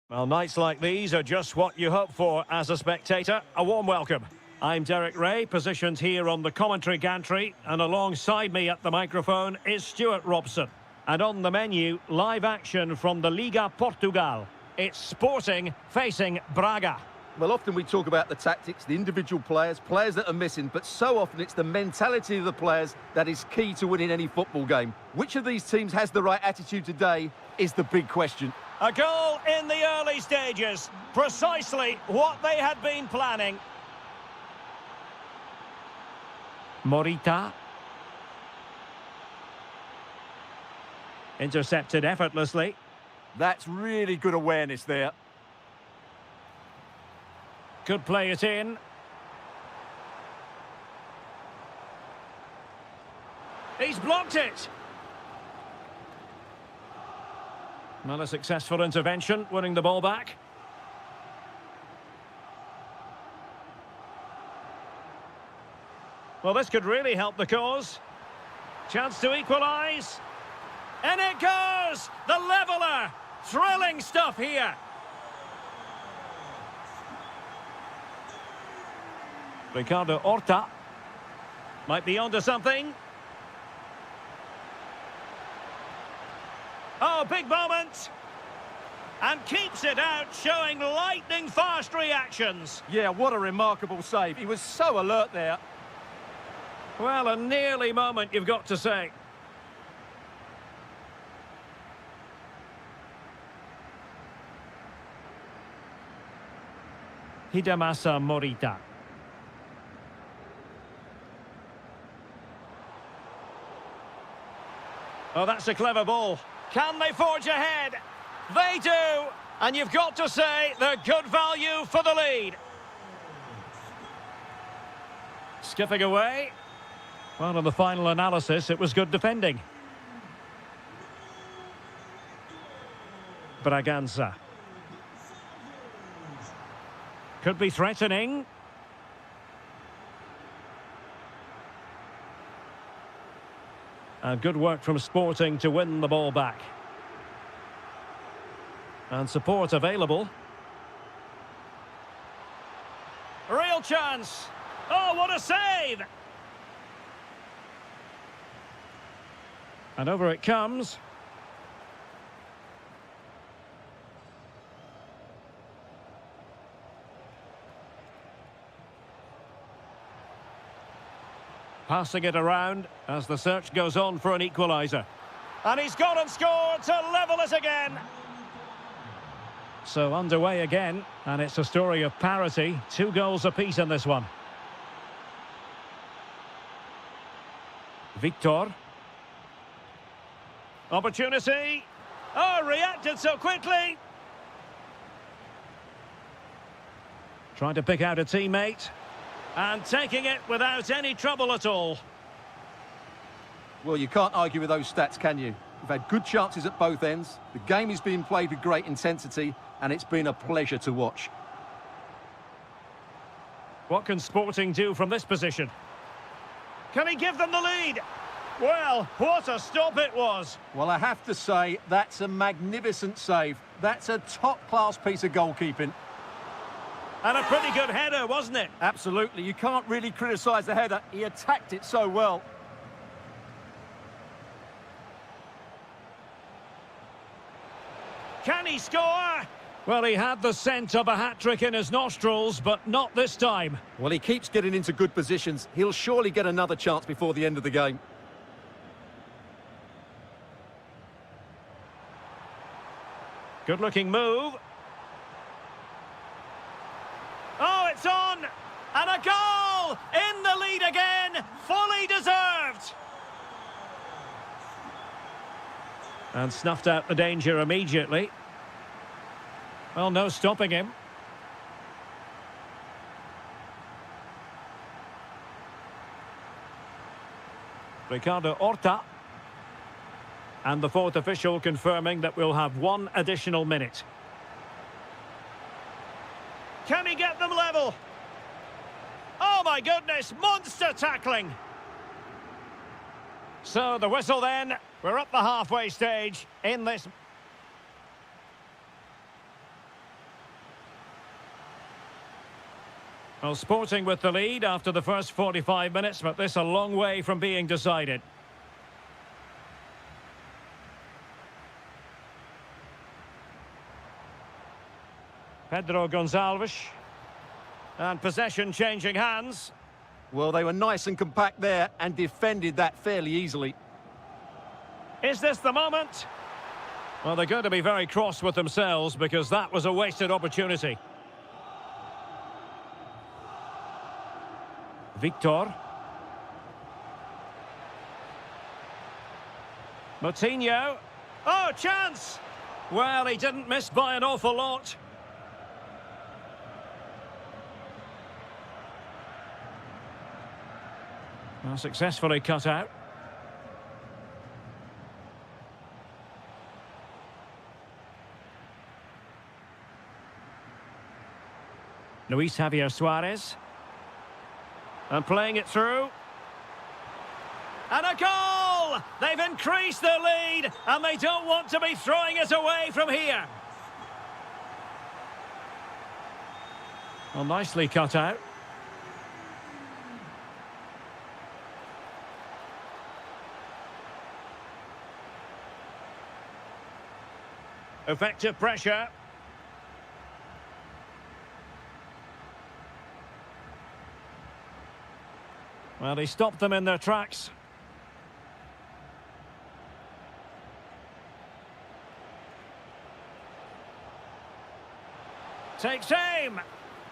Well, nights like these are just what you hope for as a spectator. A warm welcome. I'm Derek Ray, positioned here on the commentary gantry, and alongside me at the microphone is Stuart Robson. And on the menu, live action from the Liga Portugal. It's Sporting facing Braga. Well, often we talk about the tactics, the individual players that are missing, but so often it's the mentality of the players that is key to winning any football game. Which of these teams has the right attitude today is the big question. A goal in the early stages, precisely what they had been planning. Morita. Intercepted effortlessly. That's really good awareness there. Could play it in. He's blocked it. Well, a successful intervention, winning the ball back. Well, this could really help the cause. Chance to equalise. And it goes! The leveller! Thrilling stuff here. Ricardo Horta. Might be onto something. Oh, big moment. And keeps it out, showing lightning-fast reactions. Yeah, what a remarkable save. He was so alert there. Well, a nearly moment, you've got to say. Hidemasa Morita. Oh, that's a clever ball. Can they forge ahead? They do. And you've got to say they're good value for the lead. Skipping away. Well, in the final analysis, it was good defending. Braganza. Could be threatening. And good work from Sporting to win the ball back. And support available. Real chance. Oh, what a save! And over it comes. Passing it around as the search goes on for an equaliser. And he's gone and scored to level it again. So underway again, and it's a story of parity. 2 goals apiece in this one. Victor. Opportunity. Oh, reacted so quickly. Trying to pick out a teammate. And taking it without any trouble at all. Well, you can't argue with those stats, can you? We've had good chances at both ends. The game is being played with great intensity, and it's been a pleasure to watch. What can Sporting do from this position? Can he give them the lead? Well, what a stop it was. Well, I have to say, that's a magnificent save. That's a top-class piece of goalkeeping. And a pretty good header, wasn't it? Absolutely. You can't really criticise the header. He attacked it so well. Can he score? Well, he had the scent of a hat-trick in his nostrils, but not this time. Well, he keeps getting into good positions. He'll surely get another chance before the end of the game. Good-looking move. Oh, it's on! And a goal! In the lead again! Fully deserved! And snuffed out the danger immediately. Well, no stopping him. Ricardo Horta. And the 4th official confirming that we'll have 1 additional minute. Can he get them level? Oh my goodness, monster tackling! So the whistle then, we're at the halfway stage in this. Well, Sporting with the lead after the first 45 minutes, but this a long way from being decided. Pedro Gonçalves. And possession changing hands. Well, they were nice and compact there and defended that fairly easily. Is this the moment? Well, they're going to be very cross with themselves because that was a wasted opportunity. Victor. Moutinho. Oh, chance! Well, he didn't miss by an awful lot. Well, successfully cut out. Luis Javier Suarez. And playing it through. And a goal! They've increased their lead, and they don't want to be throwing it away from here. Well, nicely cut out. Effective pressure. Well, he stopped them in their tracks. Takes aim.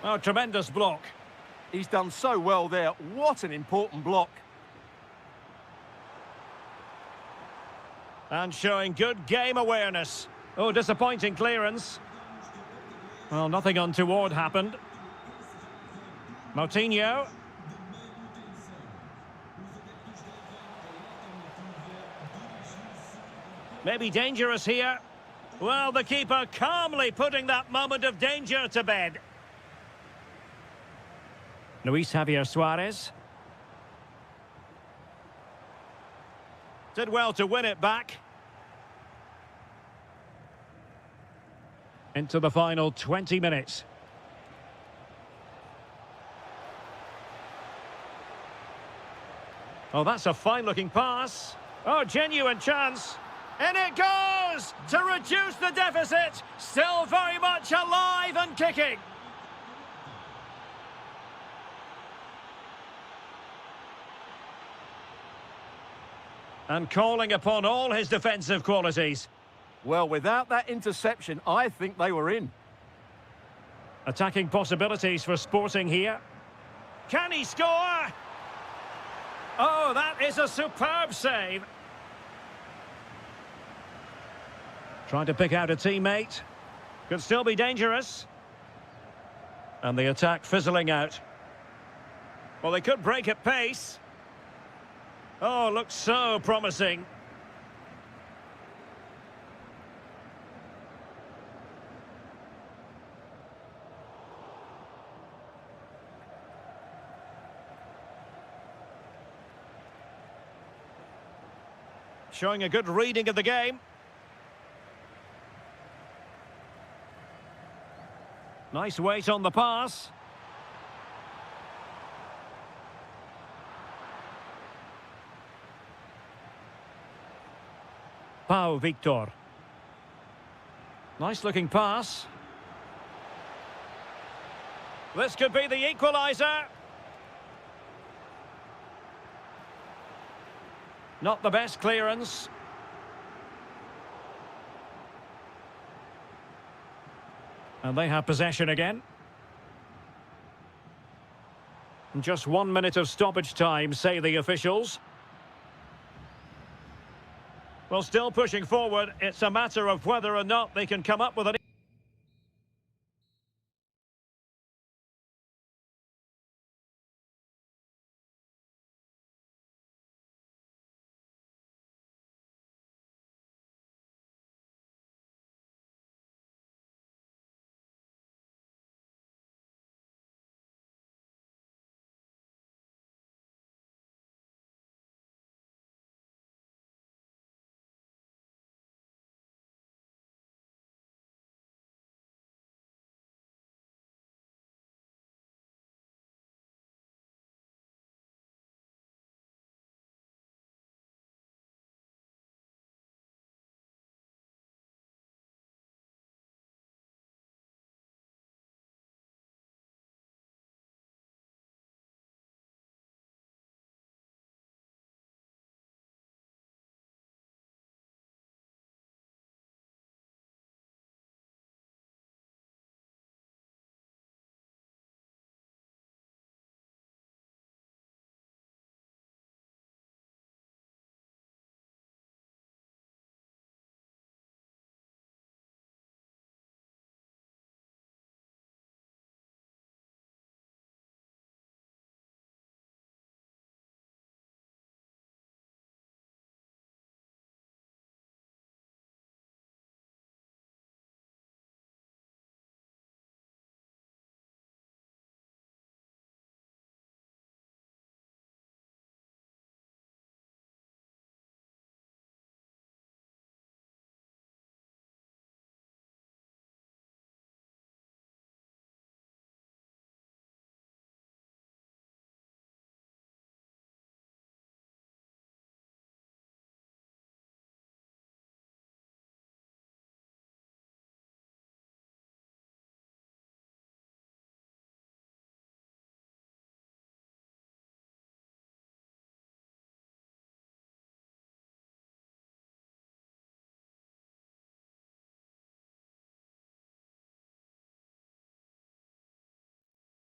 Oh, tremendous block. He's done so well there. What an important block. And showing good game awareness. Oh, disappointing clearance. Well, nothing untoward happened. Moutinho. Maybe dangerous here. Well, the keeper calmly putting that moment of danger to bed. Luis Javier Suarez. Did well to win it back. Into the final 20 minutes. Oh, that's a fine-looking pass. Oh, genuine chance. In it goes to reduce the deficit. Still very much alive and kicking. And calling upon all his defensive qualities. Well, without that interception, I think they were in. Attacking possibilities for Sporting here. Can he score? Oh, that is a superb save. Trying to pick out a teammate. Could still be dangerous. And the attack fizzling out. Well, they could break at pace. Oh, looks so promising. Showing a good reading of the game. Nice weight on the pass. Pau Victor. Nice looking pass. This could be the equaliser. Not the best clearance. And they have possession again. Just 1 minute of stoppage time, say the officials. Well, still pushing forward. It's a matter of whether or not they can come up with an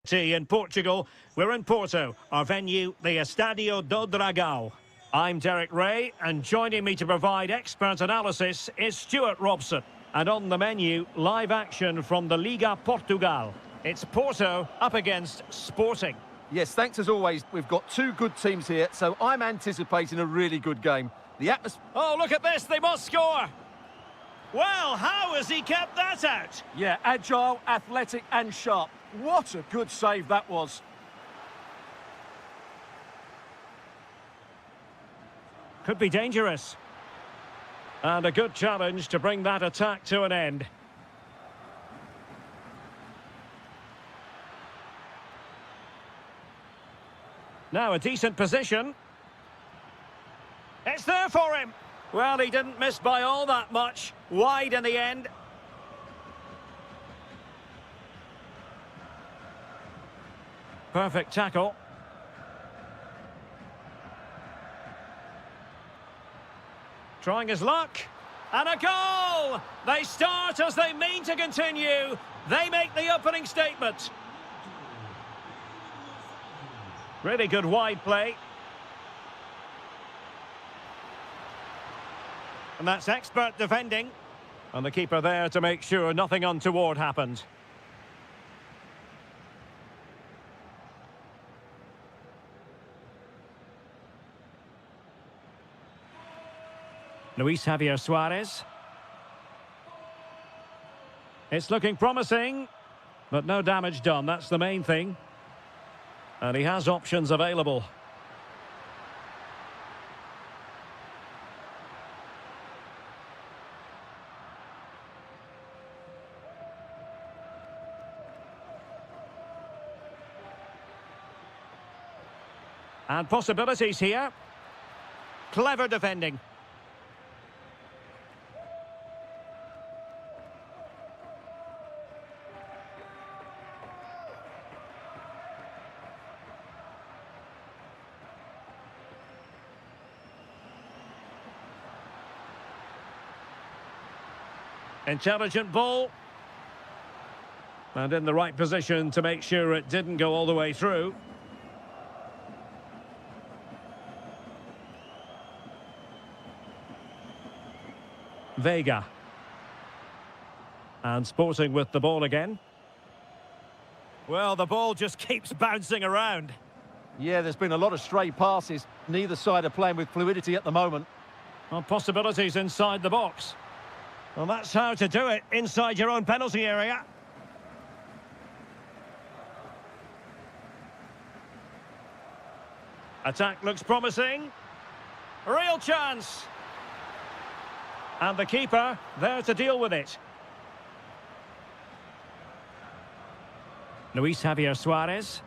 In Portugal, we're in Porto, our venue, the Estadio do Dragão. I'm Derek Ray, and joining me to provide expert analysis is Stuart Robson. And on the menu, live action from the Liga Portugal. It's Porto up against Sporting. Yes, thanks as always. We've got two good teams here, so I'm anticipating a really good game. The atmosphere... Oh, look at this, they must score! Well, how has he kept that out? Yeah, agile, athletic and sharp. What a good save that was. Could be dangerous. And a good challenge to bring that attack to an end. Now a decent position. It's there for him. Well, he didn't miss by all that much. Wide in the end. Perfect tackle. Trying his luck. And a goal! They start as they mean to continue. They make the opening statement. Really good wide play. And that's expert defending. And the keeper there to make sure nothing untoward happened. Luis Javier Suarez. It's looking promising, but no damage done. That's the main thing. And he has options available. And possibilities here. Clever defending. Intelligent ball. And in the right position to make sure it didn't go all the way through. Vega. And Sporting with the ball again. Well, the ball just keeps bouncing around. Yeah, there's been a lot of stray passes. Neither side are playing with fluidity at the moment. Well, possibilities inside the box. Well, that's how to do it, inside your own penalty area. Attack looks promising. Real chance. And the keeper there to deal with it. Luis Javier Suarez.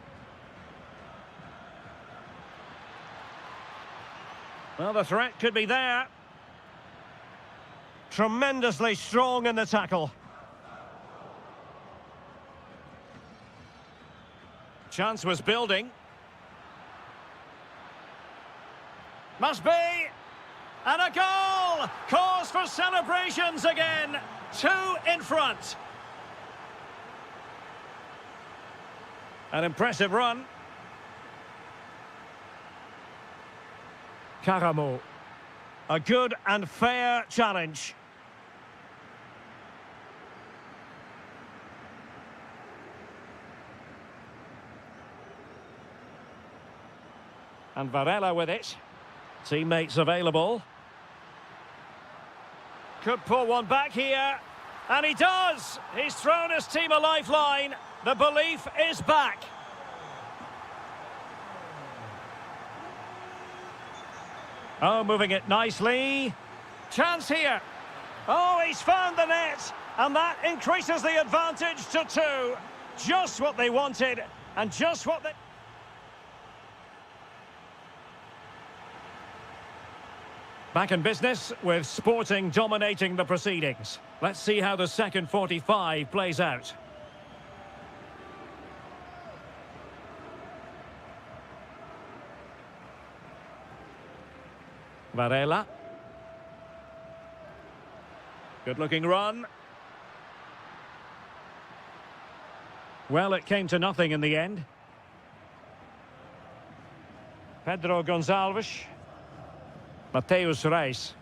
Well, the threat could be there. Tremendously strong in the tackle. Chance was building. Must be. And a goal! Cause for celebrations again. 2 in front. An impressive run. Caramo. A good and fair challenge. And Varela with it. Teammates available. Could pull one back here. And he does! He's thrown his team a lifeline. The belief is back. Oh, moving it nicely. Chance here. Oh, he's found the net. And that increases the advantage to 2. Just what they wanted. And just what they... Back in business with Sporting dominating the proceedings. Let's see how the second 45 plays out. Varela. Good looking run. Well, it came to nothing in the end. Pedro Gonçalves. Mateus Reis.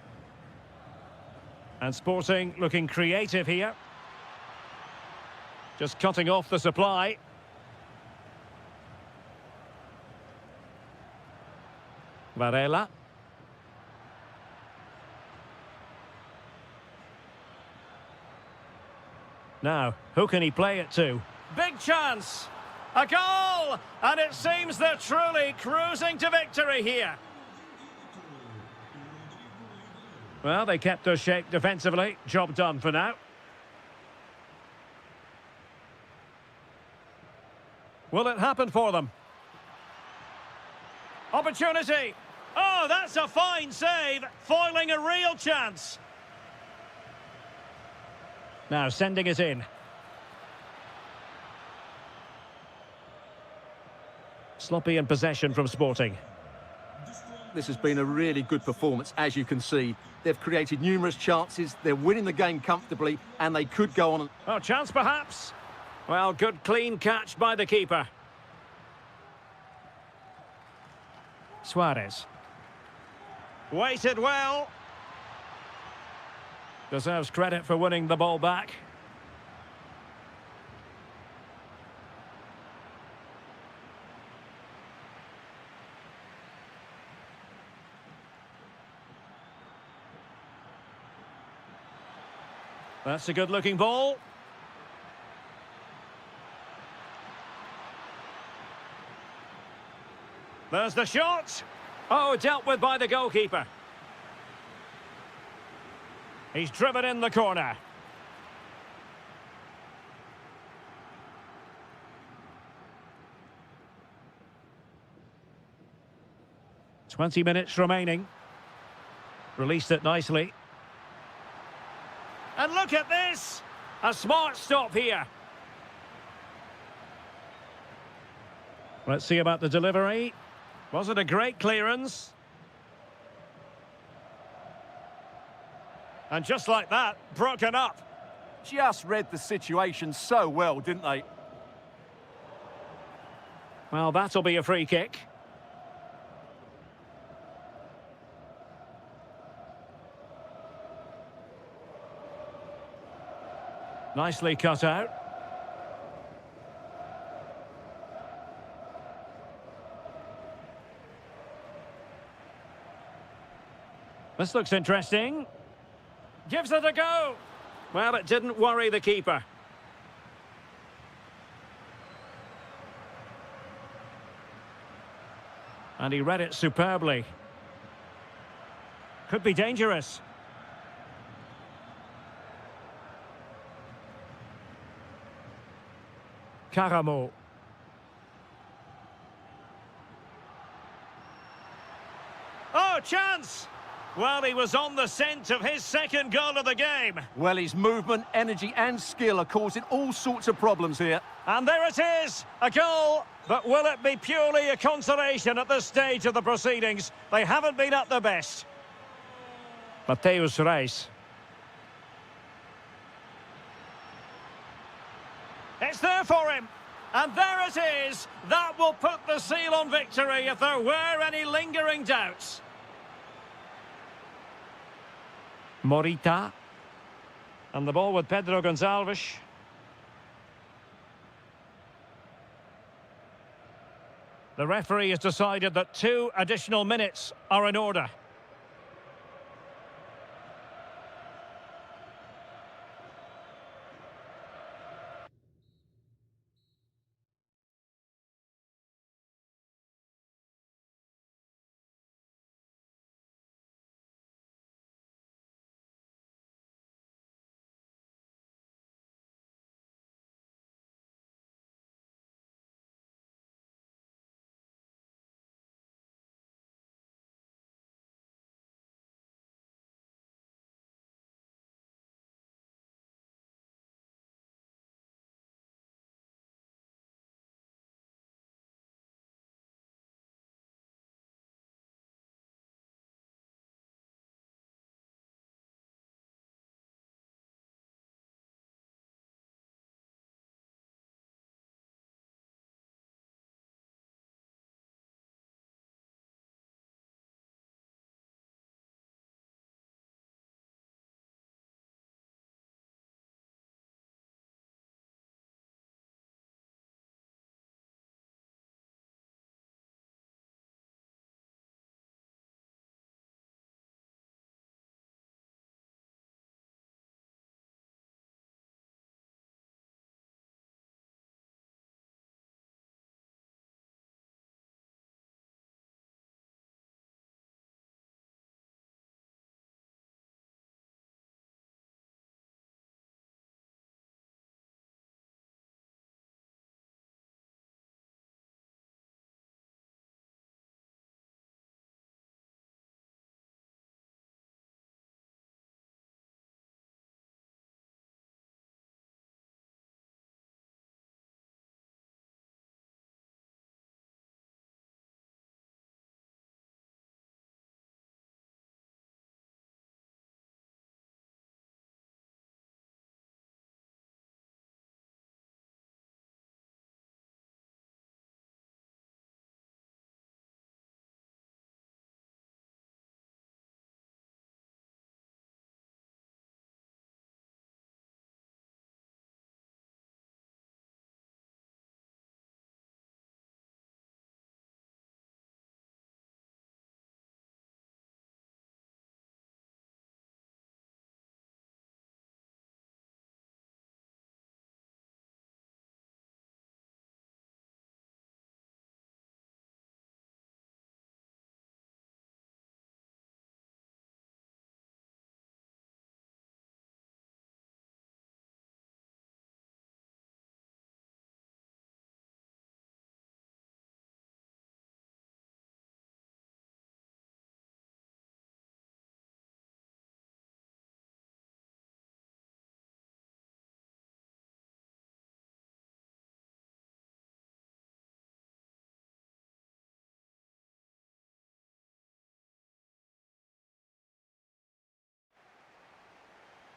And Sporting looking creative here. Just cutting off the supply. Varela. Now, who can he play it to? Big chance. A goal! And it seems they're truly cruising to victory here. Well, they kept their shape defensively. Job done for now. Will it happen for them? Opportunity. Oh, that's a fine save. Foiling a real chance. Now sending it in. Sloppy in possession from Sporting. This has been a really good performance, as you can see. They've created numerous chances, they're winning the game comfortably, and they could go on. Oh, chance perhaps? Well, good clean catch by the keeper. Suarez. Waited well. Deserves credit for winning the ball back. That's a good-looking ball. There's the shot. Oh, dealt with by the goalkeeper. He's driven in the corner. "20 minutes remaining. Released it nicely. And look at this! A smart stop here. Let's see about the delivery. Was it a great clearance? And just like that, broken up. Just read the situation so well, didn't they? Well, that'll be a free kick. Nicely cut out. This looks interesting. Gives it a go. Well, it didn't worry the keeper. And he read it superbly. Could be dangerous. Caramo. Oh, chance! Well, he was on the scent of his second goal of the game. Well, his movement, energy and skill are causing all sorts of problems here. And there it is, a goal. But will it be purely a consolation at this stage of the proceedings? They haven't been at their best. Mateus Reis. It's there for him. And there it is. That will put the seal on victory if there were any lingering doubts. Morita. And the ball with Pedro Gonçalves. The referee has decided that 2 additional minutes are in order.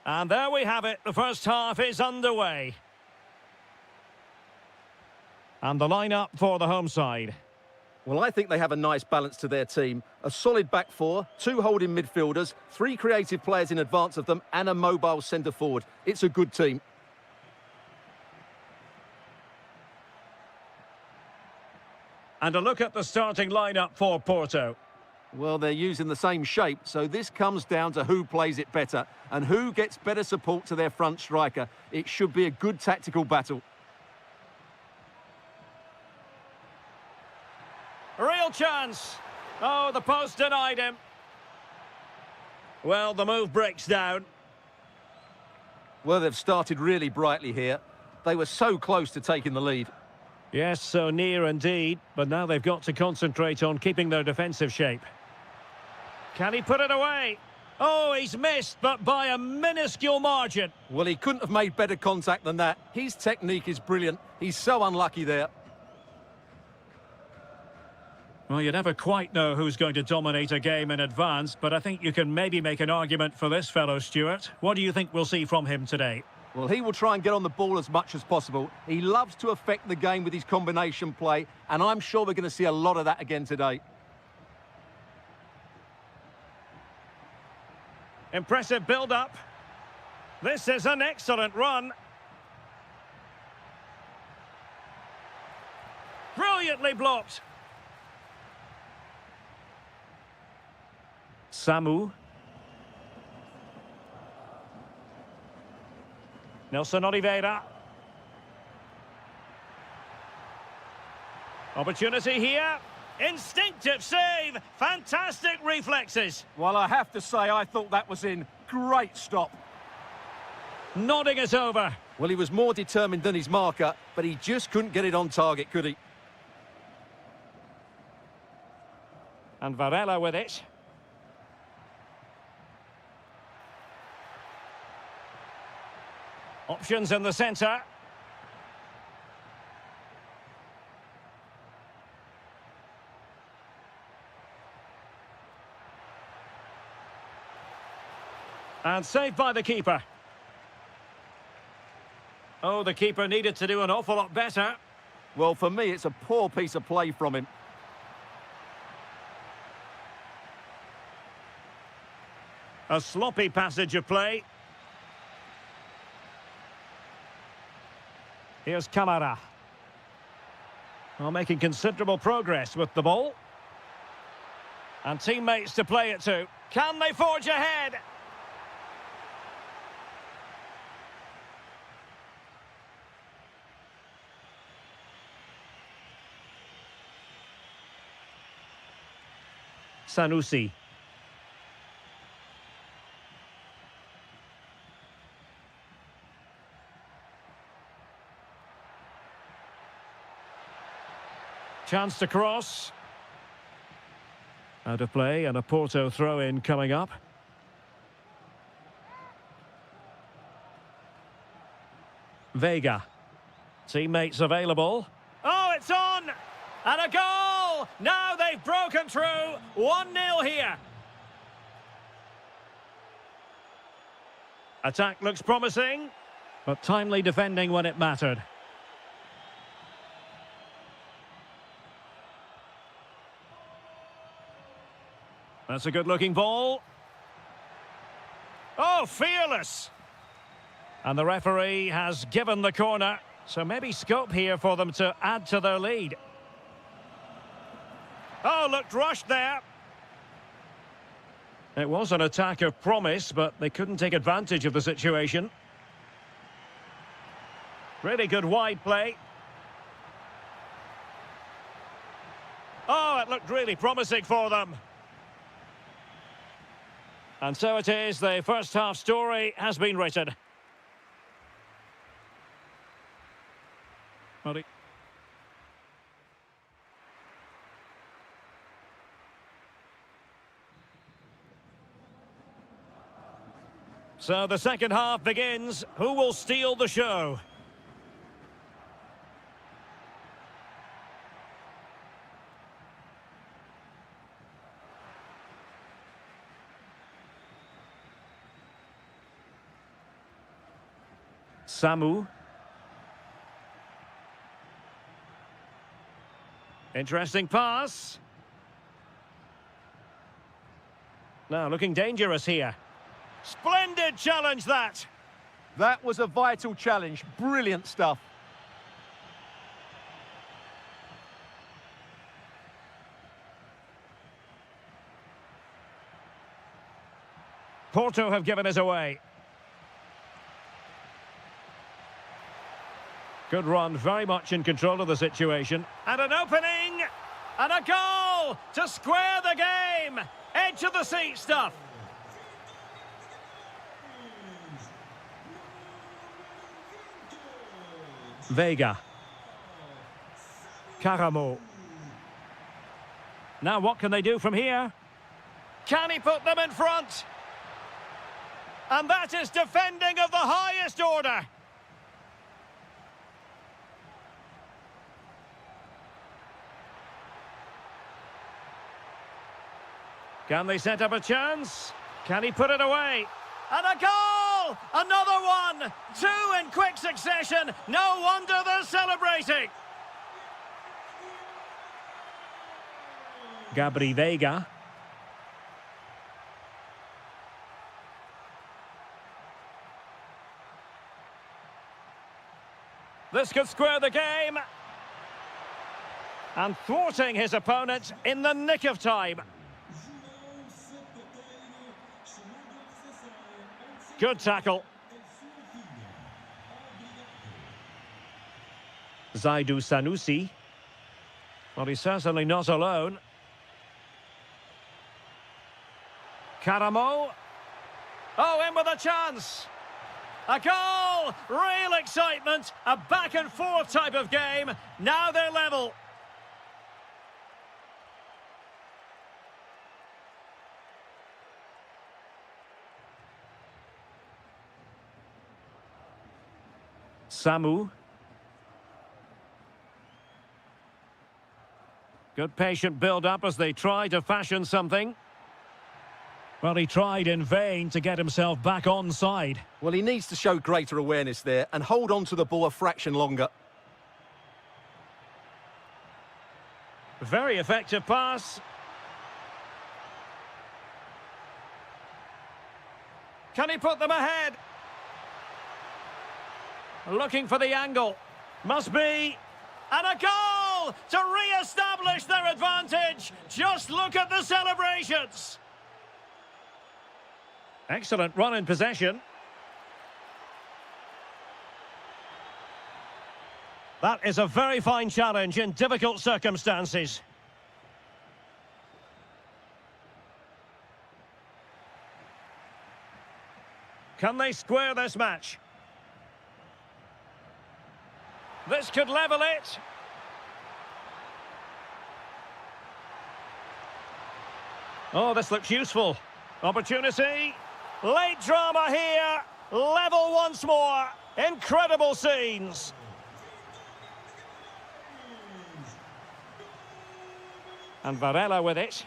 And there we have it. The first half is underway. And the lineup for the home side. Well, I think they have a nice balance to their team. A solid back four, 2 holding midfielders, 3 creative players in advance of them, and a mobile centre forward. It's a good team. And a look at the starting lineup for Porto. Well, they're using the same shape, so this comes down to who plays it better and who gets better support to their front striker. It should be a good tactical battle. Real chance. Oh, the post denied him. Well, the move breaks down. Well, they've started really brightly here. They were so close to taking the lead. Yes, so near indeed, but now they've got to concentrate on keeping their defensive shape. Can he put it away? Oh, he's missed, but by a minuscule margin. Well, he couldn't have made better contact than that. His technique is brilliant. He's so unlucky there. Well, you never quite know who's going to dominate a game in advance, but I think you can maybe make an argument for this fellow, Stuart. What do you think we'll see from him today? Well, he will try and get on the ball as much as possible. He loves to affect the game with his combination play, and I'm sure we're going to see a lot of that again today. Impressive build-up. This is an excellent run. Brilliantly blocked. Samu. Nelson Oliveira. Opportunity here. Instinctive save. Fantastic reflexes. Well, I have to say, I thought that was in. Great stop. Nodding it over. Well, he was more determined than his marker, but he just couldn't get it on target, could he? And Varela with it. Options in the centre. And saved by the keeper. Oh, the keeper needed to do an awful lot better. Well, for me, it's a poor piece of play from him. A sloppy passage of play. Here's Camara. Well, making considerable progress with the ball. And teammates to play it to. Can they forge ahead? Sanusi. Chance to cross. Out of play and a Porto throw-in coming up. Vega. Teammates available. Oh, it's on! And a goal! Now they've broken through. 1-0 here. Attack looks promising, but timely defending when it mattered. That's a good-looking ball. Oh, fearless! And the referee has given the corner, so maybe scope here for them to add to their lead. Oh, looked rushed there. It was an attack of promise, but they couldn't take advantage of the situation. Really good wide play. Oh, it looked really promising for them. And so it is, the first half story has been written. So the second half begins. Who will steal the show? Samu. Interesting pass. Now looking dangerous here. Splendid challenge that. That was a vital challenge. Brilliant stuff. Porto have given us away. Good run, very much in control of the situation. And an opening! And a goal to square the game! Edge of the seat stuff. Vega. Caramo. Now what can they do from here? Can he put them in front? And that is defending of the highest order. Can they set up a chance? Can he put it away? And a goal! Another one! Two in quick succession. No wonder they're celebrating. Gabri Vega. This could square the game. And thwarting his opponent in the nick of time. Good tackle. Zaidu Sanusi. Well, he's certainly not alone. Caramo. Oh, in with a chance. A goal! Real excitement. A back-and-forth type of game. Now they're level. Samu. Good patient build-up as they try to fashion something. Well, he tried in vain to get himself back on side. Well, he needs to show greater awareness there and hold on to the ball a fraction longer. Very effective pass. Can he put them ahead? Looking for the angle. Must be. And a goal to re-establish their advantage. Just look at the celebrations. Excellent run in possession. That is a very fine challenge in difficult circumstances. Can they square this match? This could level it. Oh, this looks useful. Opportunity. Late drama here. Level once more. Incredible scenes. And Varela with it.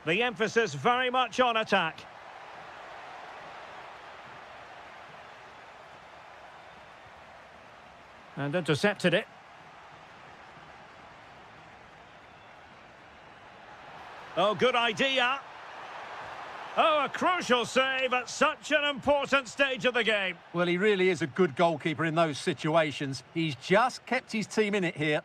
The emphasis very much on attack. And intercepted it. Oh, good idea. Oh, a crucial save at such an important stage of the game. Well, he really is a good goalkeeper in those situations. He's just kept his team in it here.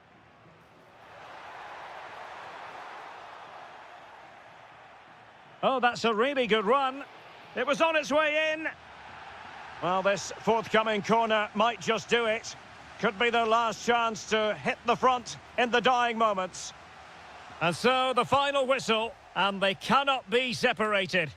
Oh, that's a really good run. It was on its way in. Well, this forthcoming corner might just do it. Could be their last chance to hit the front in the dying moments. And so the final whistle, and they cannot be separated.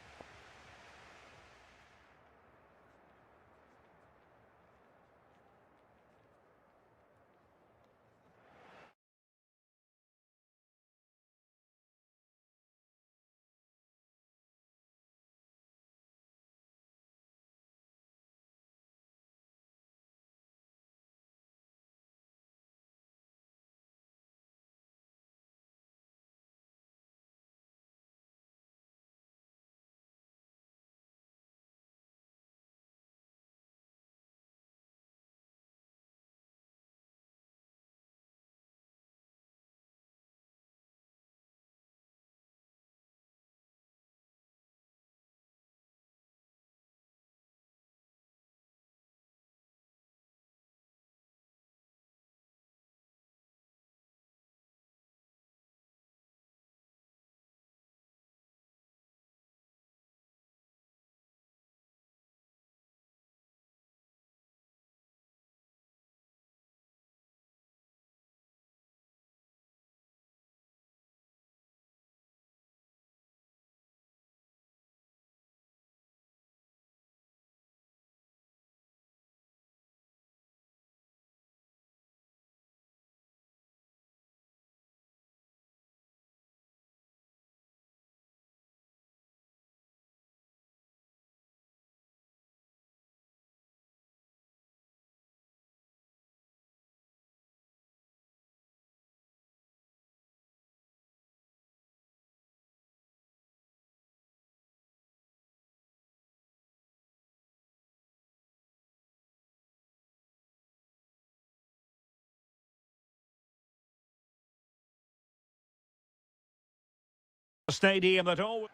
Stadium that all.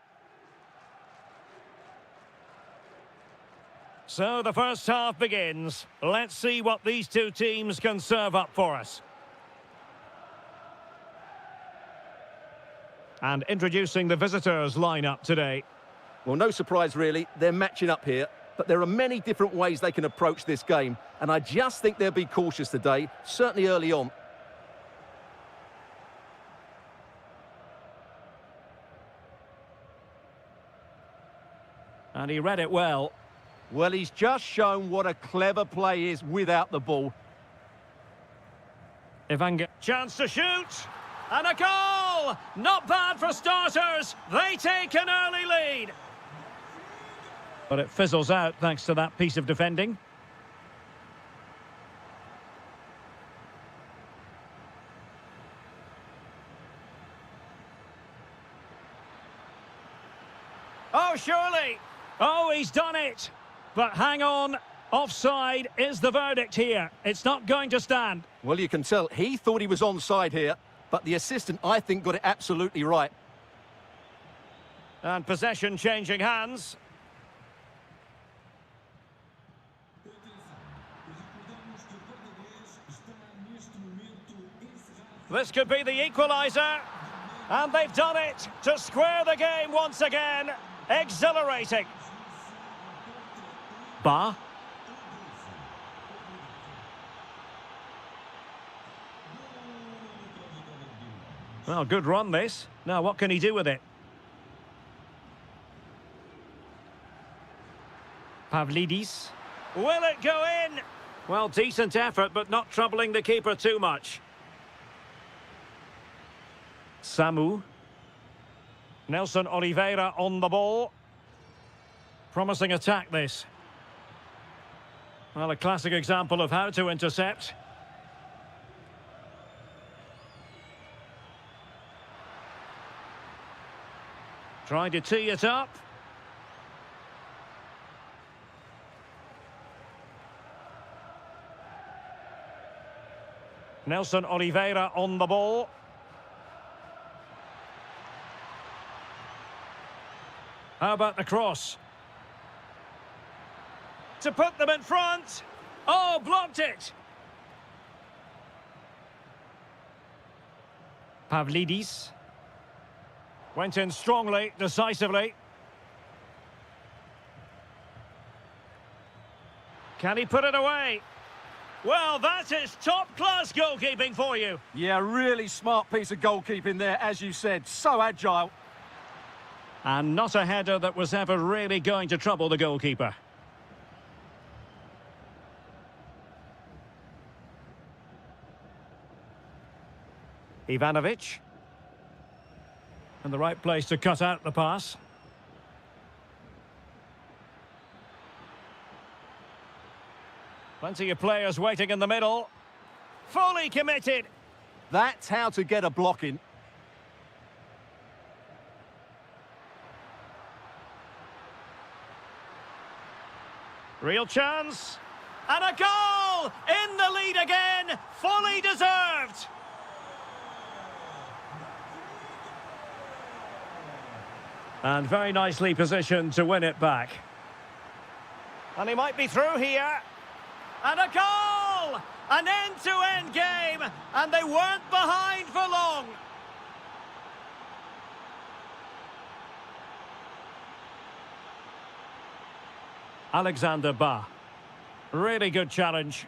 So the first half begins. Let's see what these two teams can serve up for us. And introducing the visitors lineup today. Well, no surprise really, they're matching up here, but there are many different ways they can approach this game, and I just think they'll be cautious today, certainly early on. And he read it well. Well, he's just shown what a clever play is without the ball. Chance to shoot! And a goal! Not bad for starters. They take an early lead. But it fizzles out thanks to that piece of defending. Oh, surely! Oh, he's done it! But hang on, offside is the verdict here. It's not going to stand. Well, you can tell he thought he was onside here, but the assistant, I think, got it absolutely right. And possession changing hands. This could be the equaliser. And they've done it to square the game once again. Exhilarating. Ba. Well, good run this. Now, what can he do with it? Pavlidis. Will it go in? Well, decent effort, but not troubling the keeper too much. Samu. Nelson Oliveira on the ball. Promising attack, this. Well, a classic example of how to intercept. Trying to tee it up. Nelson Oliveira on the ball. How about the cross? To put them in front. Oh, blocked it. Pavlidis. Went in strongly, decisively. Can he put it away? Well, that is top-class goalkeeping for you. Yeah, really smart piece of goalkeeping there, as you said. So agile. And not a header that was ever really going to trouble the goalkeeper. Ivanovic. And the right place to cut out the pass. Plenty of players waiting in the middle. Fully committed. That's how to get a block in. Real chance. And a goal! In the lead again. Fully deserved. And very nicely positioned to win it back. And he might be through here. And a goal! An end-to-end game. And they weren't behind for long. Alexander Ba. Really good challenge.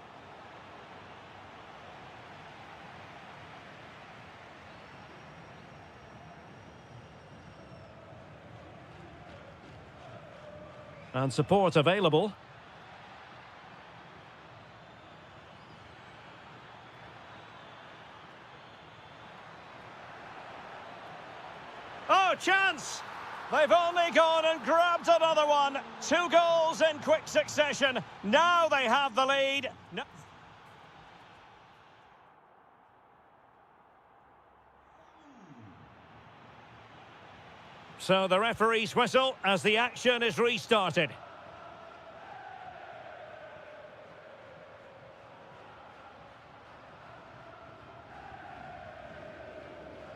And support available. Oh, chance! They've only gone and grabbed another one. 2 goals in quick succession. Now they have the lead. No. So the referee's whistle as the action is restarted.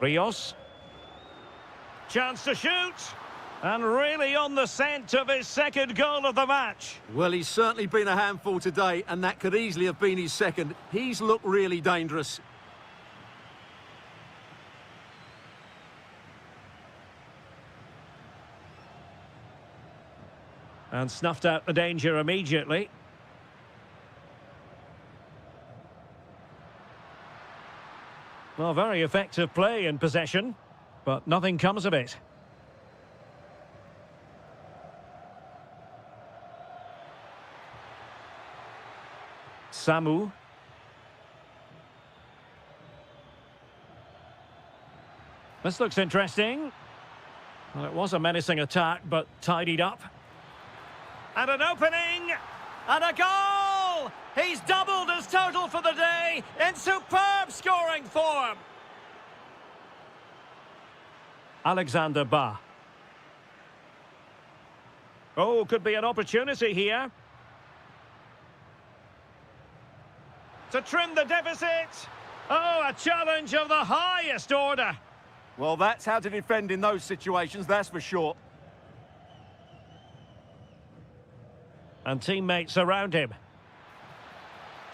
Rios. Chance to shoot. And really on the scent of his second goal of the match. Well, he's certainly been a handful today, and that could easily have been his second. He's looked really dangerous. And snuffed out the danger immediately. Well, very effective play in possession, but nothing comes of it. Samu. This looks interesting. Well, it was a menacing attack, but tidied up. And an opening! And a goal! He's doubled his total for the day in superb scoring form. Alexander Ba. Oh, could be an opportunity here. To trim the deficit. Oh, a challenge of the highest order. Well, that's how to defend in those situations, that's for sure. And teammates around him.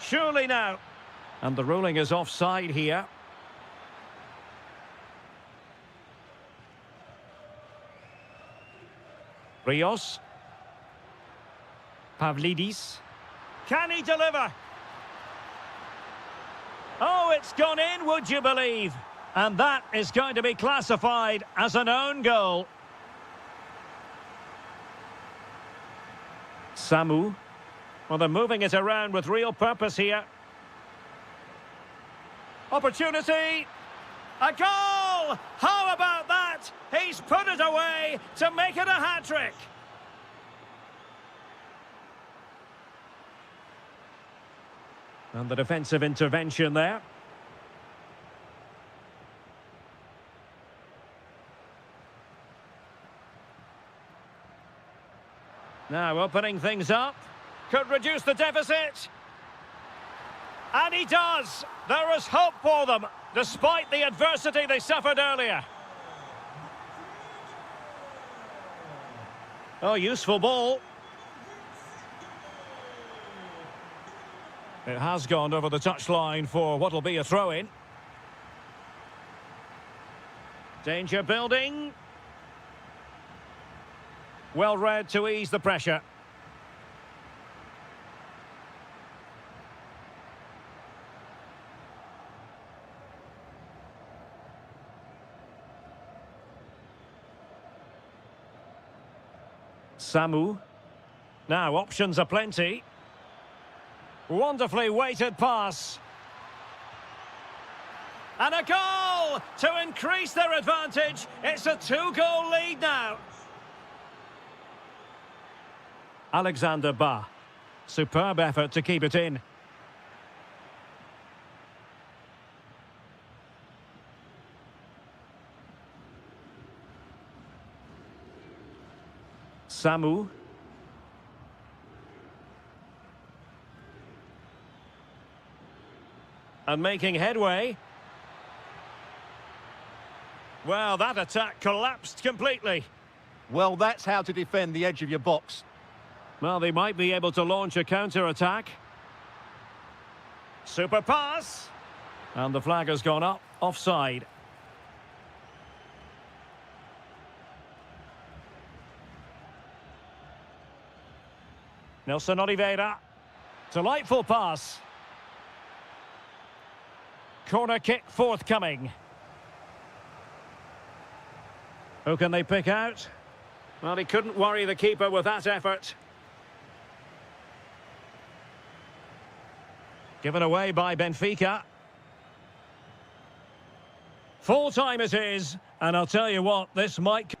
Surely now. And the ruling is offside here. Rios. Pavlidis. Can he deliver? Oh, it's gone in, would you believe? And that is going to be classified as an own goal. Samu. Well, they're moving it around with real purpose here. Opportunity. A goal! How about that? He's put it away to make it a hat-trick. And the defensive intervention there. Now opening things up. Could reduce the deficit. And he does. There is hope for them, despite the adversity they suffered earlier. Oh, useful ball. It has gone over the touchline for what will be a throw-in. Danger building. Well read to ease the pressure. Samu. Now options are plenty. Wonderfully weighted pass. And a goal to increase their advantage. It's a 2-goal lead now. Alexander Ba. Superb effort to keep it in. Samu. And making headway. Well, that attack collapsed completely. Well, that's how to defend the edge of your box. Well, they might be able to launch a counter-attack. Super pass. And the flag has gone up, offside. Nelson Oliveira. Delightful pass. Corner kick forthcoming. Who can they pick out? Well, he couldn't worry the keeper with that effort. Given away by Benfica. Full time it is, and I'll tell you what, this might...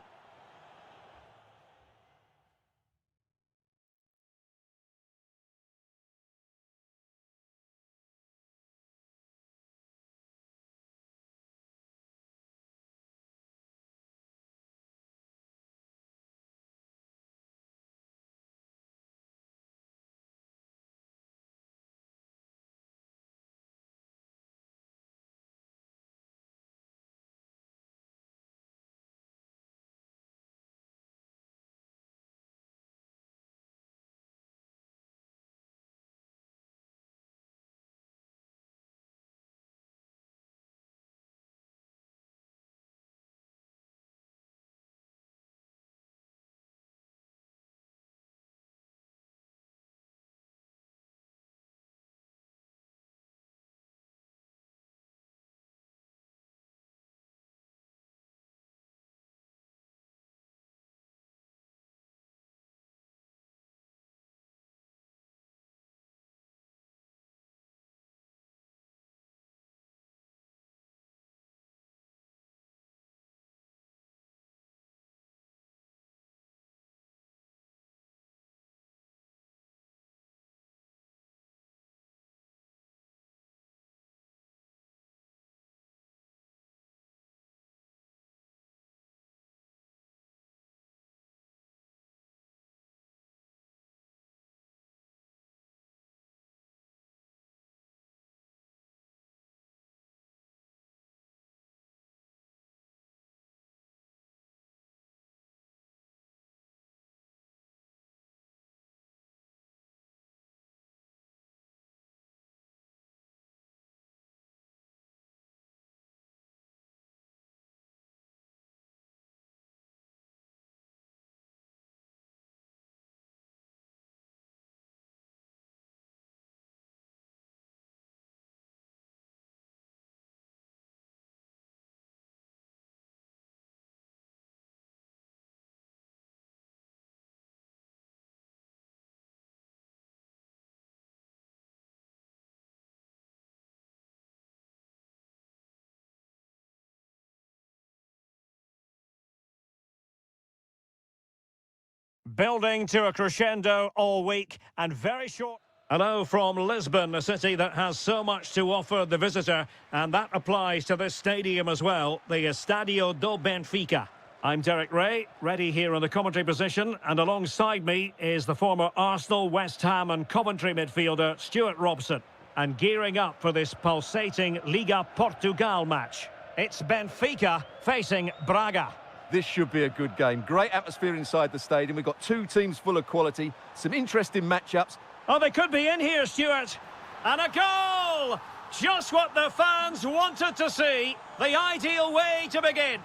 building to a crescendo all week and very short. Hello from Lisbon, a city that has so much to offer the visitor, and that applies to this stadium as well, the Estadio do Benfica. I'm Derek Ray, ready here in the commentary position, and alongside me is the former Arsenal, West Ham and Coventry midfielder Stuart Robson. And gearing up for this pulsating Liga Portugal match. It's Benfica facing Braga. This should be a good game. Great atmosphere inside the stadium. We've got two teams full of quality, some interesting matchups. Oh, they could be in here, Stuart. And a goal! Just what the fans wanted to see. The ideal way to begin.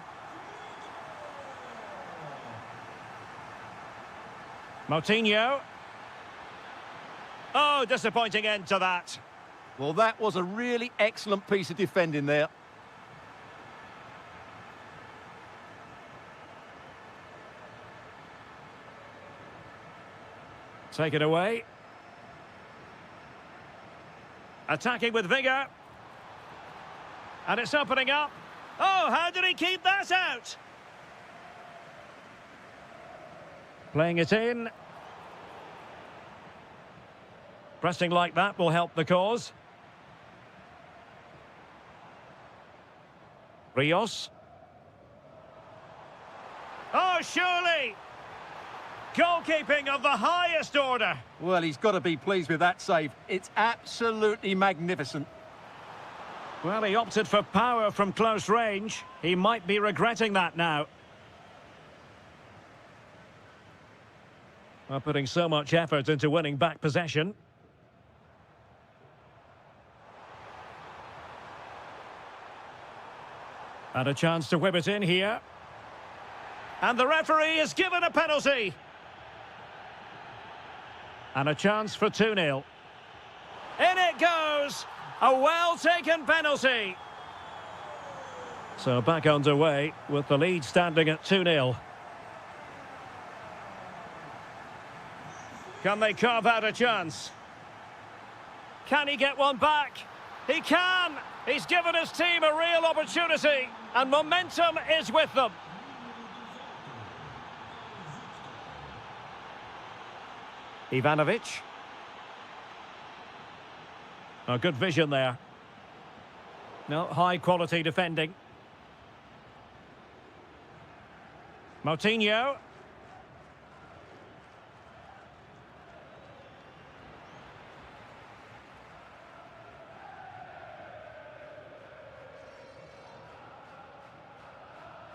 Moutinho. Oh, disappointing end to that. Well, that was a really excellent piece of defending there. Take it away. Attacking with vigour. And it's opening up. Oh, how did he keep that out? Playing it in. Pressing like that will help the cause. Rios. Oh, surely! Goalkeeping of the highest order. Well, he's got to be pleased with that save. It's absolutely magnificent. Well, he opted for power from close range. He might be regretting that now. Well, putting so much effort into winning back possession. And a chance to whip it in here. And the referee is given a penalty. And a chance for 2-0. In it goes! A well-taken penalty. So back underway with the lead standing at 2-0. Can they carve out a chance? Can he get one back? He can! He's given his team a real opportunity, and momentum is with them. Ivanovic. A good vision there. No, high-quality defending. Moutinho.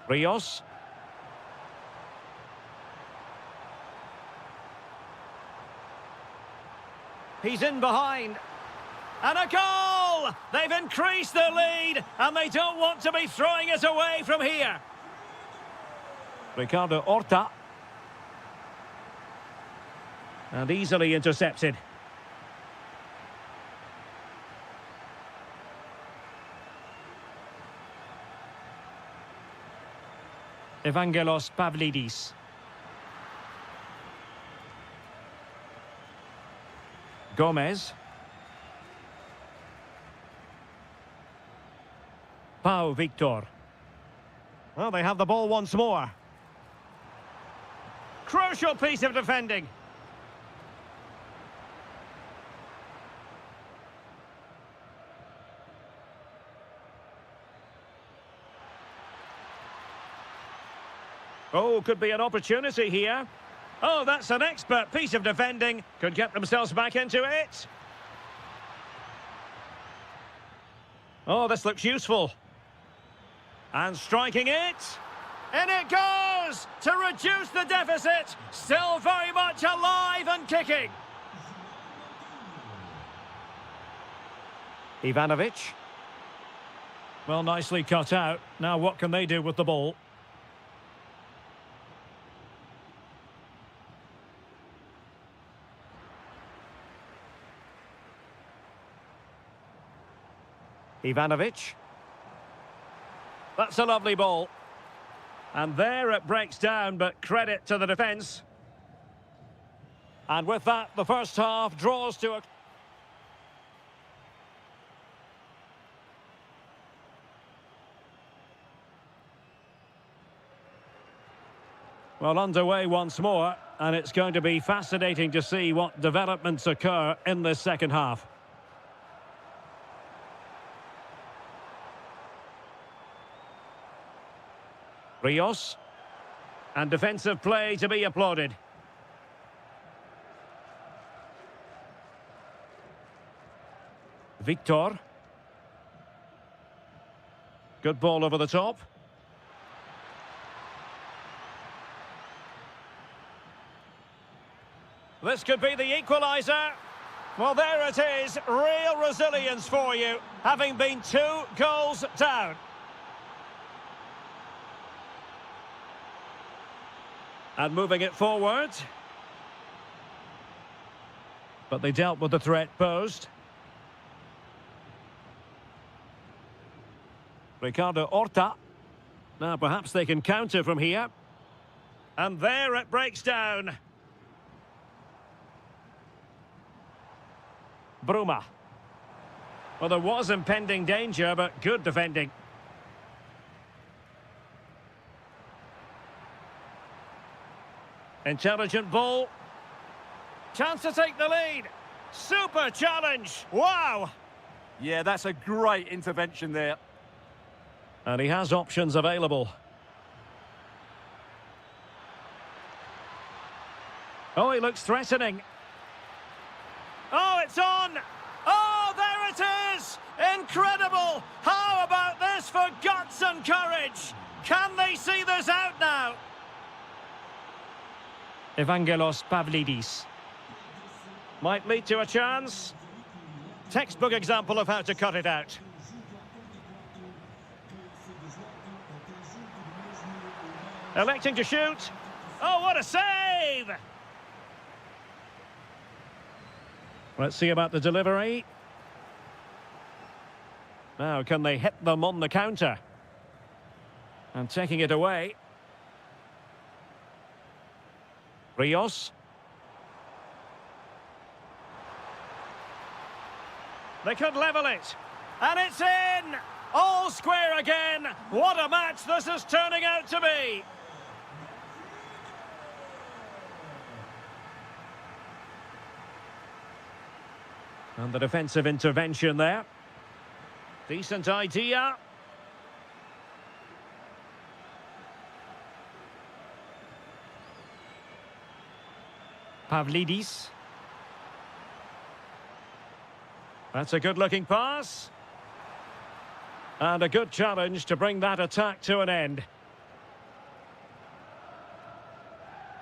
Rios. He's in behind. And a goal! They've increased their lead, and they don't want to be throwing it away from here. Ricardo Horta. And easily intercepted. Evangelos Pavlidis. Gomez. Pau Victor. Well, they have the ball once more. Crucial piece of defending. Oh, could be an opportunity here. Oh, that's an expert piece of defending. Could get themselves back into it. Oh, this looks useful. And striking it. In it goes to reduce the deficit. Still very much alive and kicking. Ivanovic. Well, nicely cut out. Now what can they do with the ball? Ivanovic. That's a lovely ball. And there it breaks down, but credit to the defence. And with that, the first half draws to a... Well, underway once more. and it's going to be fascinating to see what developments occur in this second half. Rios. And defensive play to be applauded. Victor. Good ball over the top. This could be the equaliser. Well, there it is. Real resilience for you, having been 2 goals down. And moving it forward. But they dealt with the threat posed. Ricardo Horta. Now perhaps they can counter from here. And there it breaks down. Bruma. Well, there was impending danger, but good defending. Intelligent ball. Chance to take the lead. Super challenge. Wow. Yeah, that's a great intervention there. And he has options available. Oh, he looks threatening. Oh, it's on. Oh, there it is. Incredible. How about this for guts and courage? Can they see this out now? Evangelos Pavlidis. Might lead to a chance. Textbook example of how to cut it out. Electing to shoot. Oh, what a save! Let's see about the delivery. Now, can they hit them on the counter? And taking it away. Rios. They could level it. And it's in! All square again. What a match this is turning out to be. And the defensive intervention there. Decent idea. Pavlidis. That's a good-looking pass. And a good challenge to bring that attack to an end.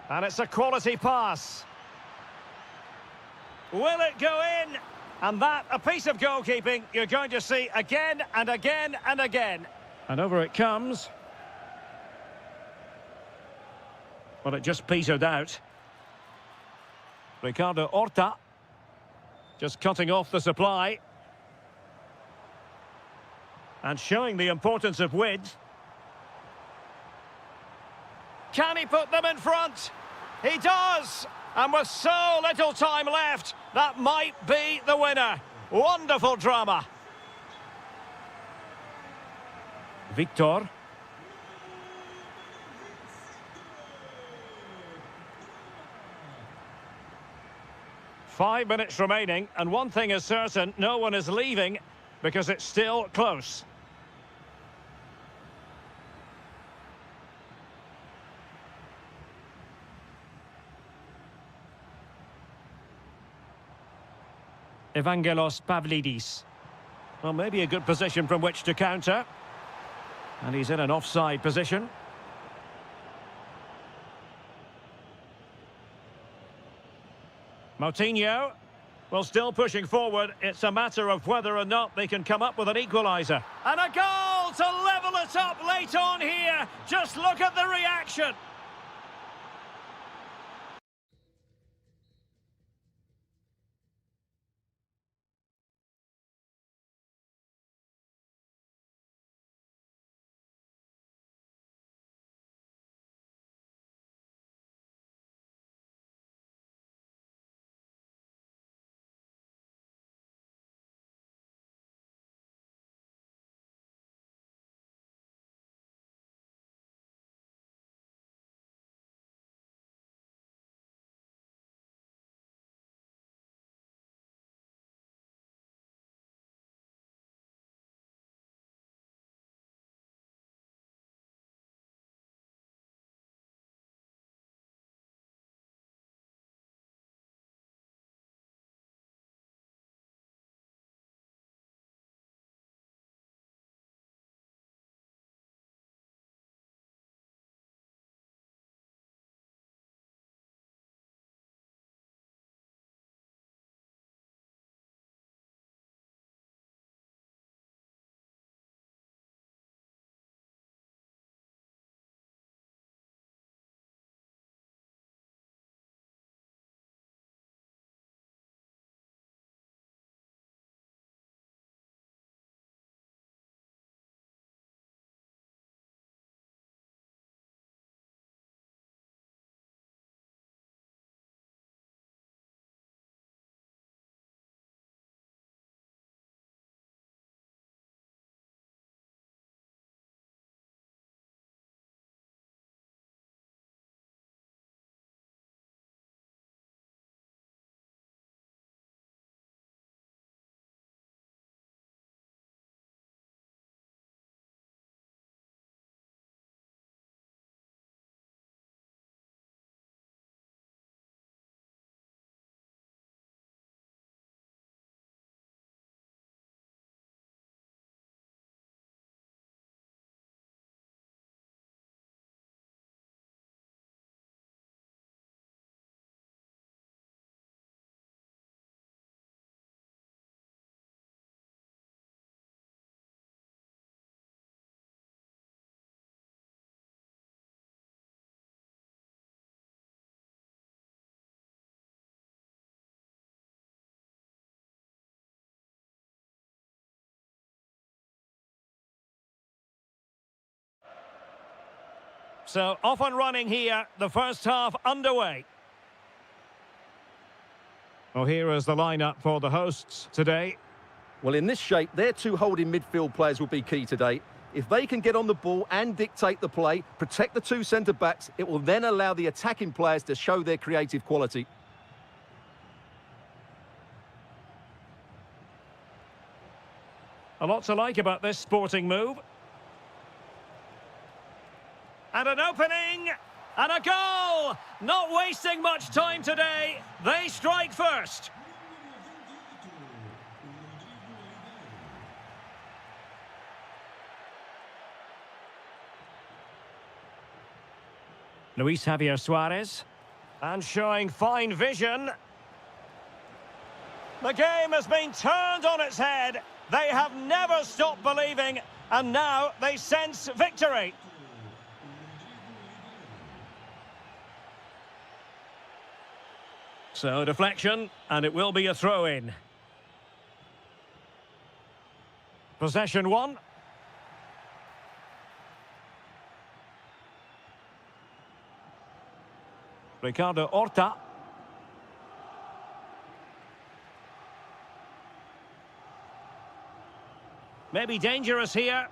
And it's a quality pass. Will it go in? And that, a piece of goalkeeping you're going to see again and again and again. And over it comes. Well, it just petered out. Ricardo Horta. Just cutting off the supply. And showing the importance of width. Can he put them in front? He does! And with so little time left, that might be the winner. Wonderful drama. Victor. Five minutes remaining, and one thing is certain, no one is leaving because it's still close. Evangelos Pavlidis. Well, maybe a good position from which to counter. And he's in an offside position. Moutinho. Well, still pushing forward. It's a matter of whether or not they can come up with an equaliser. And a goal to level it up late on here. Just look at the reaction. So, off and running here, the first half underway. Well, here is the lineup for the hosts today. Well, in this shape, their two holding midfield players will be key today. If they can get on the ball and dictate the play, protect the two centre-backs, it will then allow the attacking players to show their creative quality. A lot to like about this sporting move. And an opening, and a goal! Not wasting much time today. They strike first. Luis Javier Suarez. And showing fine vision. The game has been turned on its head. They have never stopped believing, and now they sense victory. So, deflection, and it will be a throw-in. Possession one. Ricardo Horta. Maybe dangerous here.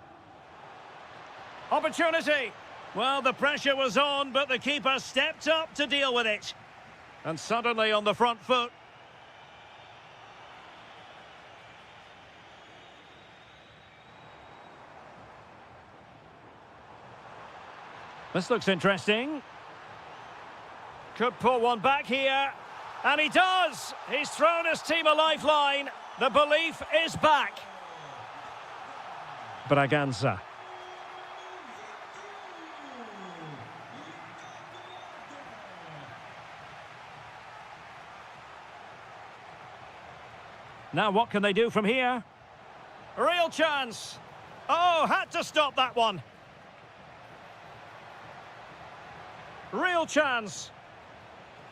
Opportunity. Well, the pressure was on, but the keeper stepped up to deal with it. And suddenly on the front foot. This looks interesting. Could pull one back here. And he does! He's thrown his team a lifeline. The belief is back. Braganza. Now what can they do from here? Real chance. Oh, had to stop that one. Real chance.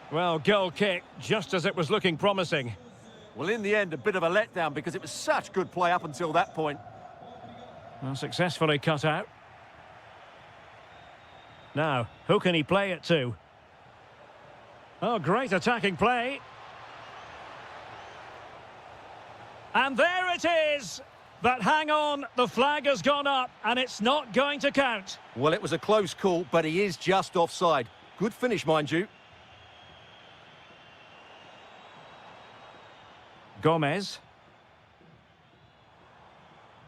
Well, goal kick, just as it was looking promising. Well, in the end, a bit of a letdown because it was such good play up until that point. Well, successfully cut out. Now, who can he play it to? Oh, great attacking play. And there it is. But hang on, the flag has gone up and it's not going to count. Well, it was a close call, but he is just offside. Good finish, mind you. Gomez.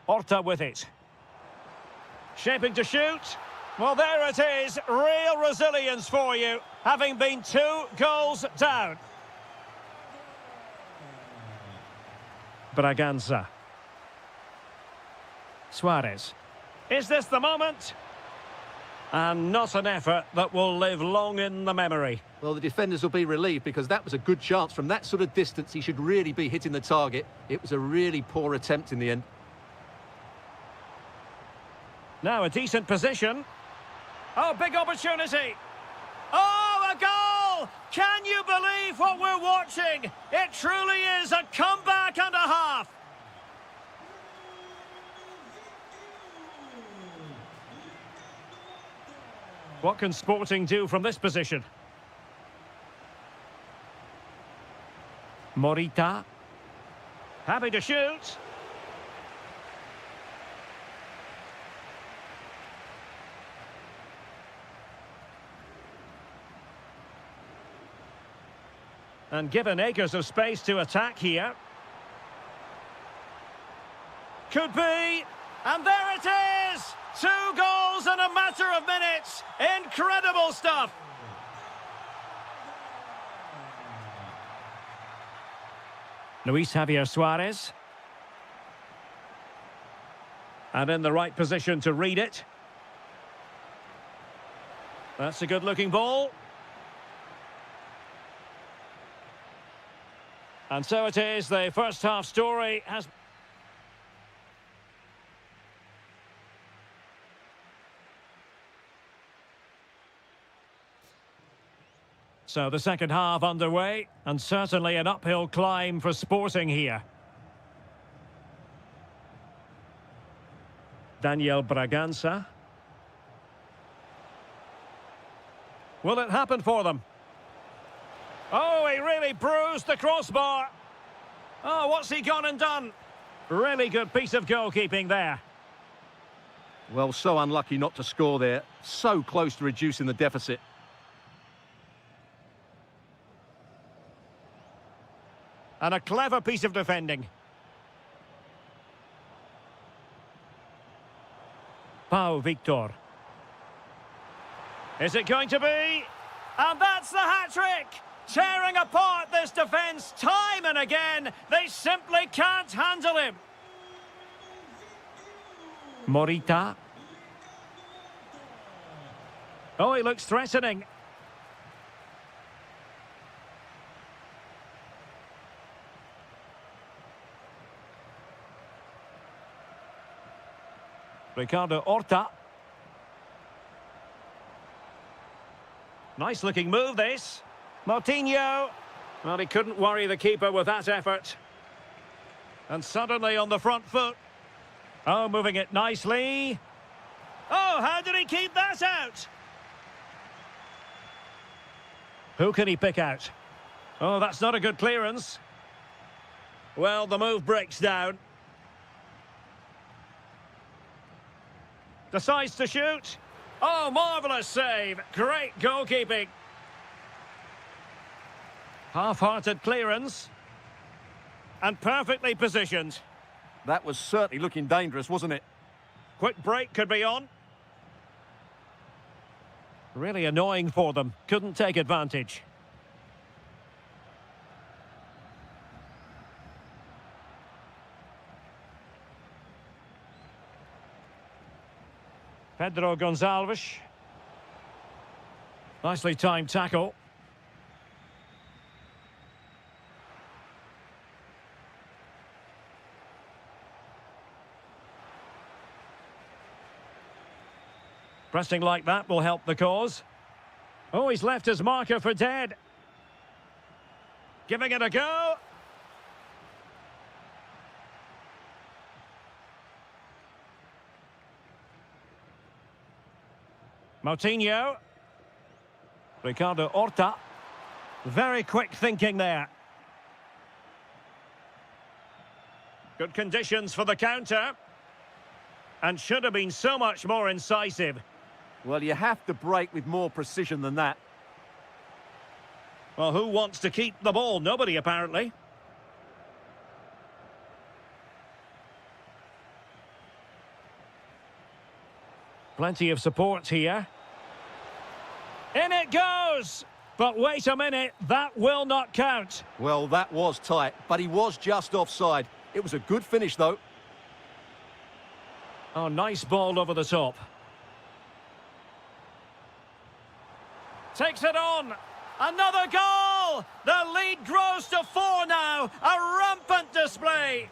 Horta with it. Shaping to shoot. Well, there it is. Real resilience for you, having been 2 goals down. Braganza. Suarez. Is this the moment? And not an effort that will live long in the memory. Well, the defenders will be relieved because that was a good chance. From that sort of distance, he should really be hitting the target. It was a really poor attempt in the end. Now a decent position. Oh, big opportunity. Oh, a goal! Can you believe what we're watching? It truly is a comeback and a half. What can Sporting do from this position? Morita. Happy to shoot. And given acres of space to attack here. Could be. And there it is! 2 goals in a matter of minutes. Incredible stuff. Luis Javier Suarez. And in the right position to read it. That's a good-looking ball. And so it is, the first half story has... So the second half underway, and certainly an uphill climb for Sporting here. Daniel Braganza. Will it happen for them? Oh, he really bruised the crossbar. Oh, what's he gone and done? Really good piece of goalkeeping there. Well, so unlucky not to score there. So close to reducing the deficit. And a clever piece of defending. Pau Victor. Is it going to be? And that's the hat-trick! Tearing apart this defence time and again. They simply can't handle him. Morita. Oh, he looks threatening. Ricardo Horta. Nice looking move, this. Martinho. Well, he couldn't worry the keeper with that effort. And suddenly on the front foot. Oh, moving it nicely. Oh, how did he keep that out? Who can he pick out? Oh, that's not a good clearance. Well, the move breaks down. Decides to shoot. Oh, marvellous save. Great goalkeeping. Half-hearted clearance. And perfectly positioned. That was certainly looking dangerous, wasn't it? Quick break could be on. Really annoying for them. Couldn't take advantage. Pedro Gonçalves. Nicely timed tackle. Pressing like that will help the cause. Oh, he's left his marker for dead. Giving it a go. Moutinho. Ricardo Horta. Very quick thinking there. Good conditions for the counter. And should have been so much more incisive. Well, you have to break with more precision than that. Well, who wants to keep the ball? Nobody, apparently. Plenty of support here. In it goes! But wait a minute, that will not count. Well, that was tight, but he was just offside. It was a good finish, though. Oh, nice ball over the top. Takes it on. Another goal! The lead grows to 4 now. A rampant display.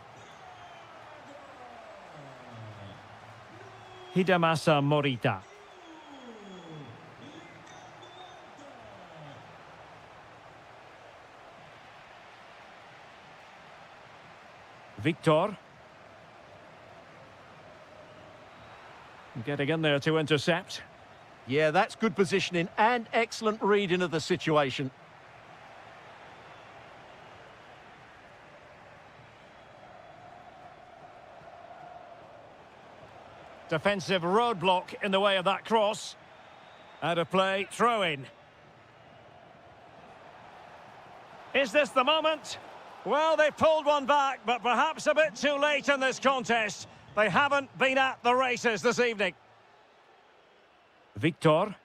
Hidemasa Morita. Victor. Getting in there to intercept. Yeah, that's good positioning and excellent reading of the situation. Defensive roadblock in the way of that cross. Out of play, throw in. Is this the moment? Well, they pulled one back, but perhaps a bit too late in this contest. They haven't been at the races this evening. Victor.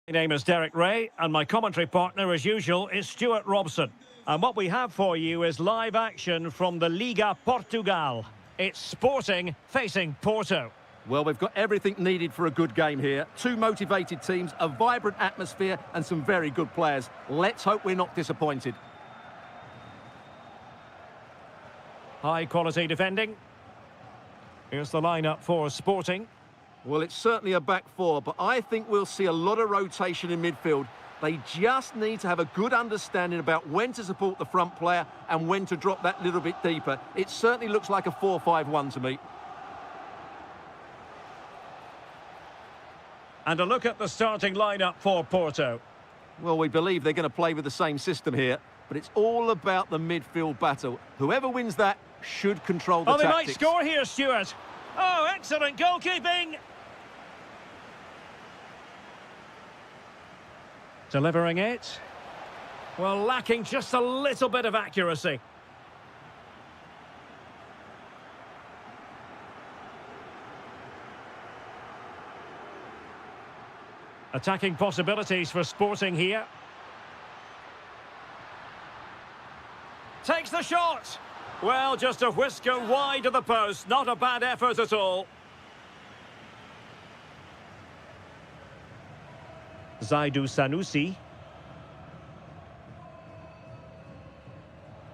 My name is Derek Ray, and my commentary partner, as usual, is Stuart Robson. And what we have for you is live action from the Liga Portugal. It's Sporting facing Porto. Well, we've got everything needed for a good game here. Two motivated teams, a vibrant atmosphere, and some very good players. Let's hope we're not disappointed. High-quality defending. Here's the lineup for Sporting. Well, it's certainly a back four, but I think we'll see a lot of rotation in midfield. They just need to have a good understanding about when to support the front player and when to drop that little bit deeper. It certainly looks like a 4-5-1 to me. And a look at the starting lineup for Porto. Well, we believe they're going to play with the same system here, but it's all about the midfield battle. Whoever wins that should control the tactics. Oh, they might score here, Stuart. Oh, excellent goalkeeping. Delivering it. Well, lacking just a little bit of accuracy. Attacking possibilities for Sporting here. Takes the shot. Well, just a whisker wide of the post. Not a bad effort at all. Zaidu Sanusi.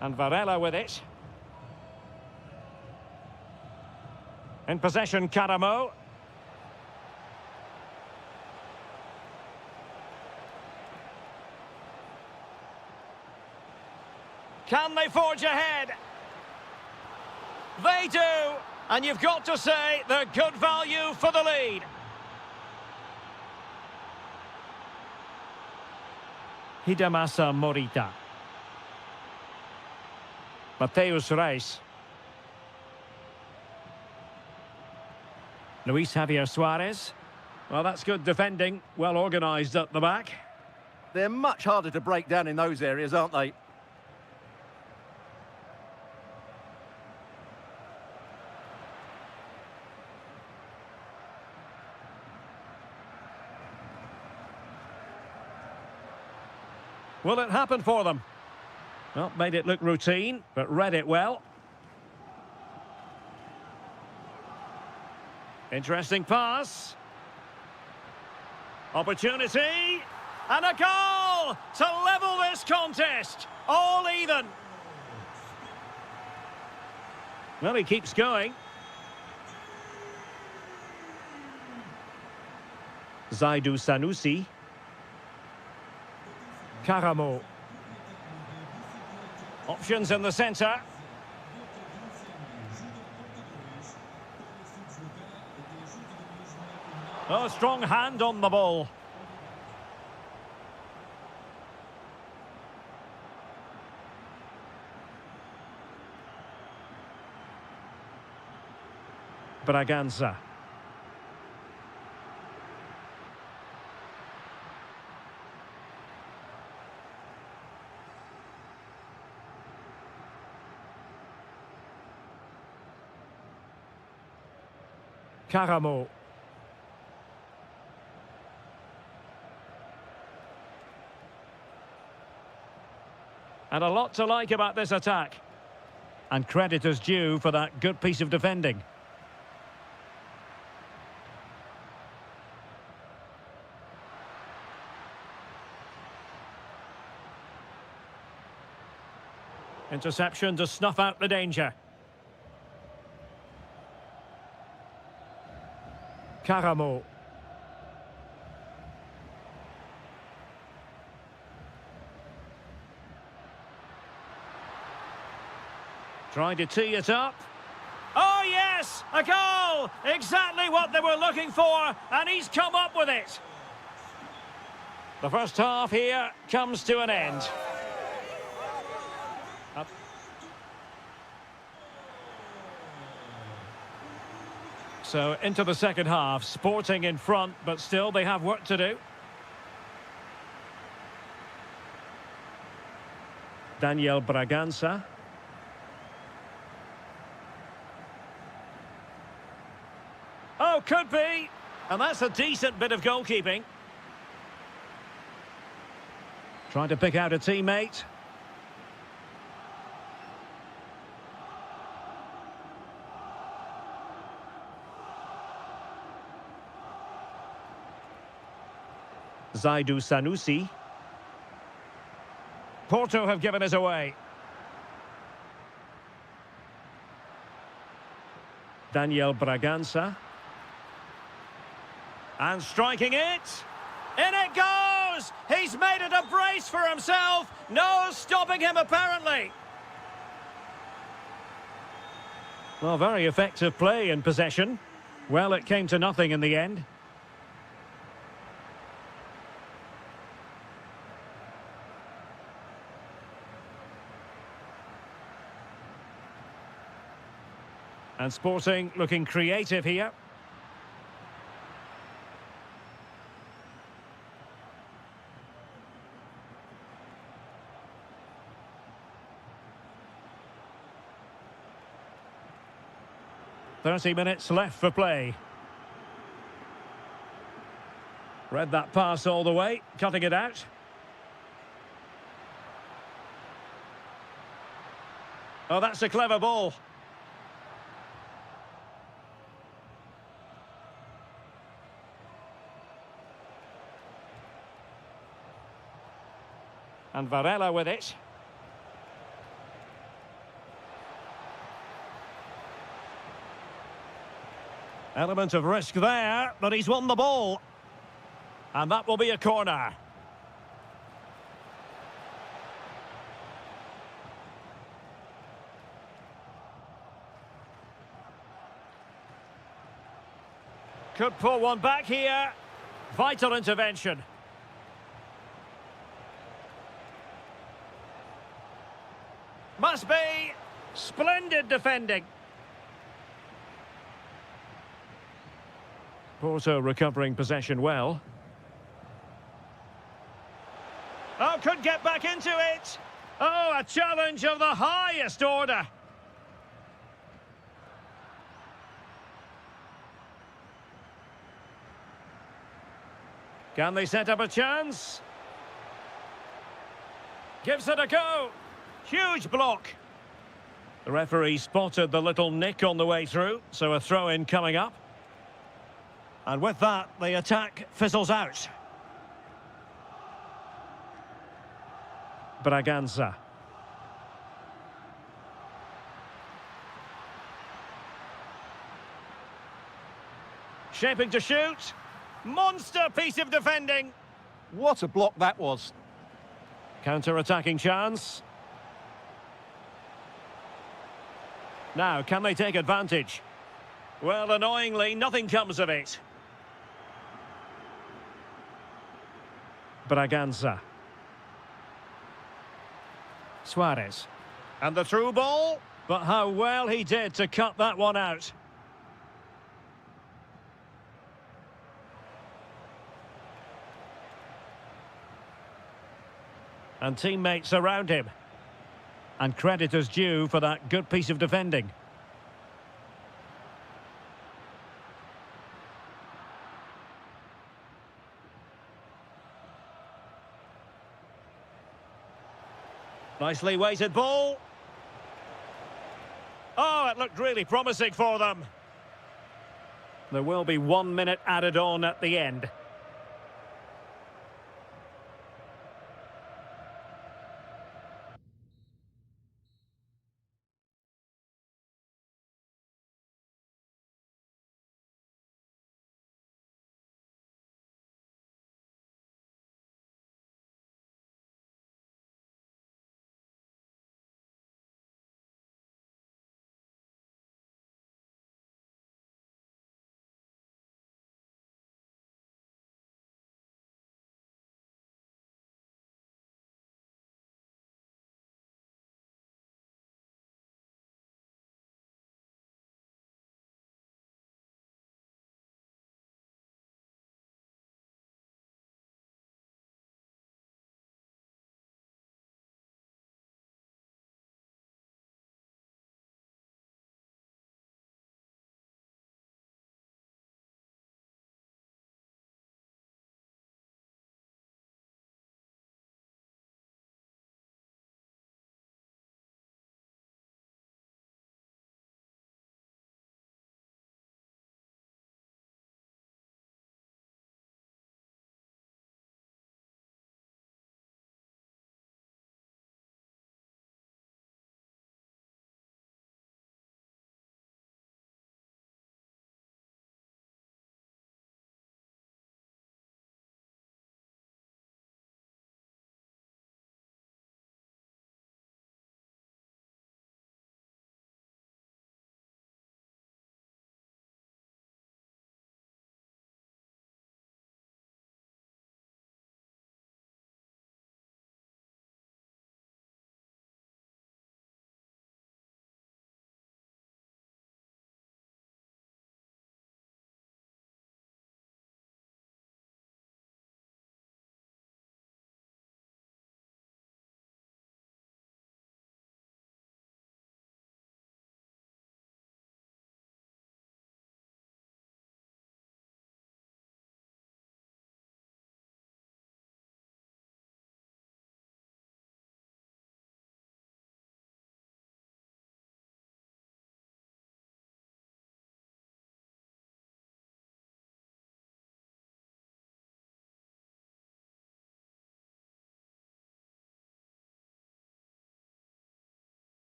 And Varela with it. In possession, Karamo. Can they forge ahead? They do! And you've got to say they're good value for the lead. Hidemasa Morita. Mateus Reis. Luis Javier Suarez. Well, that's good defending. Well organised at the back. They're much harder to break down in those areas, aren't they? Will it happen for them? Well, made it look routine, but read it well. Interesting pass. Opportunity. And a goal to level this contest. All even. Well, he keeps going. Zaidu Sanusi. Karamo. Options in the centre. Oh, strong hand on the ball. Braganza. Karamo. And a lot to like about this attack. And credit is due for that good piece of defending. Interception to snuff out the danger. Karamo. Trying to tee it up. Oh, yes! A goal! Exactly what they were looking for, and he's come up with it. The first half here comes to an end. Up. So into the second half, Sporting in front, but still they have work to do. Daniel Braganza. Oh, could be. And that's a decent bit of goalkeeping. Trying to pick out a teammate. Zaidu Sanusi. Porto have given us away. Daniel Bragança. And striking it. In it goes! He's made it a brace for himself. No stopping him, apparently. Well, very effective play in possession. Well, it came to nothing in the end. And Sporting looking creative here. "30 minutes left for play." Read that pass all the way, cutting it out. Oh, that's a clever ball. And Varela with it. Element of risk there, but he's won the ball. And that will be a corner. Could pull one back here. Vital intervention. Must be splendid defending. Porto recovering possession well. Oh, could get back into it. Oh, a challenge of the highest order. Can they set up a chance? Gives it a go. Huge block. The referee spotted the little nick on the way through, so a throw-in coming up. And with that, the attack fizzles out. Bragança. Shaping to shoot. Monster piece of defending. What a block that was. Counter-attacking chance. Now, can they take advantage? Well, annoyingly, nothing comes of it. Bragança. Suarez. And the through ball. But how well he did to cut that one out. And teammates around him. And credit is due for that good piece of defending. Nicely weighted ball. Oh, it looked really promising for them. There will be 1 minute added on at the end.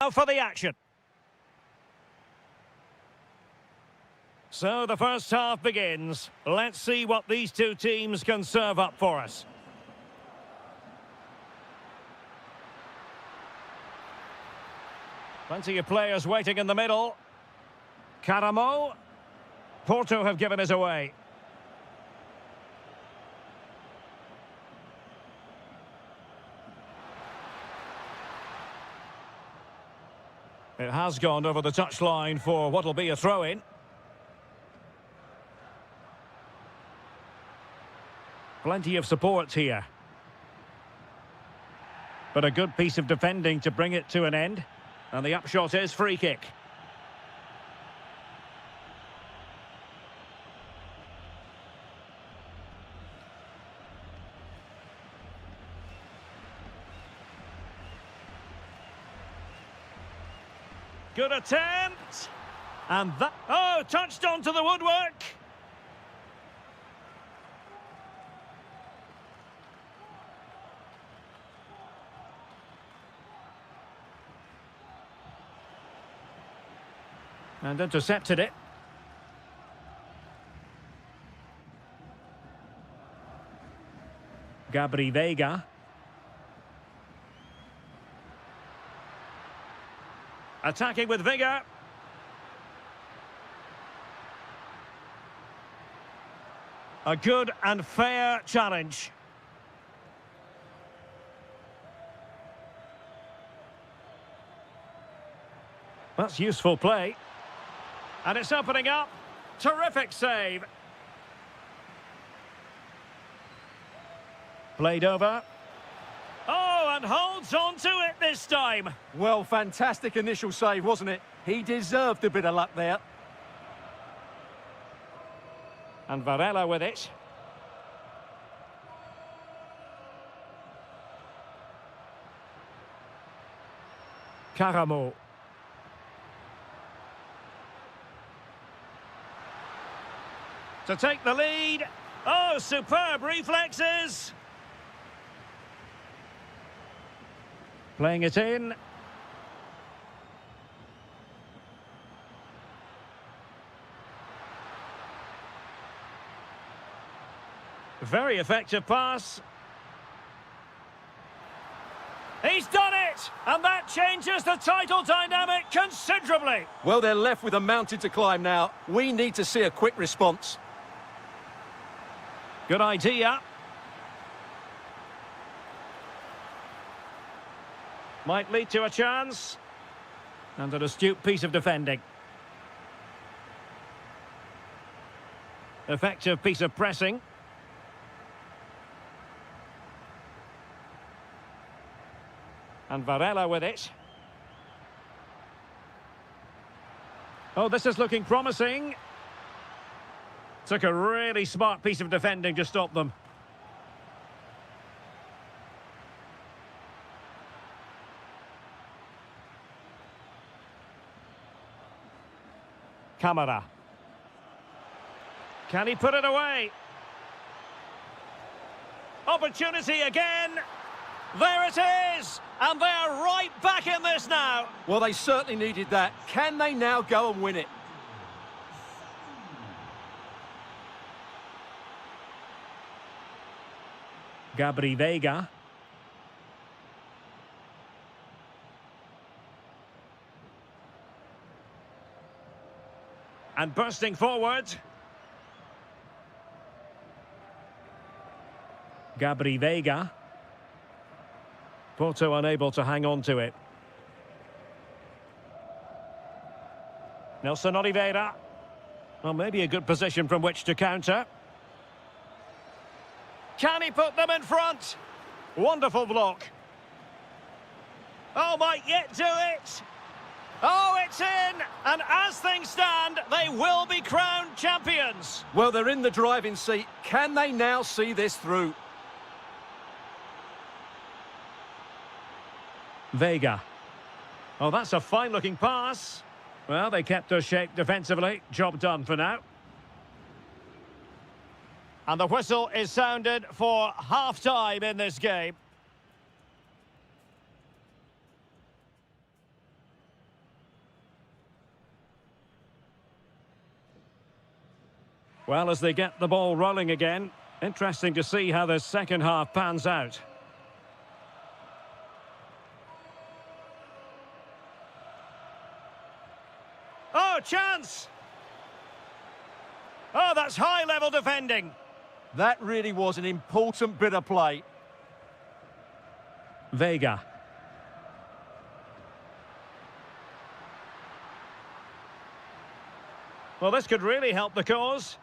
Now for the action. So the first half begins. Let's see what these two teams can serve up for us. Plenty of players waiting in the middle. Caramo. Porto have given us away. It has gone over the touchline for what will be a throw-in. Plenty of support here. But a good piece of defending to bring it to an end. And the upshot is free kick. Good attempt. And that... Oh, touched onto the woodwork. And intercepted it. Gabri Veiga. Attacking with vigour. A good and fair challenge. That's useful play. And it's opening up. Terrific save. Played over. Oh, and holds on to it this time. Well, fantastic initial save, wasn't it? He deserved a bit of luck there. And Varela with it. Caramo. To take the lead. Oh, superb reflexes. Playing it in. Very effective pass. He's done it! And that changes the title dynamic considerably. Well, they're left with a mountain to climb now. We need to see a quick response. Good idea. Might lead to a chance. And an astute piece of defending. Effective piece of pressing. And Varela with it. Oh, this is looking promising. Took a really smart piece of defending to stop them. Camara. Can he put it away? Opportunity again. There it is. And they're right back in this now. Well, they certainly needed that. Can they now go and win it? Gabri Veiga. And bursting forward. Gabri Veiga. Porto unable to hang on to it. Nelson Oliveira. Well, maybe a good position from which to counter. Can he put them in front? Wonderful block. Oh, might yet do it. Oh, it's in. And as things stand, they will be crowned champions. Well, they're in the driving seat. Can they now see this through? Veiga. Oh, that's a fine-looking pass. Well, they kept their shape defensively. Job done for now. And the whistle is sounded for half-time in this game. Well, as they get the ball rolling again, interesting to see how the second half pans out. Oh, chance! Oh, that's high-level defending. That really was an important bit of play. Vega. Well, this could really help the cause.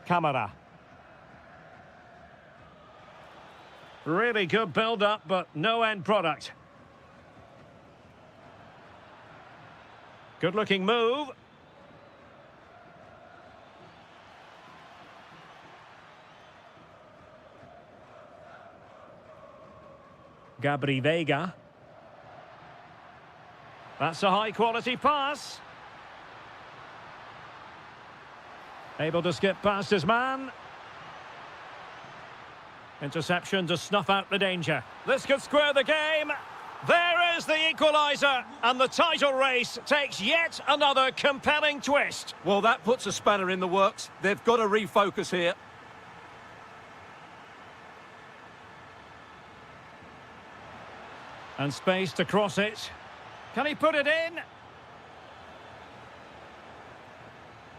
Camara. Really good build-up, but no end product. Good-looking move. Gabri Vega. That's a high-quality pass. Able to skip past his man. Interception to snuff out the danger. This could square the game. There is the equaliser, and the title race takes yet another compelling twist. Well, that puts a spanner in the works. They've got to refocus here. And space to cross it. Can he put it in?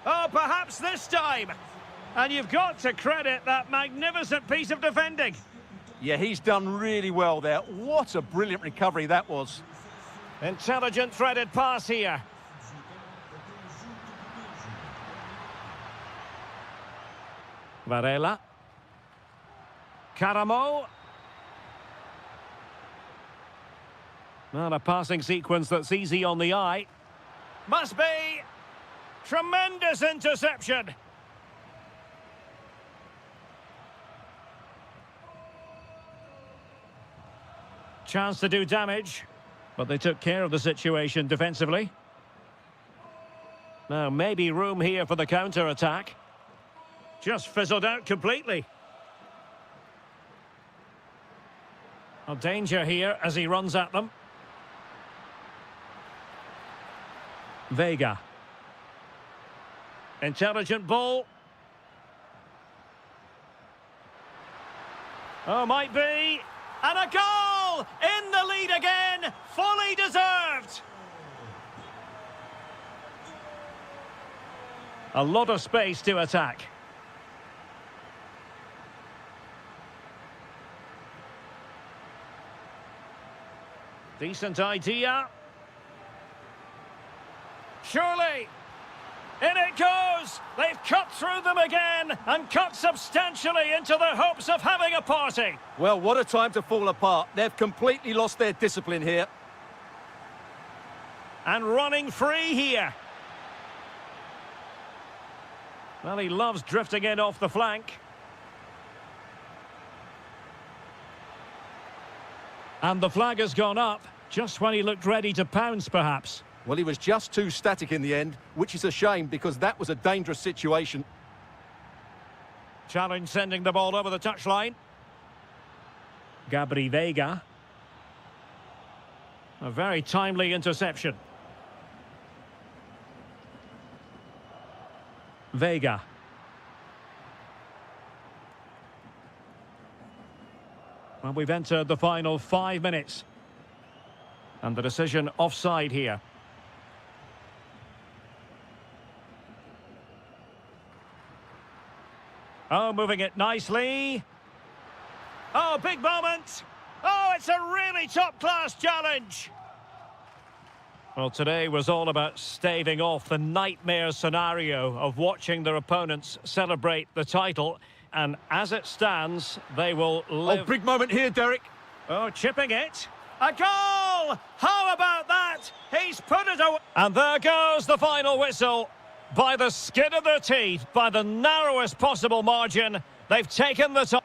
Oh, perhaps this time. And you've got to credit that magnificent piece of defending. Yeah, he's done really well there. What a brilliant recovery that was. Intelligent threaded pass here. Varela. Caramo. Not a passing sequence that's easy on the eye. Must be. Tremendous interception. Chance to do damage, but they took care of the situation defensively. Now, maybe room here for the counter-attack. Just fizzled out completely. A danger here as he runs at them. Vega. Intelligent ball. Oh, might be. And a goal! In the lead again! Fully deserved! A lot of space to attack. Decent idea. Surely! In it goes! They've cut through them again and cut substantially into the hopes of having a party. Well, what a time to fall apart. They've completely lost their discipline here. And running free here. Well, he loves drifting in off the flank. And the flag has gone up, just when he looked ready to pounce, perhaps. Well, he was just too static in the end, which is a shame because that was a dangerous situation. Challenge sending the ball over the touchline. Gabri Vega. A very timely interception. Vega. Well, we've entered the final 5 minutes. And the decision offside here. Oh, moving it nicely. Oh, big moment. Oh, it's a really top-class challenge. Well, today was all about staving off the nightmare scenario of watching their opponents celebrate the title. And as it stands, they will live... Oh, big moment here, Derek. Oh, chipping it. A goal! How about that? He's put it away. And there goes the final whistle. By the skin of their teeth, by the narrowest possible margin, they've taken the top.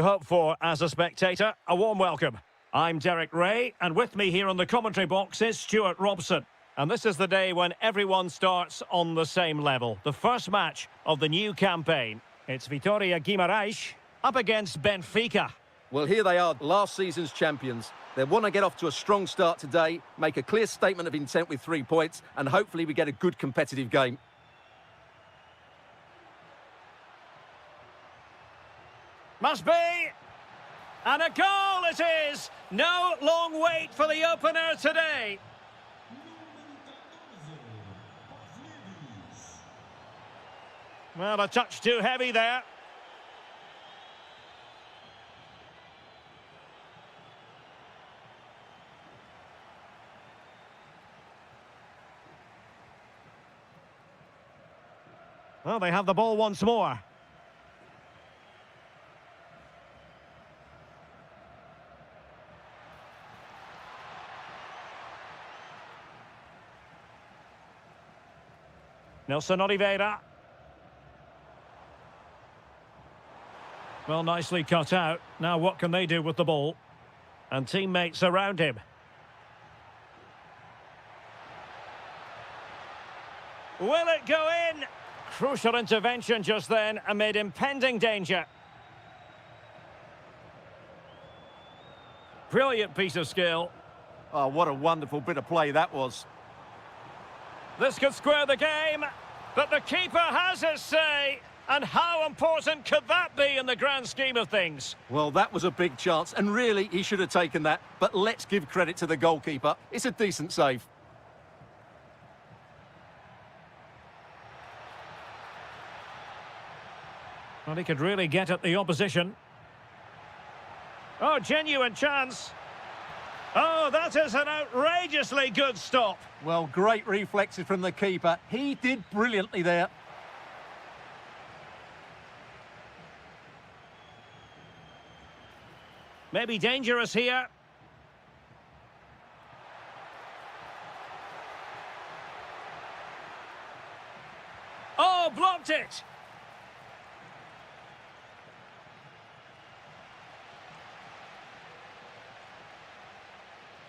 Hope for as a spectator, a warm welcome. I'm Derek Ray, and with me here on the commentary box is Stuart Robson. And this is the day when everyone starts on the same level. The first match of the new campaign. It's Vitória Guimarães up against Benfica. Well, here they are, last season's champions. They want to get off to a strong start today, make a clear statement of intent with 3 points, and hopefully we get a good competitive game. Must be. And a goal it is. No long wait for the opener today. Well, a touch too heavy there. Well, they have the ball once more. Nelson Oliveira. Well, nicely cut out. Now what can they do with the ball? And teammates around him. Will it go in? Crucial intervention just then amid impending danger. Brilliant piece of skill. Oh, what a wonderful bit of play that was. This could square the game, but the keeper has his say. And how important could that be in the grand scheme of things? Well, that was a big chance, and really, he should have taken that. But let's give credit to the goalkeeper. It's a decent save. Well, he could really get at the opposition. Oh, genuine chance. Oh, that is an outrageously good stop. Well, great reflexes from the keeper. He did brilliantly there. Maybe dangerous here. Oh, blocked it.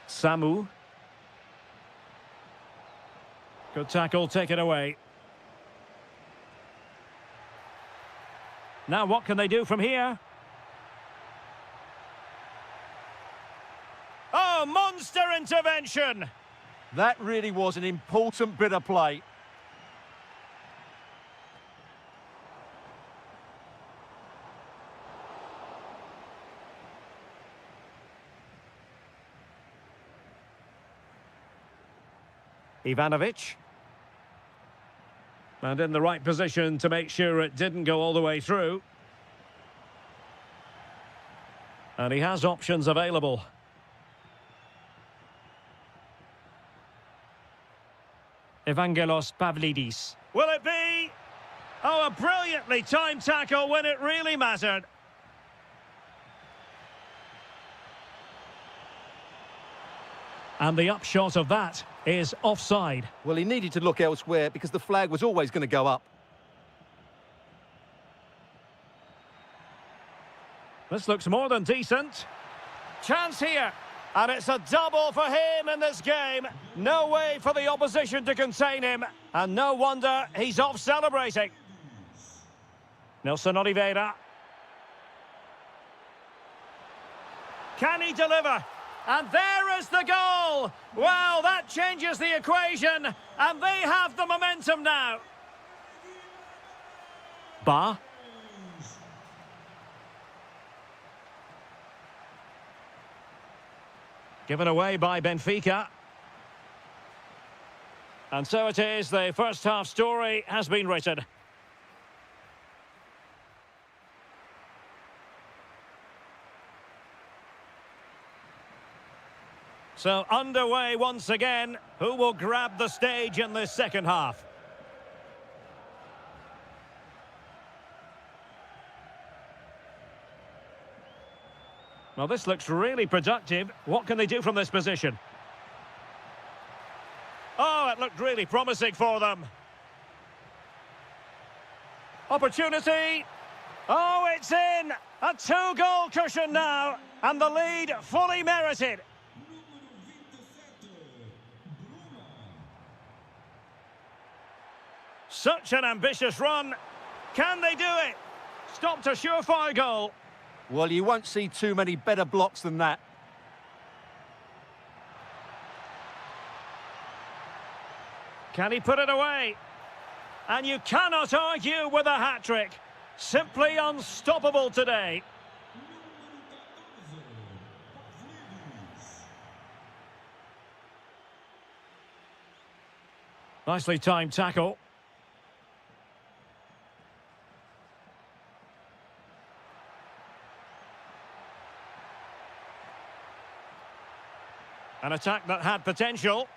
Samu. Good tackle, take it away. Now what can they do from here? Oh, monster intervention! That really was an important bit of play. Ivanovic. And in the right position to make sure it didn't go all the way through. And he has options available. Evangelos Pavlidis. Will it be? Oh, a brilliantly timed tackle when it really mattered. And the upshot of that is offside. Well, he needed to look elsewhere because the flag was always going to go up. This looks more than decent. Chance here. And it's a double for him in this game. No way for the opposition to contain him. And no wonder he's off celebrating. Nelson Oliveira. Can he deliver? And there is the goal. Well, that changes the equation. And they have the momentum now. Ba. Given away by Benfica. And so it is, the first half story has been written. So underway once again. Who will grab the stage in this second half? Well, this looks really productive. What can they do from this position? Oh, it looked really promising for them. Opportunity. Oh, it's in! A two-goal cushion now, and the lead fully merited. Such an ambitious run. Can they do it? Stopped a surefire goal. Well, you won't see too many better blocks than that. Can he put it away? And you cannot argue with a hat-trick. Simply unstoppable today. Nicely timed tackle. An attack that had potential.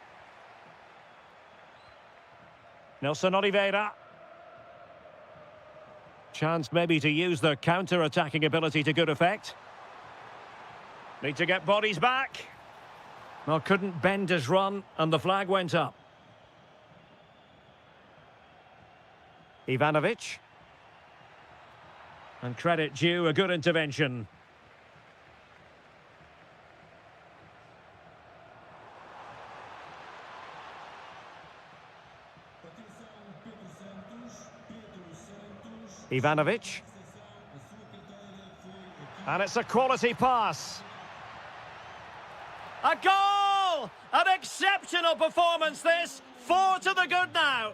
Nelson Oliveira. Chance maybe to use their counter-attacking ability to good effect. Need to get bodies back. Well, couldn't bend his run, and the flag went up. Ivanovic. And credit due, a good intervention. Ivanovic. And it's a quality pass. A goal! An exceptional performance this. 4 to the good now.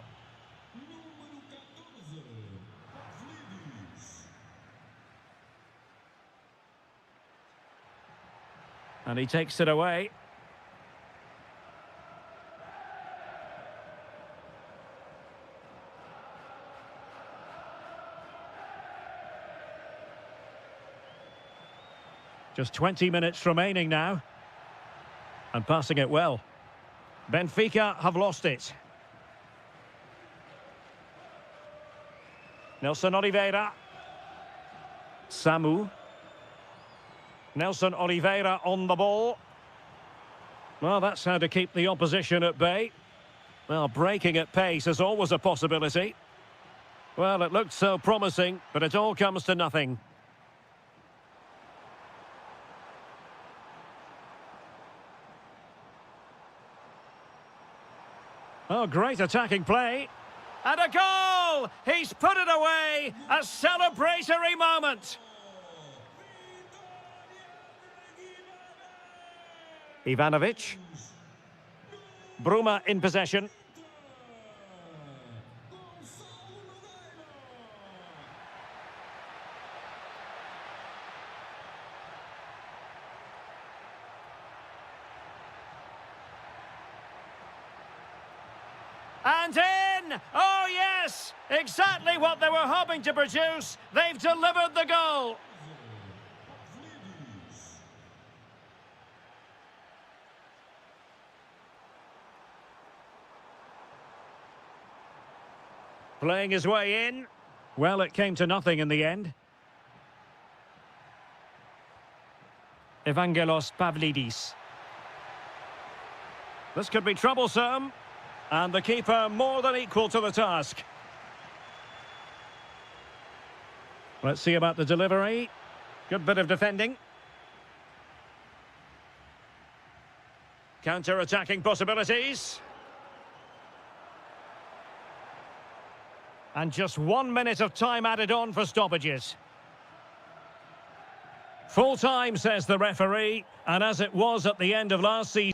And he takes it away. Just 20 minutes remaining now. And passing it well. Benfica have lost it. Nelson Oliveira. Samu. Nelson Oliveira on the ball. Well, that's how to keep the opposition at bay. Well, breaking at pace is always a possibility. Well, it looked so promising, but it all comes to nothing. Oh, great attacking play. And a goal! He's put it away! A celebratory moment! Ivanovic. Bruma in possession. And in! Oh, yes! Exactly what they were hoping to produce. They've delivered the goal. Playing his way in. Well, it came to nothing in the end. Evangelos Pavlidis. This could be troublesome. And the keeper more than equal to the task. Let's see about the delivery. Good bit of defending. Counter-attacking possibilities. And just 1 minute of time added on for stoppages. Full time, says the referee. And as it was at the end of last season.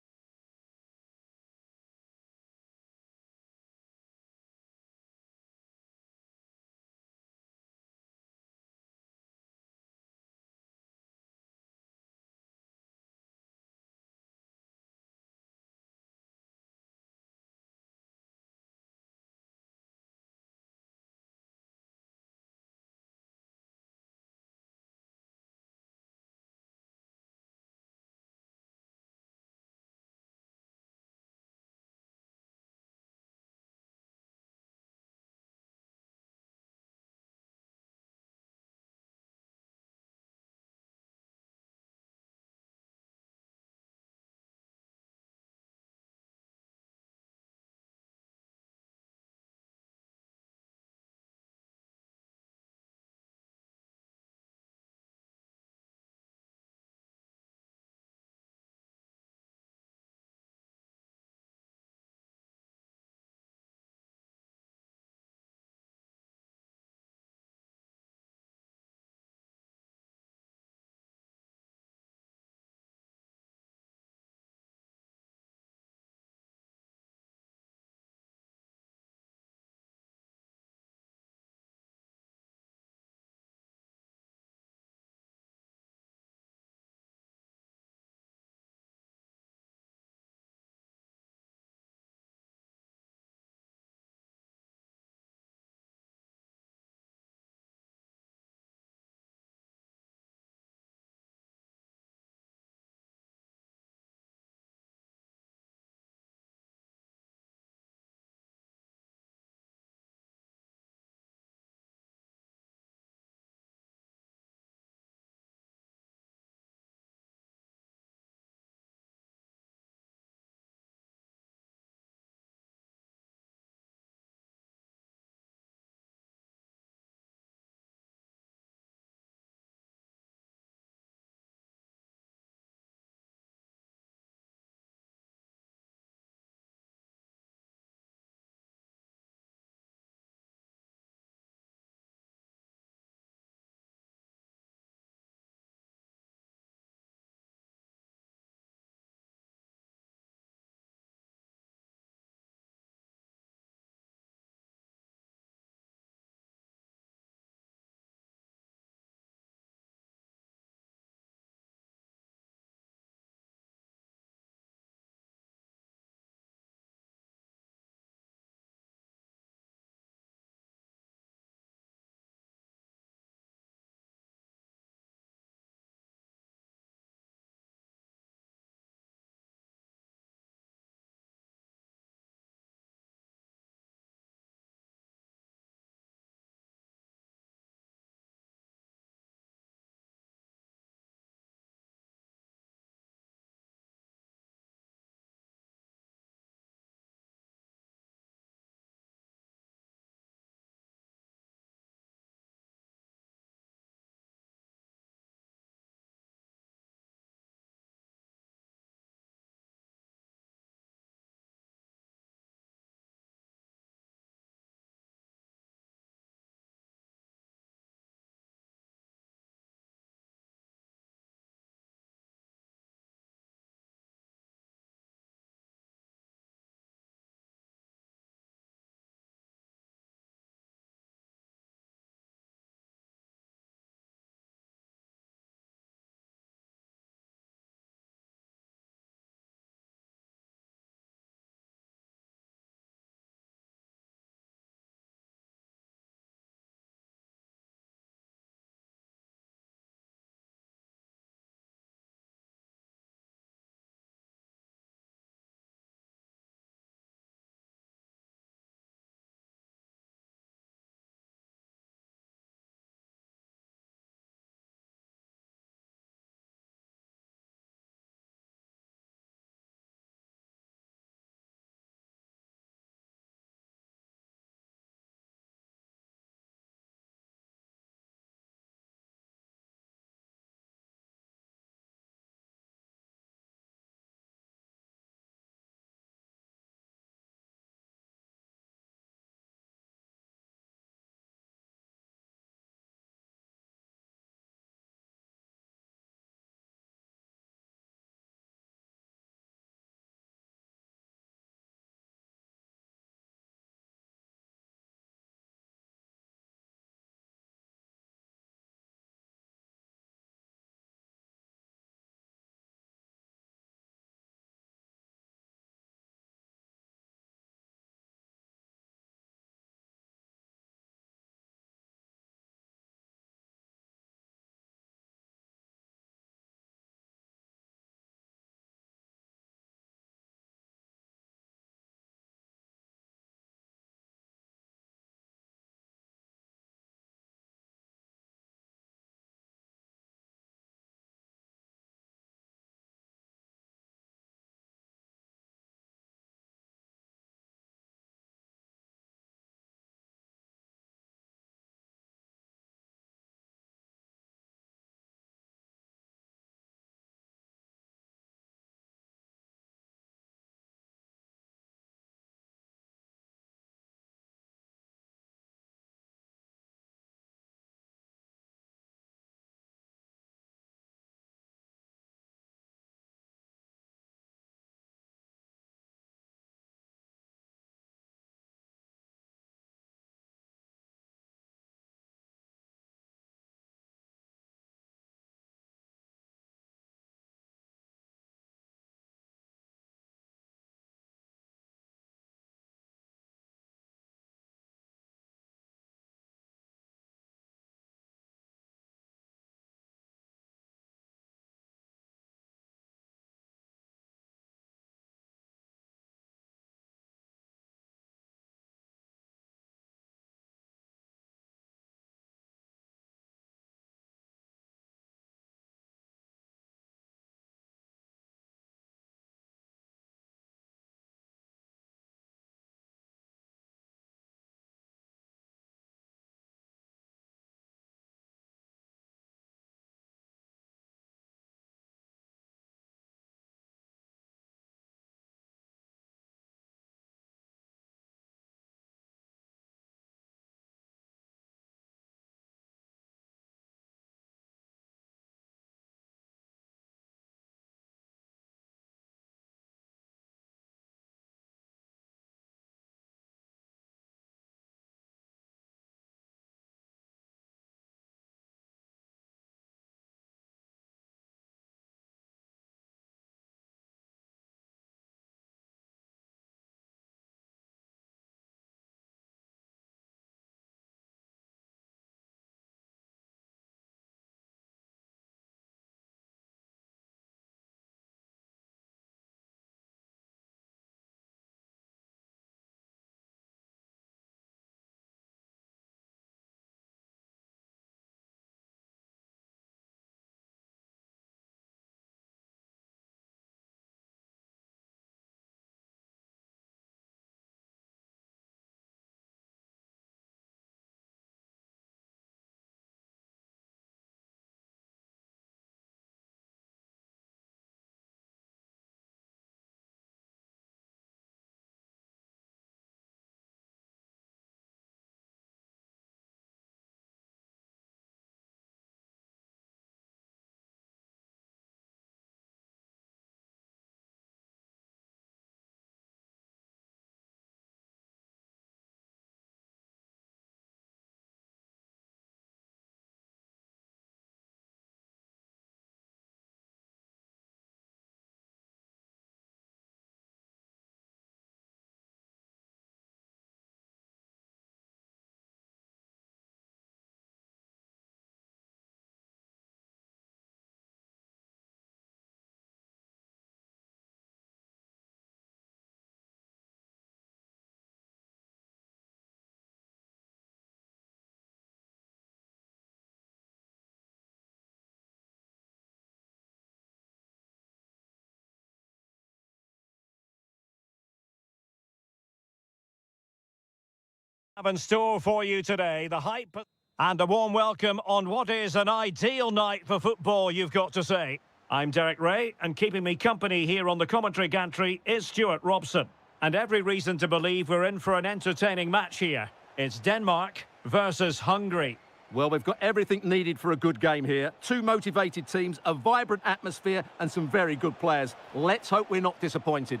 Have in store for you today, the hype and a warm welcome on what is an ideal night for football, you've got to say. I'm Derek Ray, and keeping me company here on the commentary gantry is Stuart Robson. And every reason to believe we're in for an entertaining match here. It's Denmark versus Hungary. Well, we've got everything needed for a good game here. Two motivated teams, a vibrant atmosphere, and some very good players. Let's hope we're not disappointed.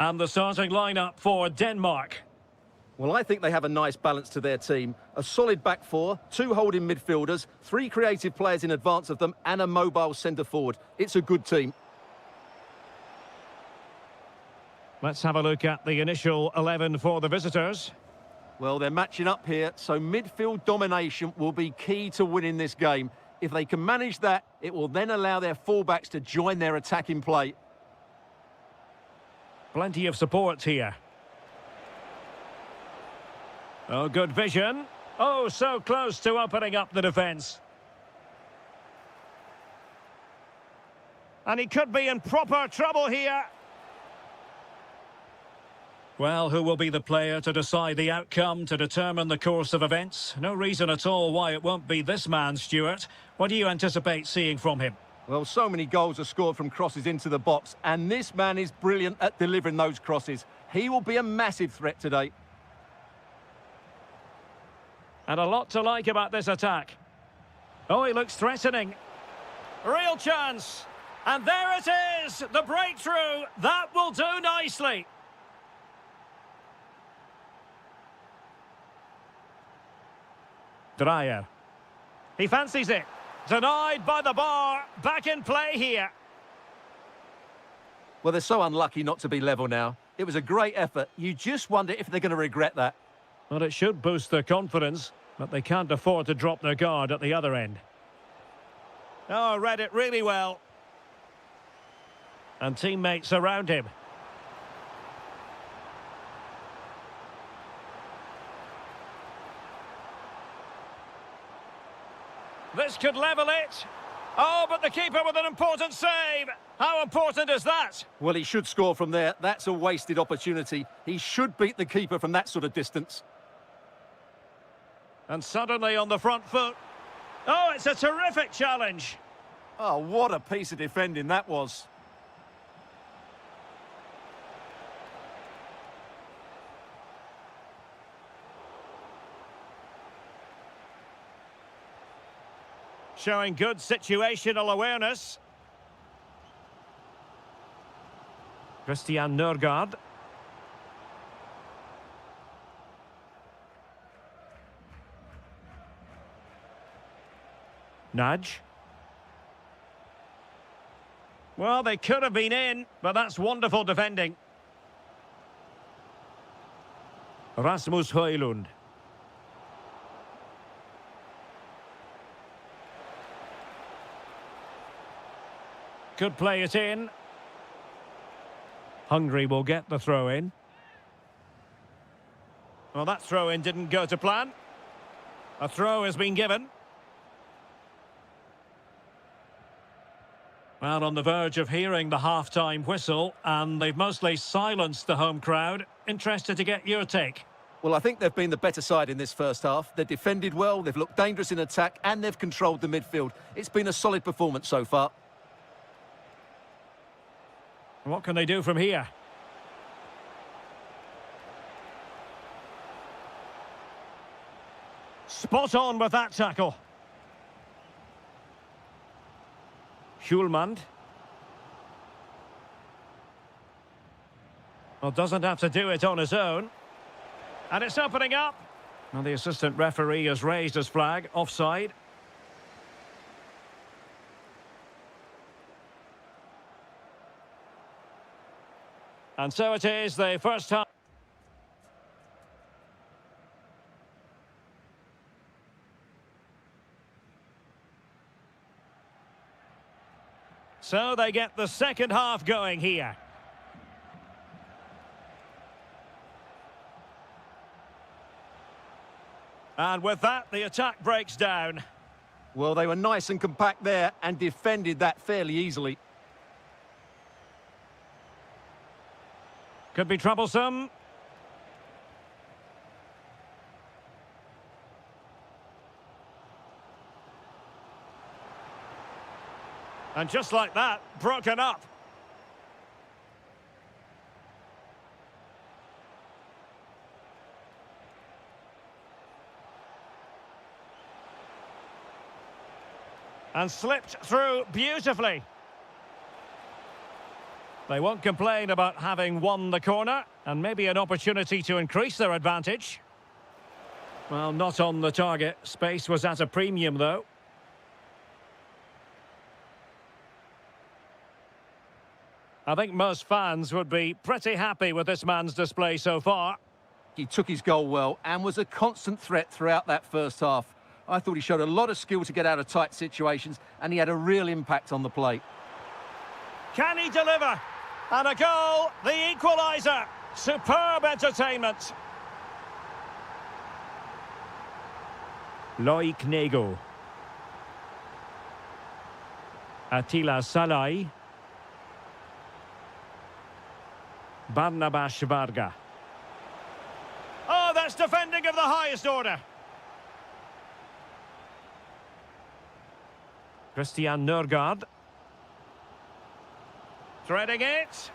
And the starting lineup for Denmark. Well, I think they have a nice balance to their team. A solid back four, two holding midfielders, three creative players in advance of them, and a mobile centre-forward. It's a good team. Let's have a look at the initial 11 for the visitors. Well, they're matching up here, so midfield domination will be key to winning this game. If they can manage that, it will then allow their fullbacks to join their attacking play. Plenty of support here. Oh, good vision. Oh, so close to opening up the defence. And he could be in proper trouble here. Well, who will be the player to decide the outcome, to determine the course of events? No reason at all why it won't be this man, Stuart. What do you anticipate seeing from him? Well, so many goals are scored from crosses into the box, and this man is brilliant at delivering those crosses. He will be a massive threat today. And a lot to like about this attack. Oh, he looks threatening. Real chance. And there it is, the breakthrough. That will do nicely. Dreyer. He fancies it. Denied by the bar. Back in play here. Well, they're so unlucky not to be level now. It was a great effort. You just wonder if they're going to regret that. Well, it should boost their confidence, but they can't afford to drop their guard at the other end. Oh, read it really well. And teammates around him. This could level it. Oh, but the keeper with an important save. How important is that? Well, he should score from there. That's a wasted opportunity. He should beat the keeper from that sort of distance. And suddenly on the front foot. Oh, it's a terrific challenge. Oh, what a piece of defending that was. Showing good situational awareness. Christian Nørgaard. Nudge. Well, they could have been in, but that's wonderful defending. Rasmus Højlund. Could play it in. Hungary will get the throw-in. Well, that throw-in didn't go to plan. A throw has been given. Well, on the verge of hearing the half-time whistle, and they've mostly silenced the home crowd. Interested to get your take. Well, I think they've been the better side in this first half. They've defended well, they've looked dangerous in attack, and they've controlled the midfield. It's been a solid performance so far. What can they do from here? Spot on with that tackle. Hjulmand. Well, doesn't have to do it on his own. And it's opening up. Well, the assistant referee has raised his flag, offside. And so it is, the first half. So they get the second half going here. And with that, the attack breaks down. Well, they were nice and compact there and defended that fairly easily. Could be troublesome. And just like that, broken up. And slipped through beautifully. They won't complain about having won the corner, and maybe an opportunity to increase their advantage. Well, not on the target. Space was at a premium, though. I think most fans would be pretty happy with this man's display so far. He took his goal well and was a constant threat throughout that first half. I thought he showed a lot of skill to get out of tight situations, and he had a real impact on the play. Can he deliver? And a goal, the equaliser. Superb entertainment. Loic Nego. Attila Salai. Barnabas Varga. Oh, that's defending of the highest order. Christian Nørgaard. Threading it.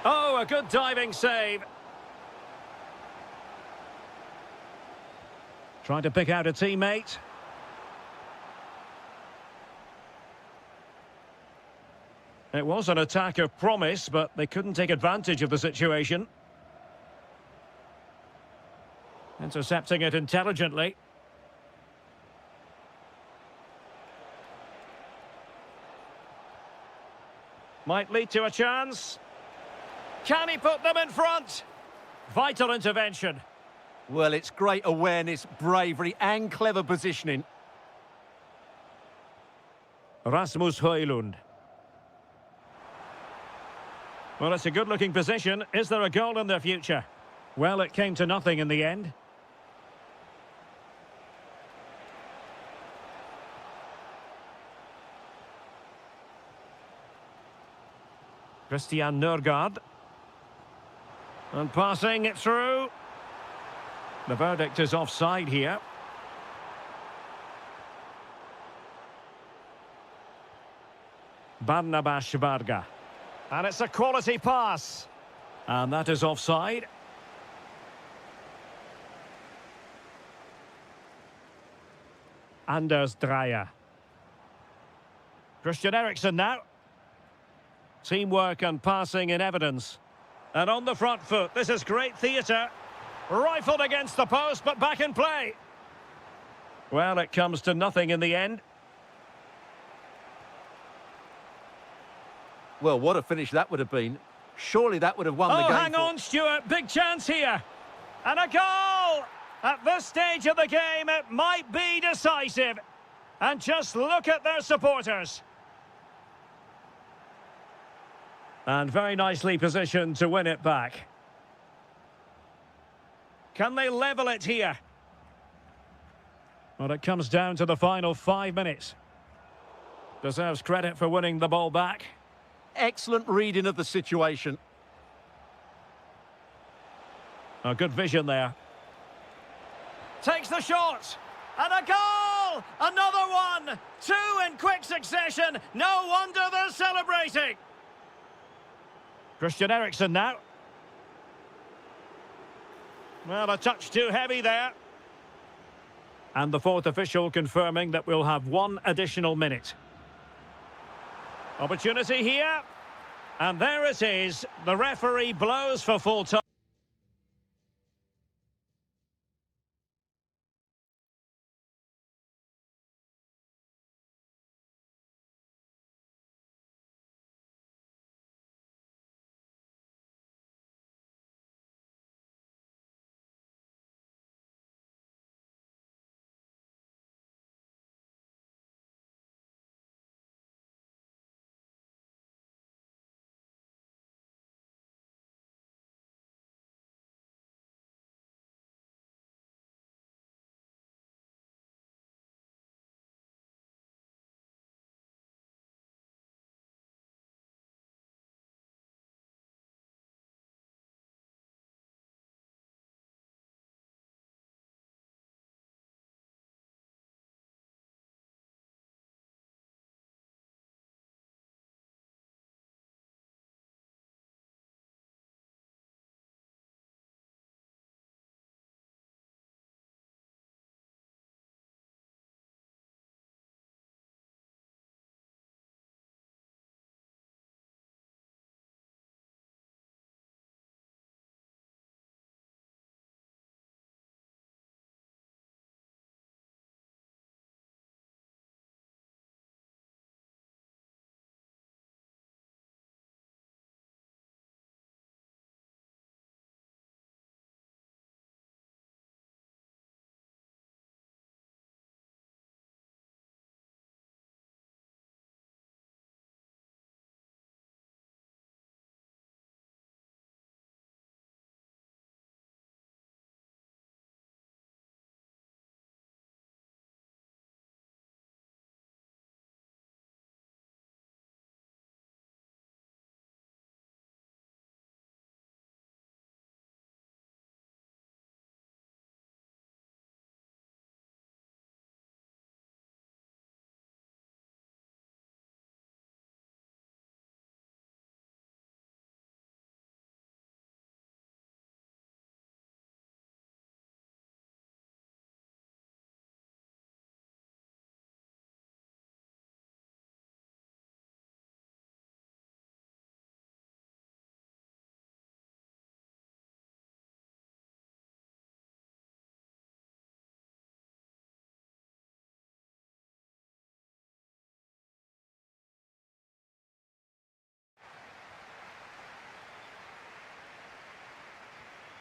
Oh, a good diving save. Trying to pick out a teammate. It was an attack of promise, but they couldn't take advantage of the situation. Intercepting it intelligently. Might lead to a chance. Can he put them in front? Vital intervention. Well, it's great awareness, bravery and clever positioning. Rasmus Højlund. Well, it's a good-looking position. Is there a goal in their future? Well, it came to nothing in the end. Christian Nørgaard. And passing it through. The verdict is offside here. Barnabas Varga. And it's a quality pass. And that is offside. Anders Dreyer. Christian Eriksen now. Teamwork and passing in evidence. And on the front foot, this is great theatre. Rifled against the post, but back in play. Well, it comes to nothing in the end. Well, what a finish that would have been. Surely that would have won the game. Oh, hang on, Stuart. Big chance here. And a goal! At this stage of the game, it might be decisive. And just look at their supporters. And very nicely positioned to win it back. Can they level it here? Well, it comes down to the final 5 minutes. Deserves credit for winning the ball back. Excellent reading of the situation. A good vision there. Takes the shot. And a goal! Another one! 2 in quick succession. No wonder they're celebrating. Christian Eriksen now. Well, a touch too heavy there. And the fourth official confirming that we'll have 1 additional minute. Opportunity here. And there it is. The referee blows for full time.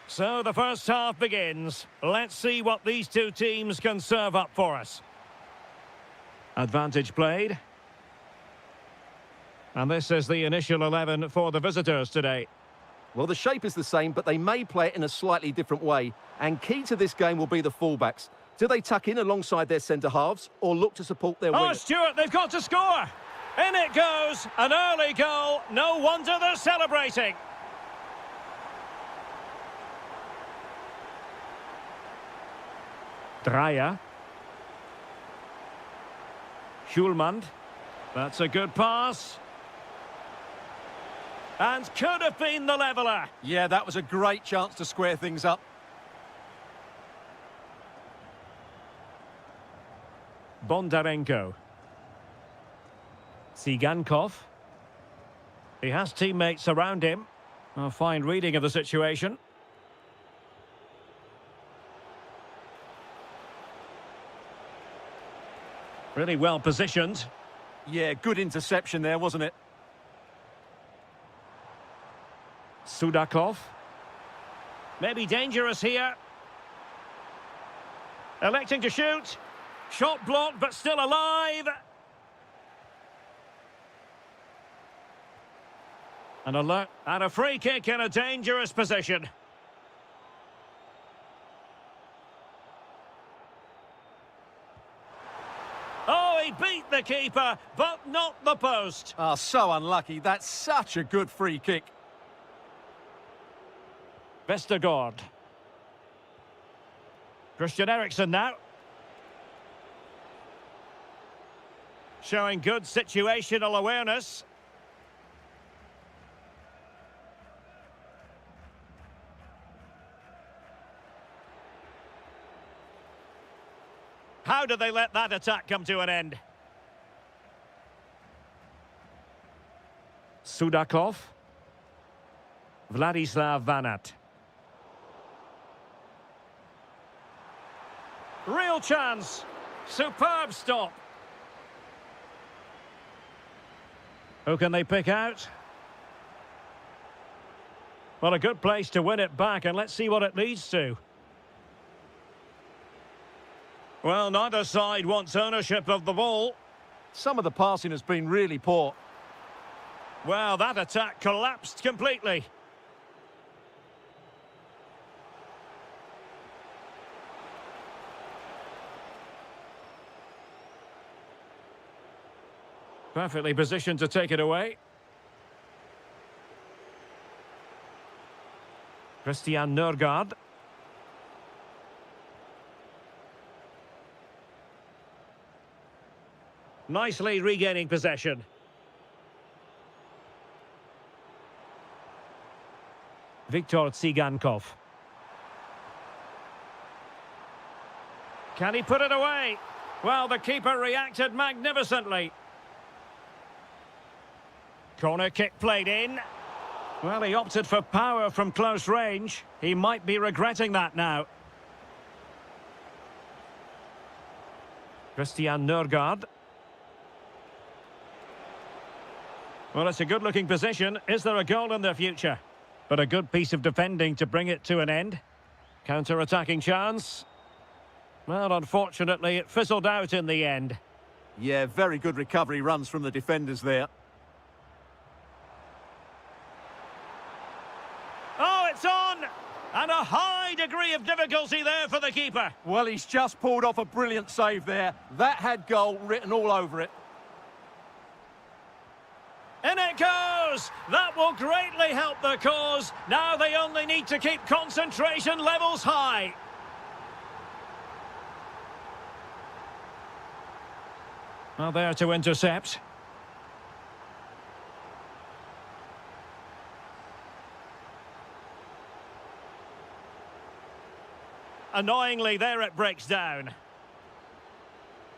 So the first half begins. Let's see what these two teams can serve up for us. Advantage played. And this is the initial 11 for the visitors today. Well, the shape is the same, but they may play it in a slightly different way. And key to this game will be the fullbacks. Do they tuck in alongside their centre-halves or look to support their wingers? Oh, Stuart, they've got to score! In it goes! An early goal. No wonder they're celebrating. Dreyer. Schulmand. That's a good pass. And could have been the leveller. Yeah, that was a great chance to square things up. Bondarenko. Tsigankov. He has teammates around him. A fine reading of the situation. Really well positioned. Yeah, good interception there, wasn't it? Sudakov. Maybe dangerous here. Electing to shoot. Shot blocked, but still alive. An alert and a free kick in a dangerous position. Oh, he beat the keeper, but not the post. Oh, so unlucky. That's such a good free kick. Vestergaard. Christian Eriksen now. Showing good situational awareness. How did they let that attack come to an end? Sudakov. Vladislav Vanat. Real chance. Superb stop. Who can they pick out? Well, a good place to win it back, and let's see what it leads to. Well, neither side wants ownership of the ball. Some of the passing has been really poor. Well, that attack collapsed completely. Perfectly positioned to take it away. Christian Nørgaard. Nicely regaining possession. Viktor Tsigankov. Can he put it away? Well, the keeper reacted magnificently. Corner kick played in. Well, he opted for power from close range. He might be regretting that now. Christian Nørgaard. Well, it's a good-looking position. Is there a goal in the future? But a good piece of defending to bring it to an end. Counter-attacking chance. Well, unfortunately, it fizzled out in the end. Yeah, very good recovery runs from the defenders there. Oh, it's on! And a high degree of difficulty there for the keeper. Well, he's just pulled off a brilliant save there. That had goal written all over it. In it goes! That will greatly help the cause. Now they only need to keep concentration levels high. Well, there to intercept. Annoyingly, there it breaks down.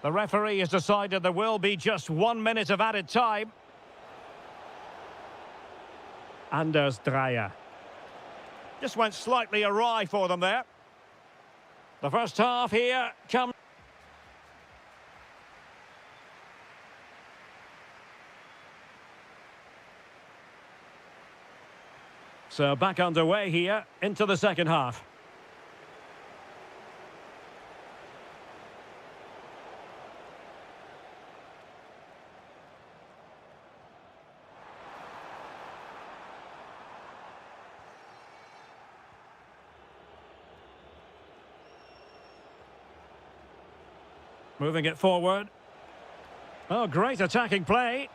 The referee has decided there will be just 1 minute of added time. Anders Dreyer. Just went slightly awry for them there. The first half here comes. So back underway here into the second half. Moving it forward. Oh, great attacking play.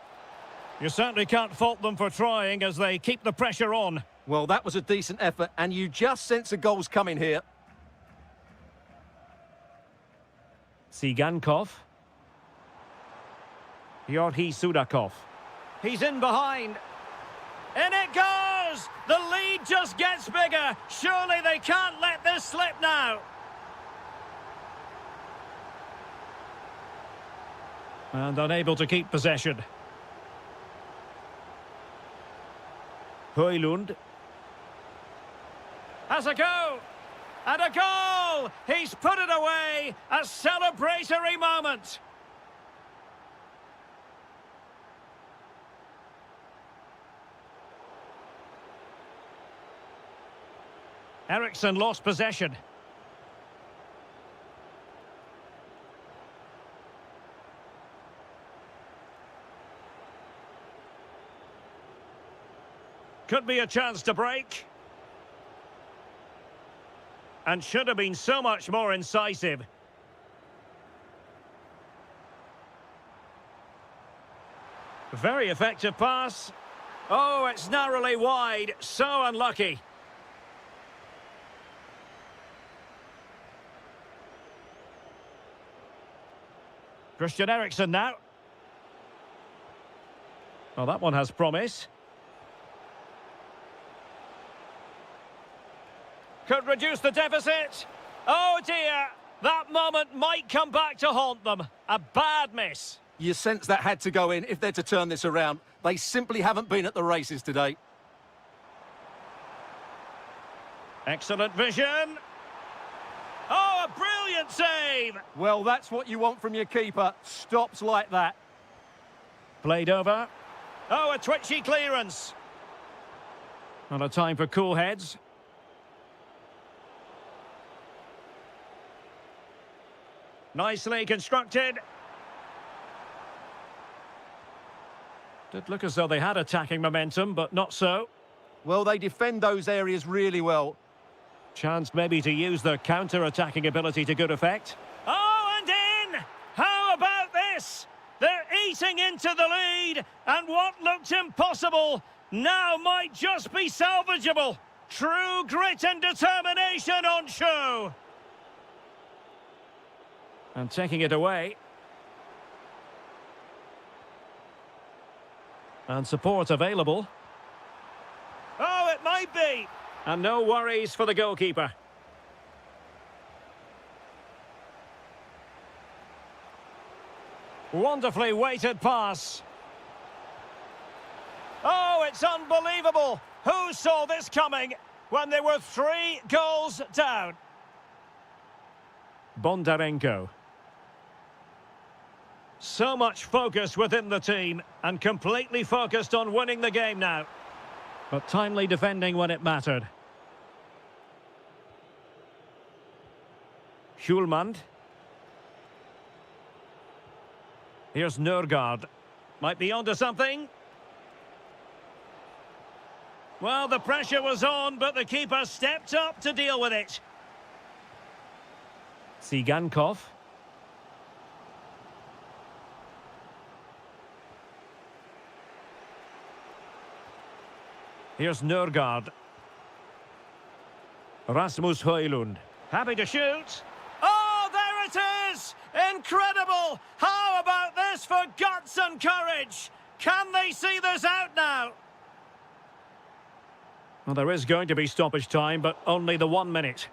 You certainly can't fault them for trying as they keep the pressure on. Well, that was a decent effort, and you just sense a goal's coming here. Sigankov. Yorhi Sudakov. He's in behind. In it goes! The lead just gets bigger. Surely they can't let this slip now. And unable to keep possession. Højlund. Has a go! And a goal! He's put it away! A celebratory moment! Eriksson lost possession. Could be a chance to break. And should have been so much more incisive. Very effective pass. Oh, it's narrowly wide. So unlucky. Christian Eriksen now. Well, that one has promise. Could reduce the deficit. Oh dear, that moment might come back to haunt them. A bad miss. You sense that had to go in if they're to turn this around. They simply haven't been at the races today. Excellent vision. Oh, a brilliant save. Well, that's what you want from your keeper. Stops like that. Played over. Oh, a twitchy clearance. Not a time for cool heads. Nicely constructed. Did look as though they had attacking momentum, but not so. Well, they defend those areas really well. Chance maybe to use their counter-attacking ability to good effect. Oh, and in! How about this? They're eating into the lead, and what looked impossible now might just be salvageable. True grit and determination on show. And taking it away. And support available. Oh, it might be. And no worries for the goalkeeper. Wonderfully weighted pass. Oh, it's unbelievable. Who saw this coming when they were 3 goals down? Bondarenko. So much focus within the team and completely focused on winning the game now. But timely defending when it mattered. Schulmand. Here's Nørgaard. Might be onto something. Well, the pressure was on, but the keeper stepped up to deal with it. Sigankov. Here's Nørgaard. Rasmus Højlund. Happy to shoot. Oh, there it is! Incredible! How about this for guts and courage? Can they see this out now? Well, there is going to be stoppage time, but only the 1 minute.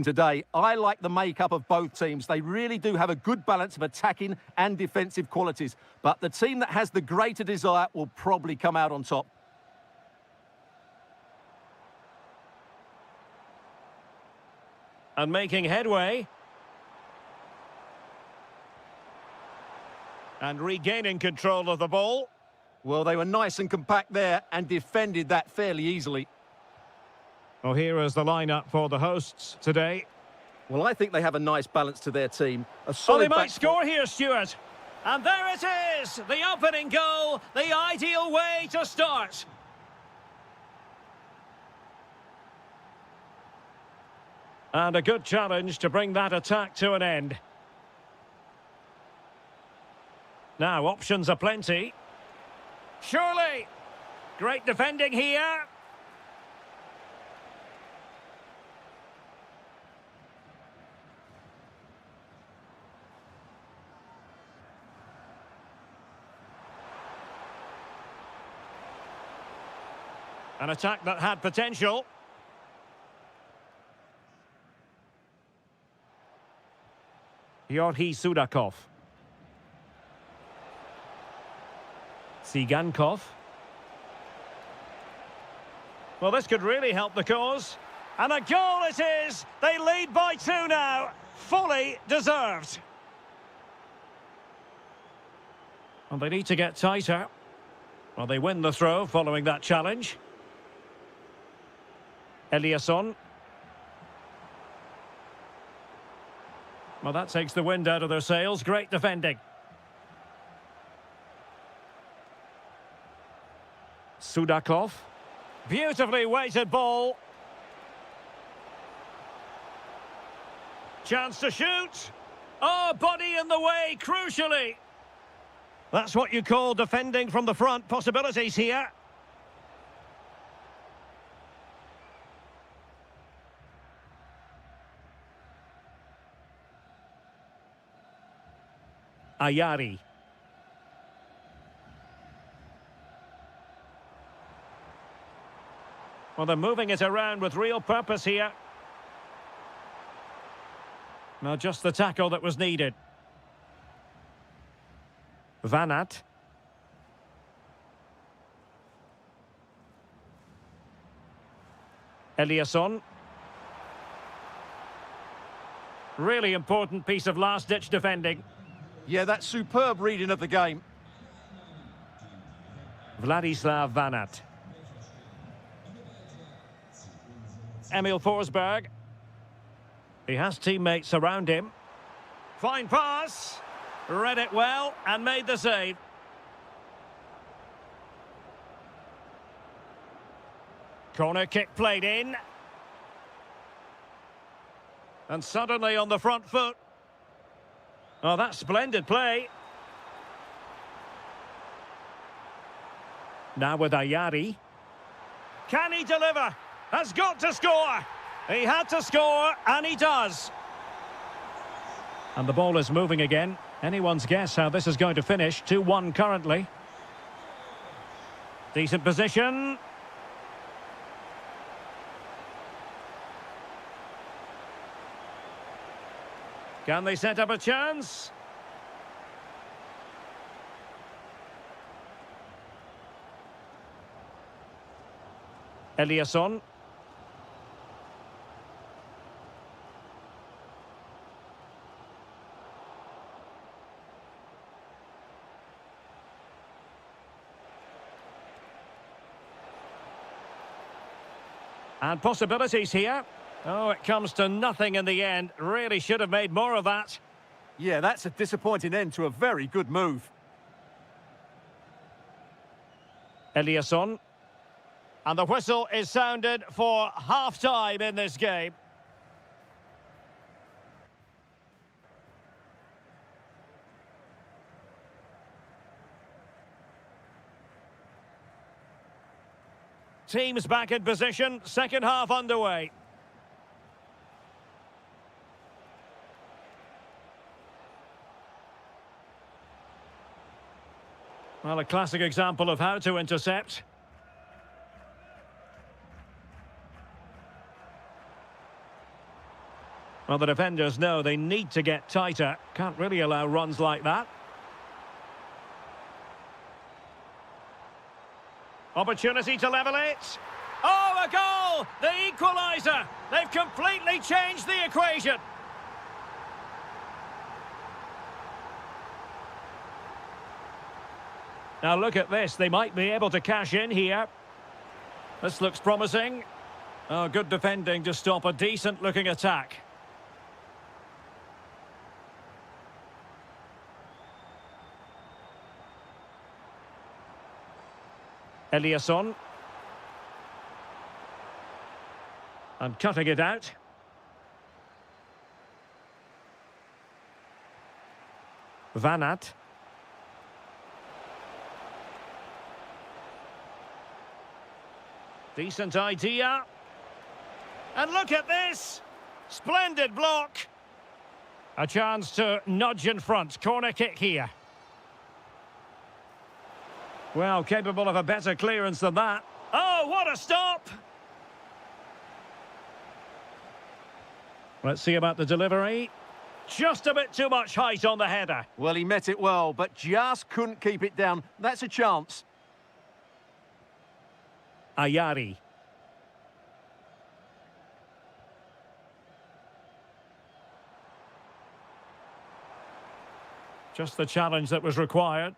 today. I like the makeup of both teams. They really do have a good balance of attacking and defensive qualities. But the team that has the greater desire will probably come out on top. And making headway. And regaining control of the ball. Well, they were nice and compact there and defended that fairly easily. Well, here is the lineup for the hosts today. Well, I think they have a nice balance to their team. A Oh, solid they might back- score here, Stuart. And there it is, the opening goal, the ideal way to start. And a good challenge to bring that attack to an end. Now, options are plenty. Surely. Great defending here. An attack that had potential. Yorhi Sudakov. Sigankov. Well, this could really help the cause. And a goal it is! They lead by 2 now. Fully deserved. And they need to get tighter. Well, they win the throw following that challenge. Eliasson. Well, that takes the wind out of their sails. Great defending. Sudakov. Beautifully weighted ball. Chance to shoot. Oh, body in the way, crucially. That's what you call defending from the front. Possibilities here. Ayari. Well, they're moving it around with real purpose here. Now, just the tackle that was needed. Vanat. Eliasson. Really important piece of last-ditch defending. Yeah, that's superb reading of the game. Vladislav Vanat. Emil Forsberg. He has teammates around him. Fine pass. Read it well and made the save. Corner kick played in. And suddenly on the front foot. Oh, that's splendid play. Now with Ayari. Can he deliver? Has got to score. He had to score, and he does. And the ball is moving again. Anyone's guess how this is going to finish. 2-1 currently. Decent position. Can they set up a chance? Eliasson. And possibilities here. Oh, it comes to nothing in the end. Really should have made more of that. Yeah, that's a disappointing end to a very good move. Eliasson. And the whistle is sounded for half-time in this game. Teams back in position, second half underway. Well, a classic example of how to intercept. Well, the defenders know they need to get tighter. Can't really allow runs like that. Opportunity to level it. Oh, a goal! The equaliser! They've completely changed the equation. Now look at this. They might be able to cash in here. This looks promising. Oh, good defending to stop a decent-looking attack. Eliasson. And cutting it out. Van Aert. Decent idea. And look at this! Splendid block! A chance to nudge in front. Corner kick here. Well, capable of a better clearance than that. Oh, what a stop! Let's see about the delivery. Just a bit too much height on the header. Well, he met it well, but just couldn't keep it down. That's a chance. Ayari. Just the challenge that was required.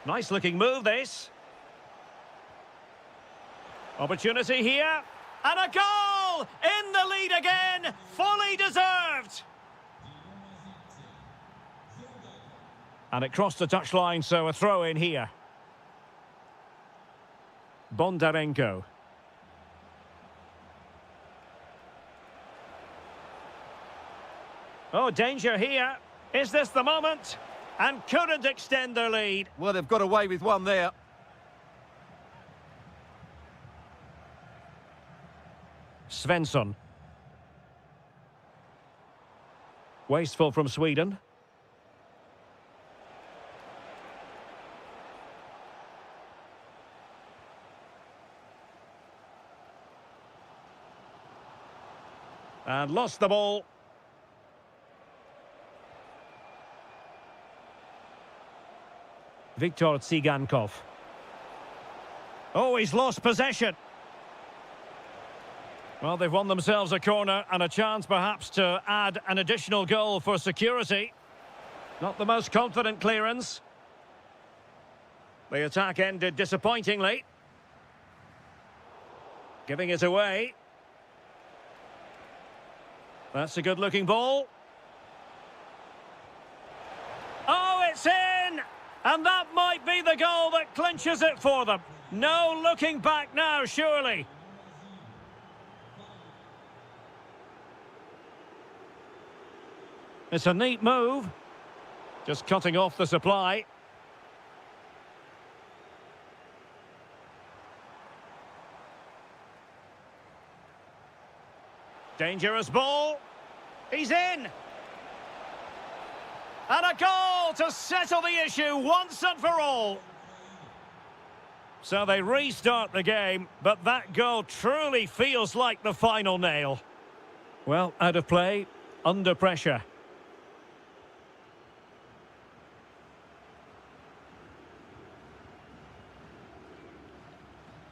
Nice looking move, this. Opportunity here. And a goal! In the lead again! Fully deserved! And it crossed the touchline, so a throw in here. Bondarenko. Oh, danger here. Is this the moment? And couldn't extend their lead. Well, they've got away with one there. Svensson. Wasteful from Sweden. And lost the ball. Viktor Tsigankov. Oh, he's lost possession. Well, they've won themselves a corner and a chance perhaps to add an additional goal for security. Not the most confident clearance. The attack ended disappointingly. Giving it away. That's a good-looking ball. Oh, it's in! And that might be the goal that clinches it for them. No looking back now, surely. It's a neat move. Just cutting off the supply. Dangerous ball. He's in. And a goal to settle the issue once and for all. So they restart the game, but that goal truly feels like the final nail. Well, out of play, under pressure.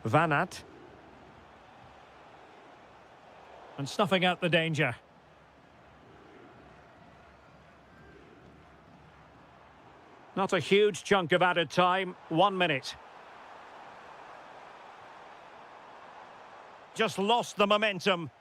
Van Aert. And snuffing out the danger. Not a huge chunk of added time, 1 minute. Just lost the momentum.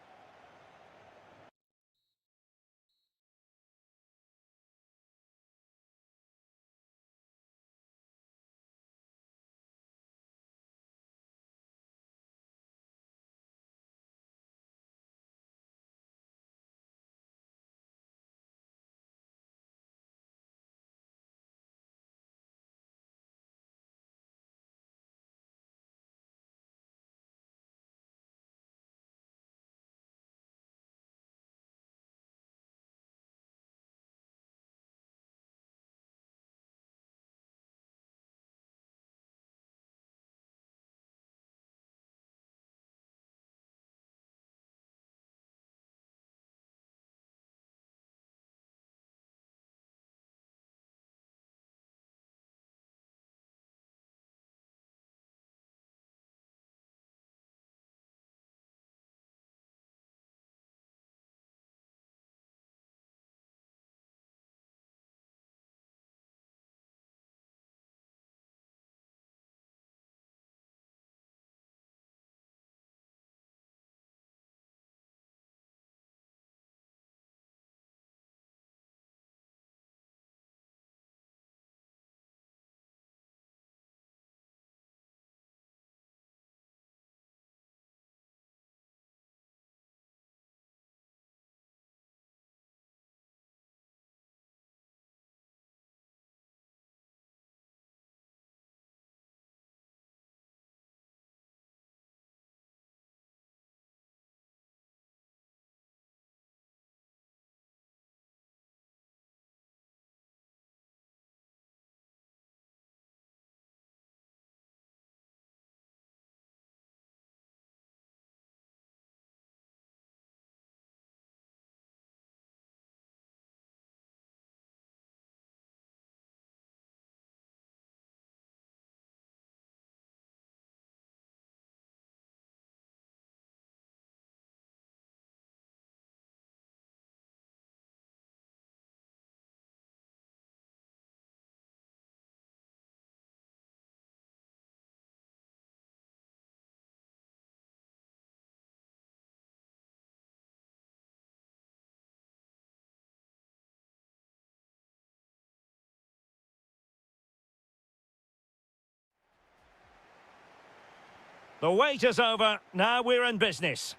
The wait is over. Now we're in business.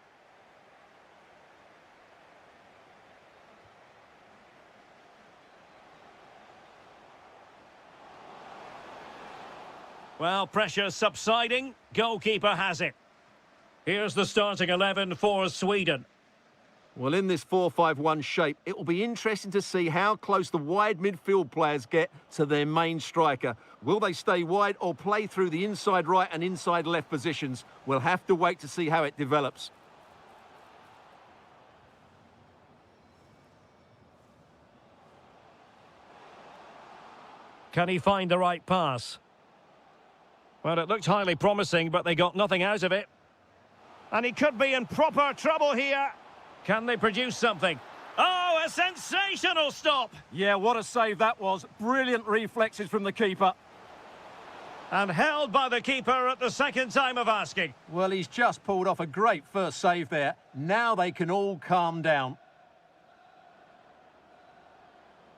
Well, pressure's subsiding. Goalkeeper has it. Here's the starting 11 for Sweden. Well, in this 4-5-1 shape, it will be interesting to see how close the wide midfield players get to their main striker. Will they stay wide or play through the inside right and inside left positions? We'll have to wait to see how it develops. Can he find the right pass? Well, it looked highly promising, but they got nothing out of it. And he could be in proper trouble here. Can they produce something? Oh, a sensational stop! Yeah, what a save that was. Brilliant reflexes from the keeper. And held by the keeper at the second time of asking. Well, he's just pulled off a great first save there. Now they can all calm down.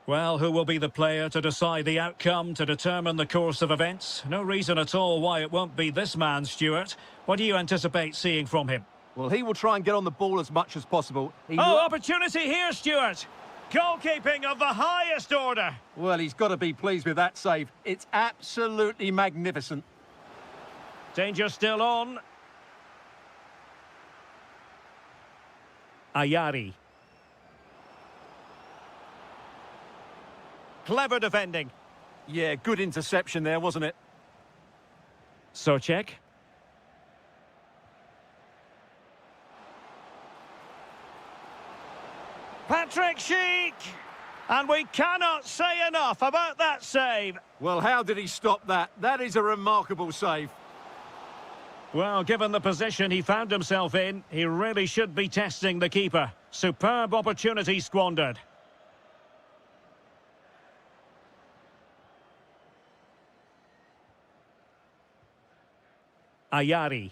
Well, who will be the player to decide the outcome, to determine the course of events? No reason at all why it won't be this man, Stuart. What do you anticipate seeing from him? Well, he will try and get on the ball as much as possible. Opportunity here, Stuart. Goalkeeping of the highest order. Well, he's got to be pleased with that save. It's absolutely magnificent. Danger still on. Ayari. Clever defending. Yeah, good interception there, wasn't it? Socek. Patrick Schick! And we cannot say enough about that save. Well, how did he stop that? That is a remarkable save. Well, given the position he found himself in, he really should be testing the keeper. Superb opportunity squandered. Ayari.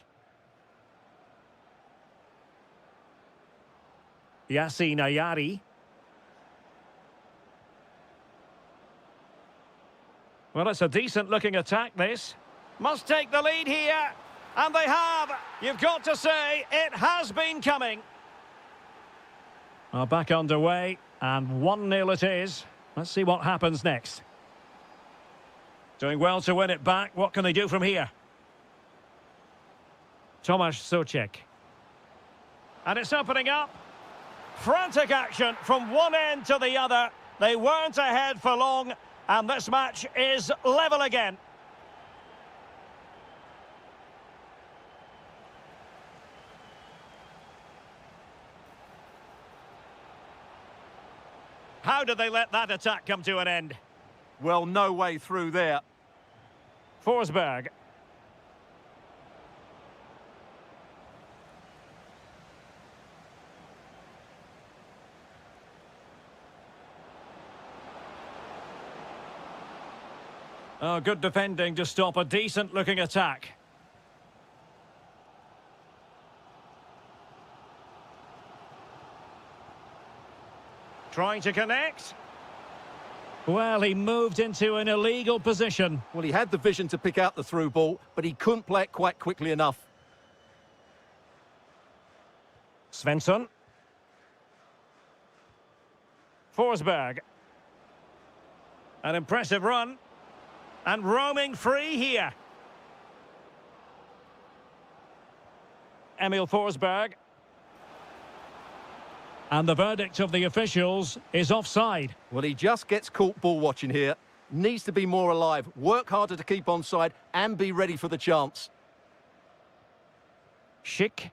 Yassine Ayari. Well, it's a decent-looking attack, this. Must take the lead here. And they have. You've got to say, it has been coming. Well, back underway, and 1-0 it is. Let's see what happens next. Doing well to win it back. What can they do from here? Tomasz Socek. And it's opening up. Frantic action from one end to the other. They weren't ahead for long, and this match is level again. How did they let that attack come to an end? Well, no way through there. Forsberg. Oh, good defending to stop a decent-looking attack. Trying to connect. Well, he moved into an illegal position. Well, he had the vision to pick out the through ball, but he couldn't play it quite quickly enough. Svensson. Forsberg. An impressive run. And roaming free here. Emil Forsberg. And the verdict of the officials is offside. Well, he just gets caught ball watching here. Needs to be more alive, work harder to keep onside and be ready for the chance. Schick.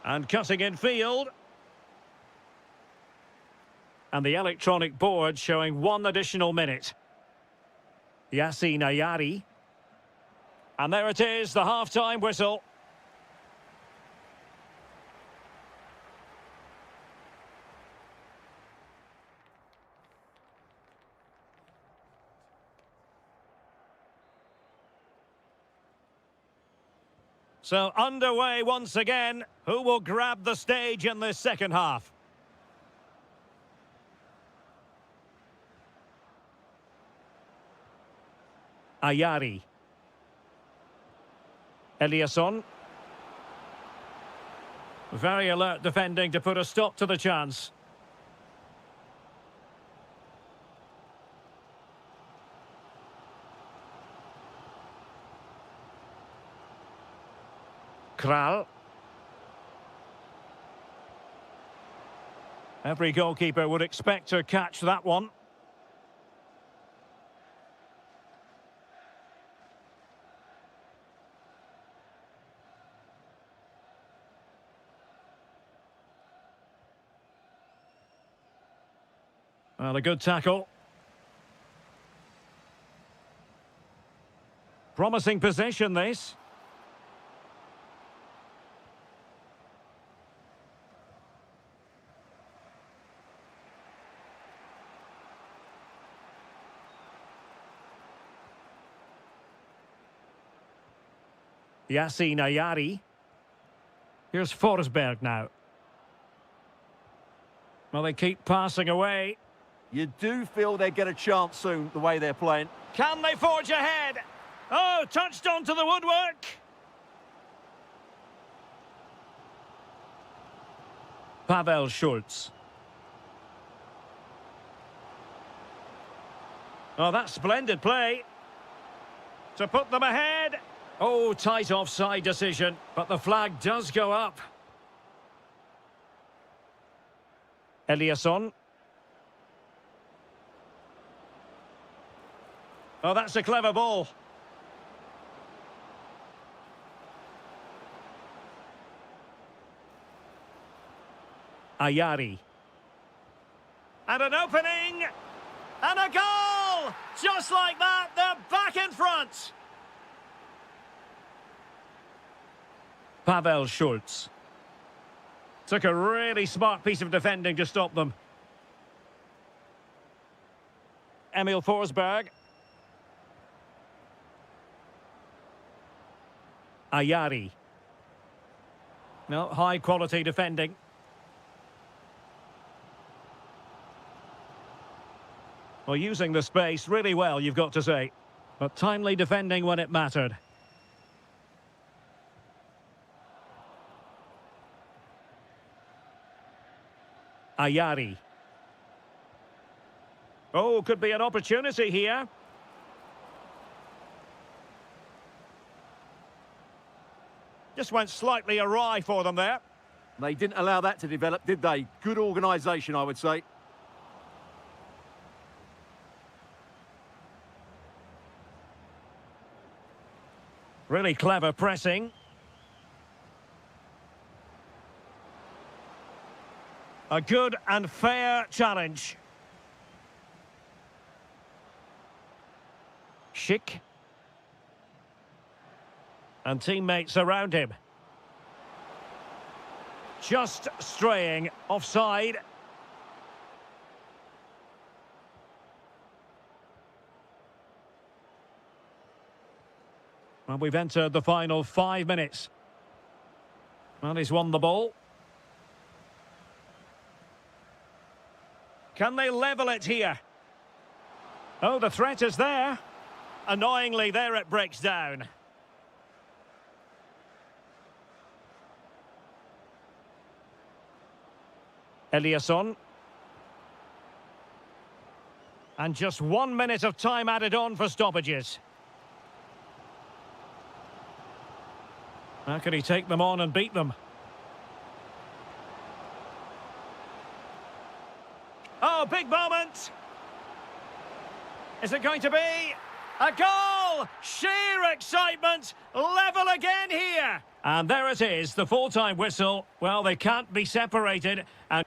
And cutting in field. And the electronic board showing 1 additional minute. Yassine Ayari. And there it is, the half-time whistle. So underway once again. Who will grab the stage in this second half? Ayari. Eliasson. Very alert defending to put a stop to the chance. Kral. Every goalkeeper would expect to catch that one. Well, a good tackle. Promising possession, this. Yassine Ayari. Here's Forsberg now. Well, they keep passing away. You do feel they get a chance soon, the way they're playing. Can they forge ahead? Oh, touched onto the woodwork. Pavel Schultz. Oh, that's splendid play. To put them ahead. Oh, tight offside decision, but the flag does go up. Eliasson. Oh, that's a clever ball. Ayari. And an opening! And a goal! Just like that, they're back in front! Pavel Schultz. Took a really smart piece of defending to stop them. Emil Forsberg. Ayari. No, high quality defending. Well, using the space really well, you've got to say. But timely defending when it mattered. Ayari. Oh, could be an opportunity here. Just went slightly awry for them there. They didn't allow that to develop, did they? Good organisation, I would say. Really clever pressing. A good and fair challenge. Schick. And teammates around him. Just straying offside. Well, we've entered the final 5 minutes. And he's won the ball. Can they level it here? Oh, the threat is there. Annoyingly, there it breaks down. Eliasson. And just 1 minute of time added on for stoppages. How can he take them on and beat them? Oh, big moment! Is it going to be a goal? Sheer excitement, level again here. And there it is, the full-time whistle. Well, they can't be separated. And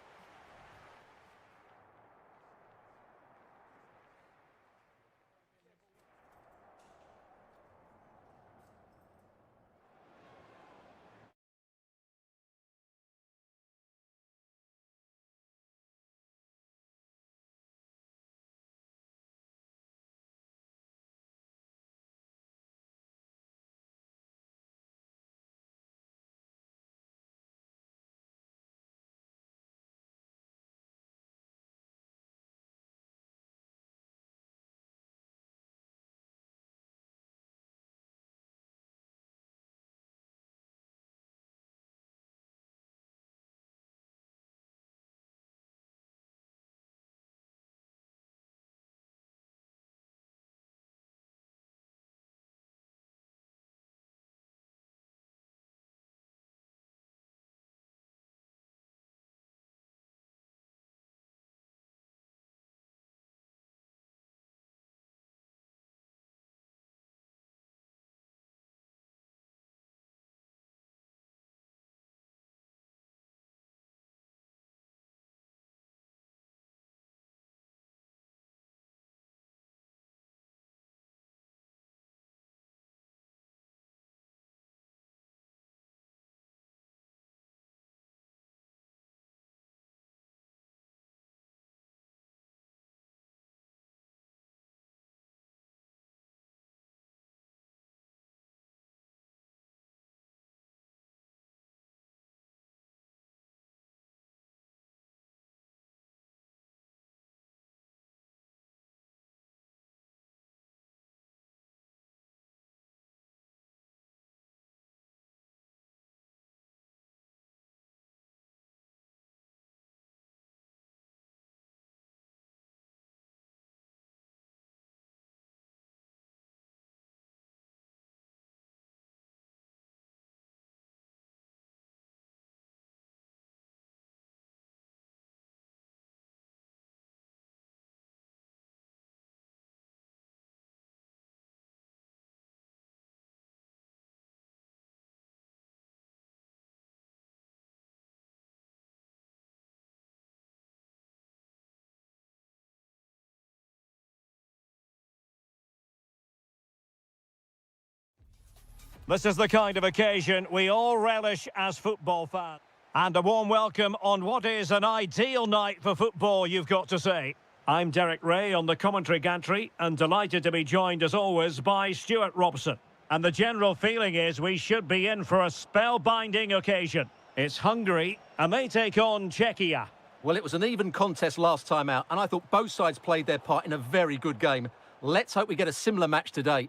This is the kind of occasion we all relish as football fans. And a warm welcome on what is an ideal night for football, you've got to say. I'm Derek Ray on the commentary gantry and delighted to be joined as always by Stuart Robson. And the general feeling is we should be in for a spellbinding occasion. It's Hungary and they take on Czechia. Well, it was an even contest last time out, and I thought both sides played their part in a very good game. Let's hope we get a similar match today.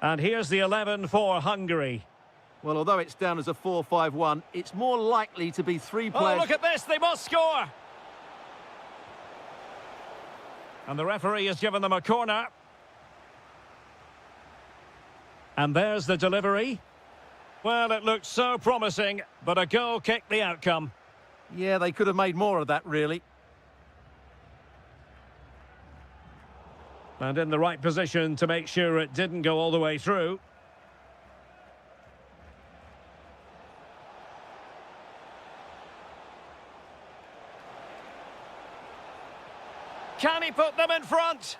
And here's the 11 for Hungary. Well, although it's down as a 4-5-1, it's more likely to be three players... Oh, look at this! They must score! And the referee has given them a corner. And there's the delivery. Well, it looked so promising, but a goal kicked the outcome. Yeah, they could have made more of that, really. And in the right position to make sure it didn't go all the way through. Can he put them in front?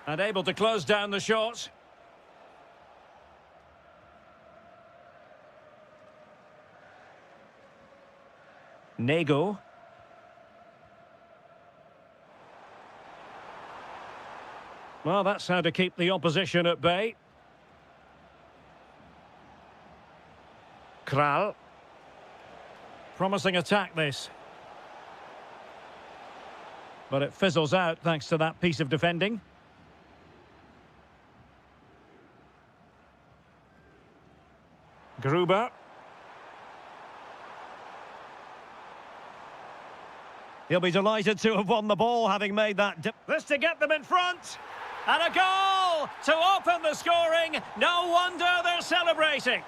And able to close down the shot. Nego. Well, that's how to keep the opposition at bay. Kral. Promising attack, this. But it fizzles out thanks to that piece of defending. Gruber. He'll be delighted to have won the ball, having made that... This to get them in front! And a goal to open the scoring. No wonder they're celebrating.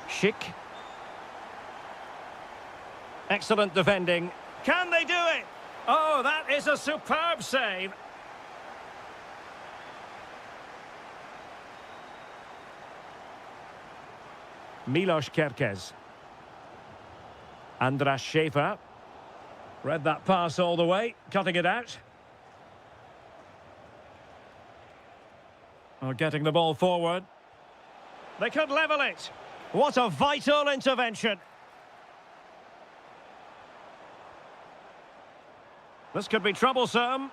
Schick. Excellent defending. Can they do it? Oh, that is a superb save. Milos Kerkez. Andras Schäfer. Read that pass all the way, cutting it out. Oh, getting the ball forward. They could level it. What a vital intervention. This could be troublesome.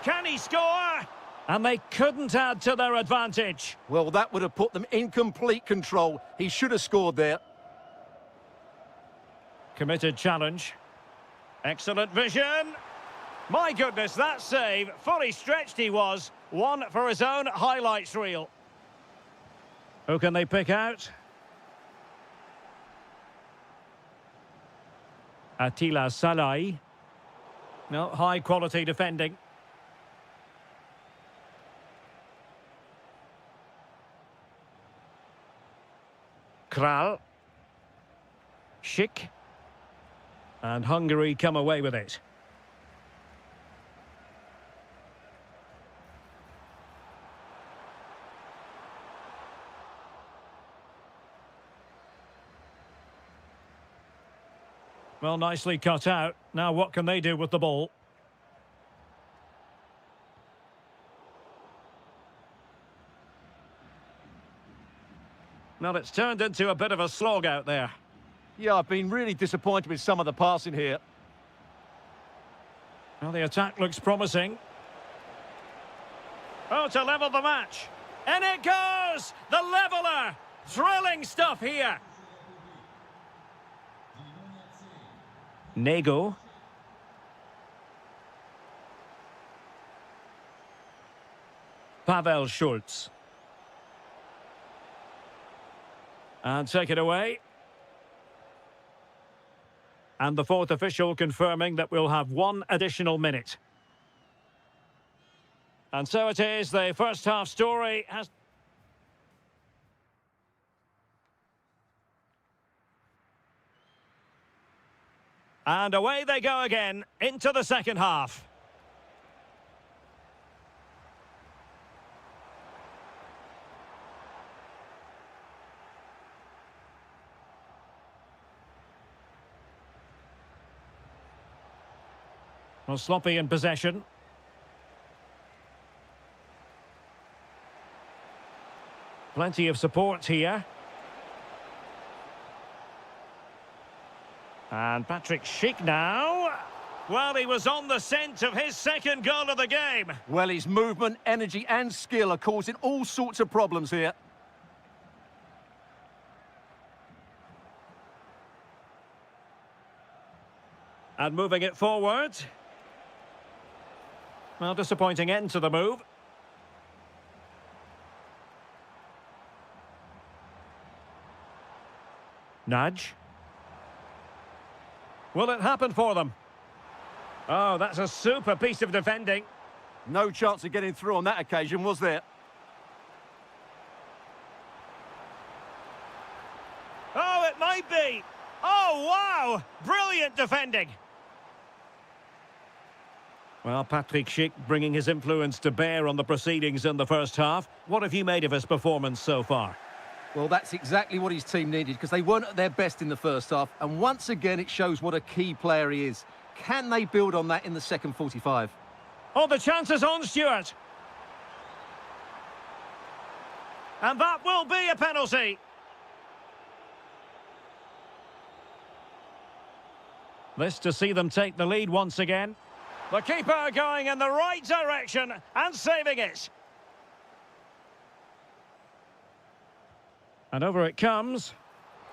Can he score? And they couldn't add to their advantage. Well, that would have put them in complete control. He should have scored there. Committed challenge. Excellent vision. My goodness, that save. Fully stretched he was. One for his own highlights reel. Who can they pick out? Attila Salai. No, high quality defending. Kral. Schick. And Hungary come away with it. Well, nicely cut out. Now what can they do with the ball? Well, it's turned into a bit of a slog out there. Yeah, I've been really disappointed with some of the passing here. Well, the attack looks promising. Oh, to level the match. And it goes! The leveller! Thrilling stuff here. Nego. Pavel Schultz. And take it away. And the fourth official confirming that we'll have one additional minute. And so it is, the first half story has... And away they go again, into the second half. Well, sloppy in possession. Plenty of support here. And Patrick Schick now. Well, he was on the scent of his second goal of the game. Well, his movement, energy and skill are causing all sorts of problems here. And moving it forward. Well, disappointing end to the move. Nudge. Will it happen for them? Oh, that's a super piece of defending. No chance of getting through on that occasion, was there? Oh, it might be. Oh, wow! Brilliant defending. Well, Patrick Schick bringing his influence to bear on the proceedings in the first half. What have you made of his performance so far? Well, that's exactly what his team needed, because they weren't at their best in the first half. And once again, it shows what a key player he is. Can they build on that in the second 45? Oh, the chance is on, Stuart. And that will be a penalty. This to see them take the lead once again. The keeper going in the right direction and saving it. And over it comes.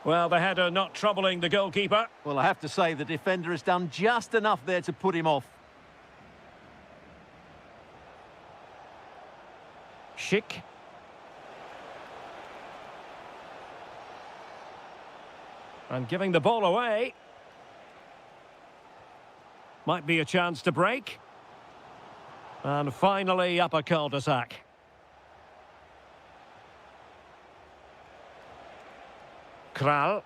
Well, the header not troubling the goalkeeper. Well, I have to say the defender has done just enough there to put him off. Schick. And giving the ball away. Might be a chance to break. And finally up a cul-de-sac. Kral.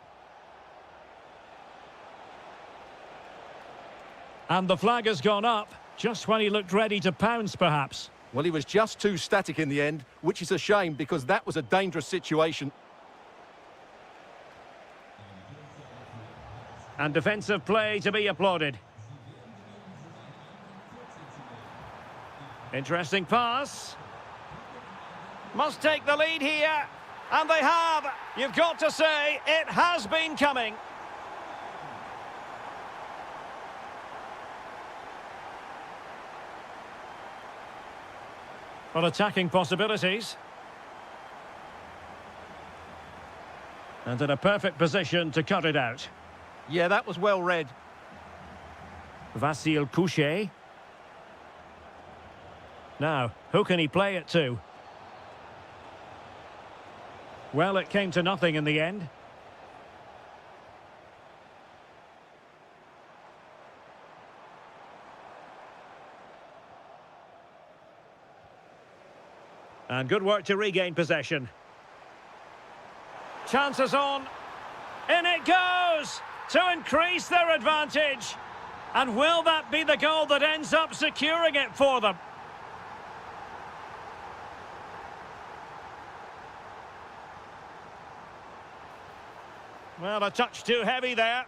And the flag has gone up, just when he looked ready to pounce, perhaps. Well, he was just too static in the end, which is a shame because that was a dangerous situation. And defensive play to be applauded. Interesting pass. Must take the lead here. And they have. You've got to say, it has been coming. Well, attacking possibilities. And in a perfect position to cut it out. Yeah, that was well read. Vasil Couchet. Now, who can he play it to? Well, it came to nothing in the end. And good work to regain possession. Chances on. In it goes! To increase their advantage. And will that be the goal that ends up securing it for them? Well, a touch too heavy there.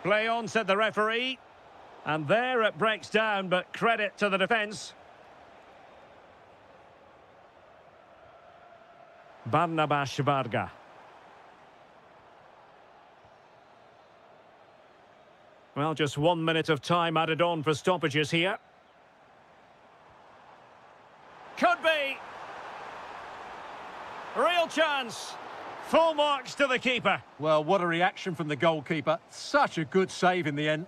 Play on, said the referee. And there it breaks down, but credit to the defence. Barnabas Varga. Well, just 1 minute of time added on for stoppages here. Could be. Real chance. Full marks to the keeper. Well, what a reaction from the goalkeeper. Such a good save in the end.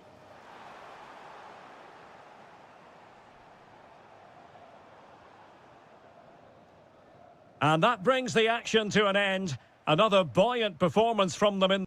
And that brings the action to an end. Another buoyant performance from them in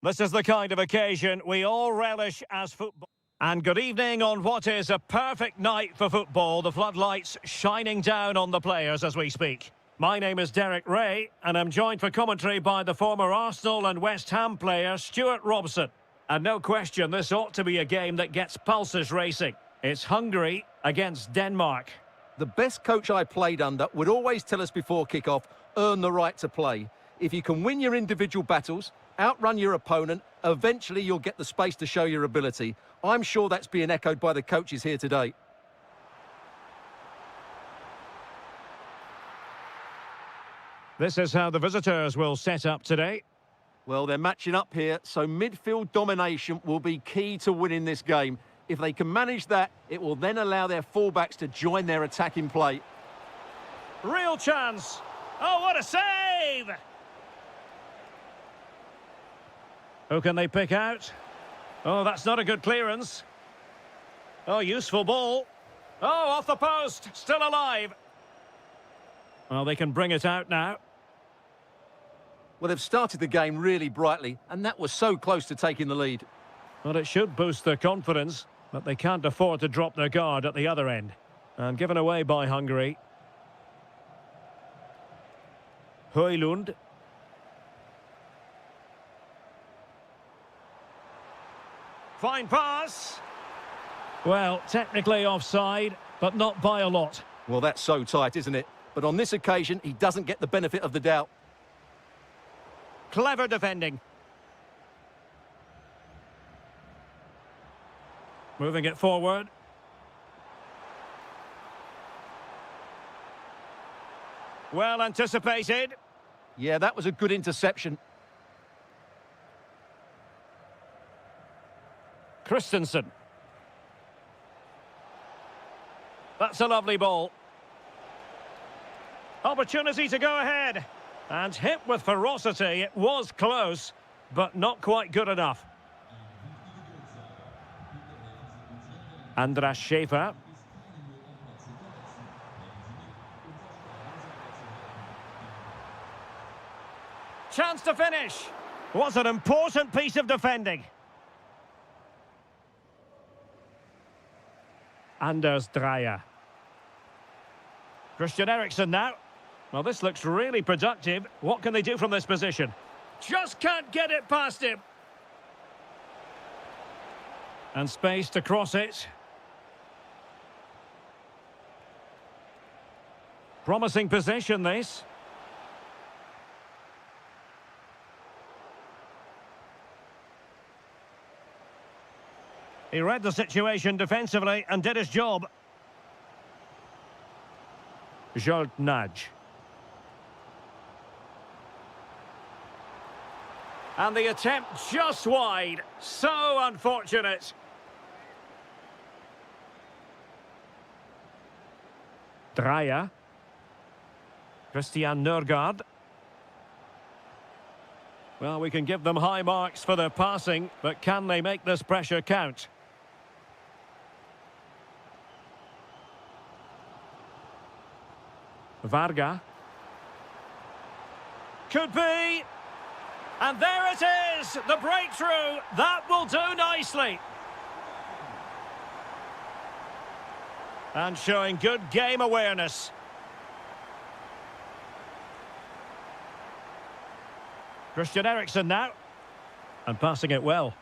This is the kind of occasion we all relish as football. And good evening on what is a perfect night for football. The floodlights shining down on the players as we speak. My name is Derek Ray, and I'm joined for commentary by the former Arsenal and West Ham player Stuart Robson. And no question, this ought to be a game that gets pulses racing. It's Hungary against Denmark. The best coach I played under would always tell us before kick-off, earn the right to play. If you can win your individual battles, outrun your opponent, eventually you'll get the space to show your ability. I'm sure that's being echoed by the coaches here today. This is how the visitors will set up today. Well, they're matching up here, so midfield domination will be key to winning this game. If they can manage that, it will then allow their fullbacks to join their attacking play. Real chance. Oh, what a save! Who can they pick out? Oh, that's not a good clearance. Oh, useful ball. Oh, off the post. Still alive. Well, they can bring it out now. Well, they've started the game really brightly, and that was so close to taking the lead. Well, it should boost their confidence, but they can't afford to drop their guard at the other end. And given away by Hungary. Højlund. Fine pass. Well, technically offside, but not by a lot. Well, that's so tight, isn't it? But on this occasion, he doesn't get the benefit of the doubt. Clever defending. Moving it forward. Well anticipated. Yeah, that was a good interception. Christensen. That's a lovely ball. Opportunity to go ahead. And hit with ferocity. It was close, but not quite good enough. Andras Schäfer. Chance to finish. Was an important piece of defending. Anders Dreyer. Christian Eriksen now. Well, this looks really productive. What can they do from this position? Just can't get it past him. And space to cross it. Promising position, this. He read the situation defensively and did his job. Jolt nudge. And the attempt just wide. So unfortunate. Dreyer. Christian Nørgaard. Well, we can give them high marks for their passing, but can they make this pressure count? Varga. Could be. And there it is, the breakthrough. That will do nicely. And showing good game awareness. Christian Eriksen now. And passing it well.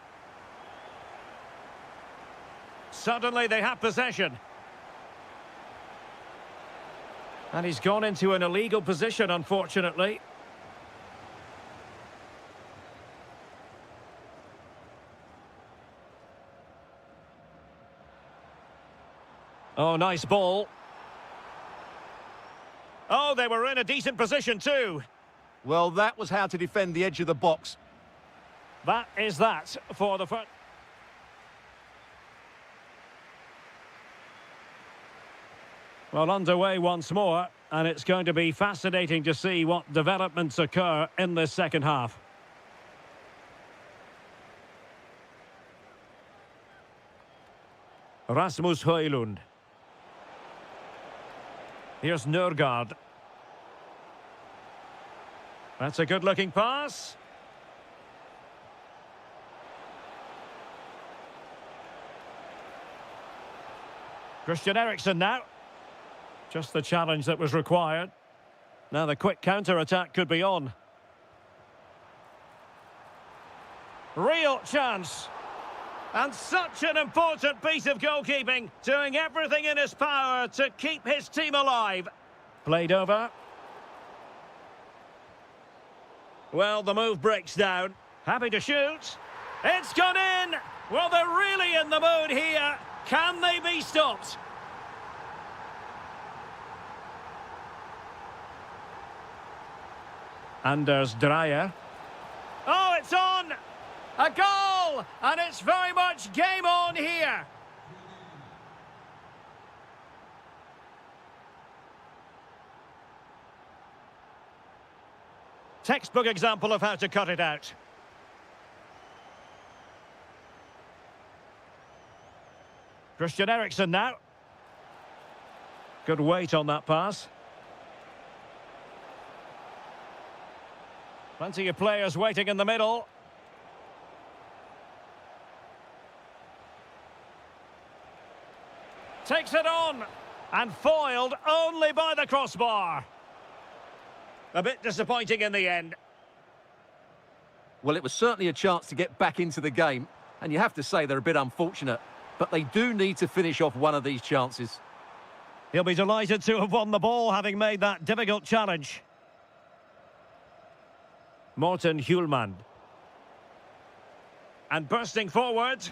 Suddenly they have possession. And he's gone into an illegal position, unfortunately. Oh, nice ball. Oh, they were in a decent position too. Well, that was how to defend the edge of the box. That is that for the front. Well, underway once more, and it's going to be fascinating to see what developments occur in this second half. Rasmus Højlund. Here's Nørgaard. That's a good-looking pass. Christian Eriksen now. Just the challenge that was required. Now the quick counter-attack could be on. Real chance. And such an important piece of goalkeeping, doing everything in his power to keep his team alive. Played over. Well, the move breaks down. Happy to shoot. It's gone in! Well, they're really in the mood here. Can they be stopped? Anders Dreyer. Oh, it's on! A goal! And it's very much game on here. Textbook example of how to cut it out. Christian Eriksen now. Good weight on that pass. Plenty of players waiting in the middle. Takes it on. And foiled only by the crossbar. A bit disappointing in the end. Well, it was certainly a chance to get back into the game. And you have to say they're a bit unfortunate. But they do need to finish off one of these chances. He'll be delighted to have won the ball, having made that difficult challenge. Morten Hjulmand. And bursting forward.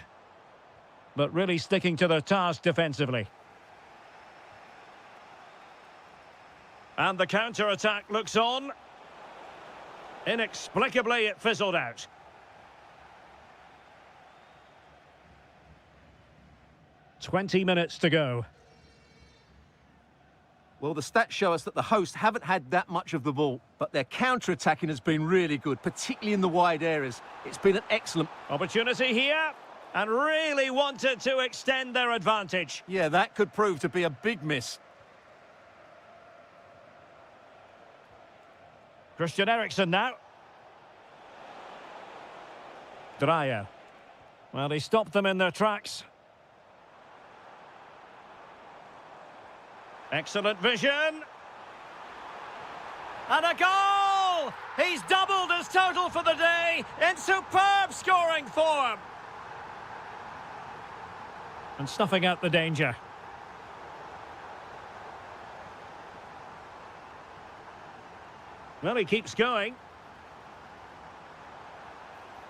But really sticking to the task defensively. And the counter-attack looks on. Inexplicably, it fizzled out. "20 minutes to go." Well, the stats show us that the hosts haven't had that much of the ball, but their counter-attacking has been really good, particularly in the wide areas. It's been an excellent Opportunity here, and really wanted to extend their advantage. Yeah, that could prove to be a big miss. Christian Eriksen now. Dreyer. Well, he stopped them in their tracks. Excellent vision. And a goal! He's doubled his total for the day in superb scoring form. And snuffing out the danger. Well, he keeps going.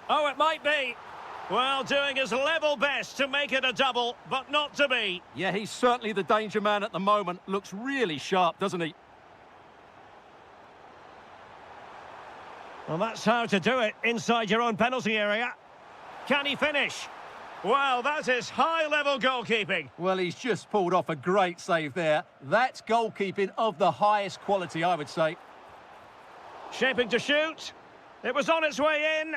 Oh, it might be. Well, doing his level best to make it a double, but not to be. Yeah, he's certainly the danger man at the moment. Looks really sharp, doesn't he? Well, that's how to do it inside your own penalty area. Can he finish? Well, that is high-level goalkeeping. Well, he's just pulled off a great save there. That's goalkeeping of the highest quality, I would say. Shaping to shoot. It was on its way in.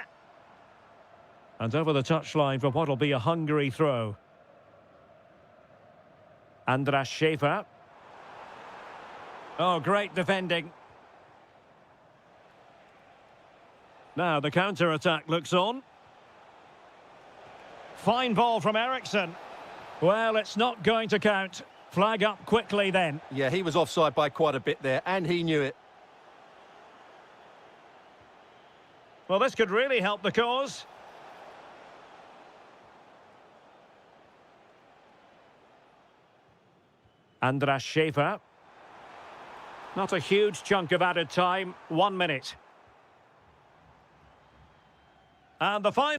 And over the touchline for what will be a hungry throw. Andras Schäfer. Oh, great defending. Now the counter-attack looks on. Fine ball from Eriksen. Well, it's not going to count. Flag up quickly then. Yeah, he was offside by quite a bit there, and he knew it. Well, this could really help the cause. Andras Schäfer. Not a huge chunk of added time. 1 minute. And the final.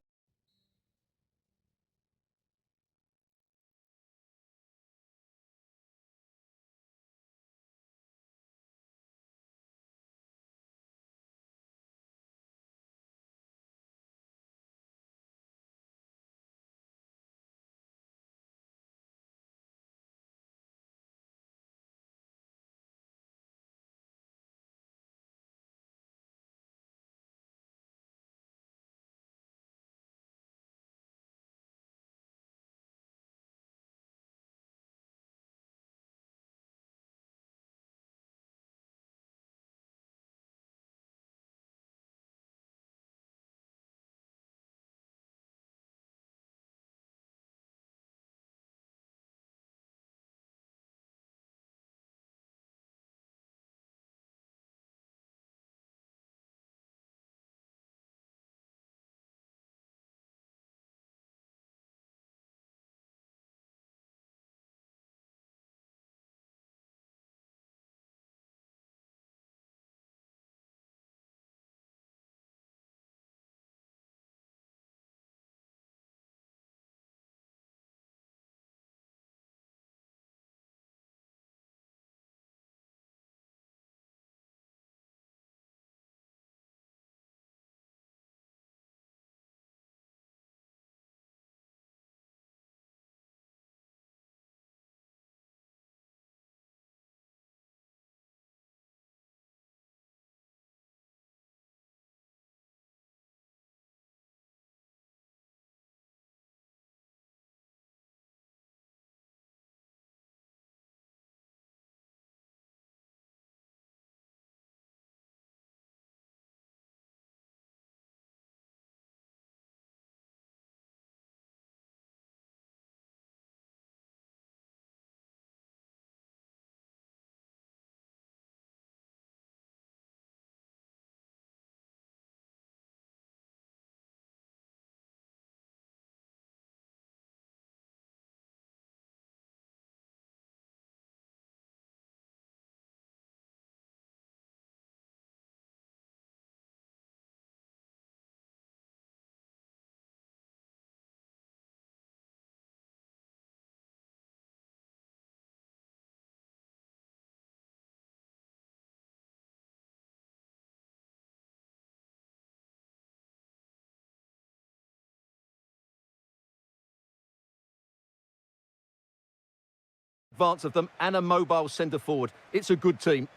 advance of them and a mobile centre forward. It's a good team.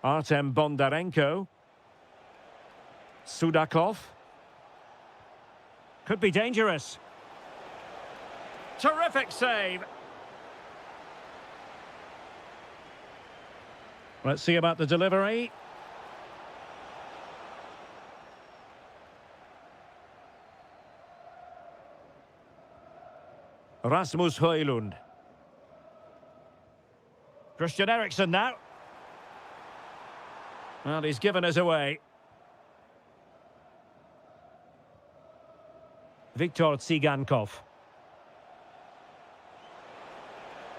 Artem Bondarenko. Sudakov. Could be dangerous. Terrific save. Let's see about the delivery. Rasmus Højlund. Christian Eriksen now. Well, he's given us away. Viktor Tsigankov.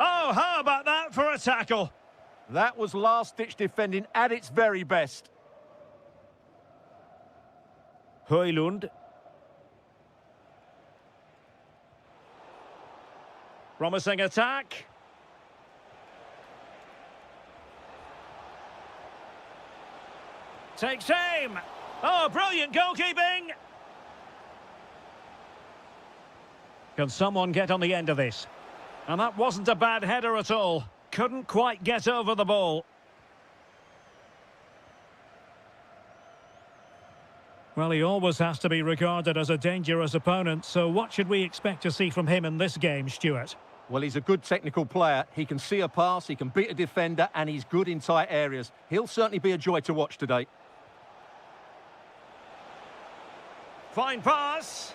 Oh, how about that for a tackle? That was last-ditch defending at its very best. Højlund. Promising attack. Takes aim. Oh, brilliant goalkeeping. Can someone get on the end of this? And that wasn't a bad header at all. Couldn't quite get over the ball. Well, he always has to be regarded as a dangerous opponent, so what should we expect to see from him in this game, Stuart? Well, he's a good technical player. He can see a pass, he can beat a defender, and he's good in tight areas. He'll certainly be a joy to watch today. Fine pass.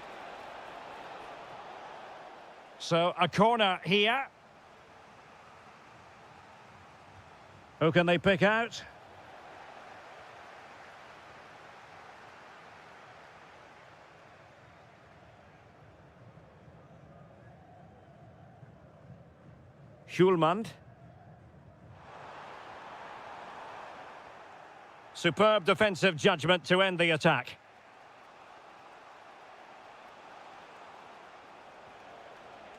So, a corner here. Who can they pick out? Hjulmand. Superb defensive judgment to end the attack.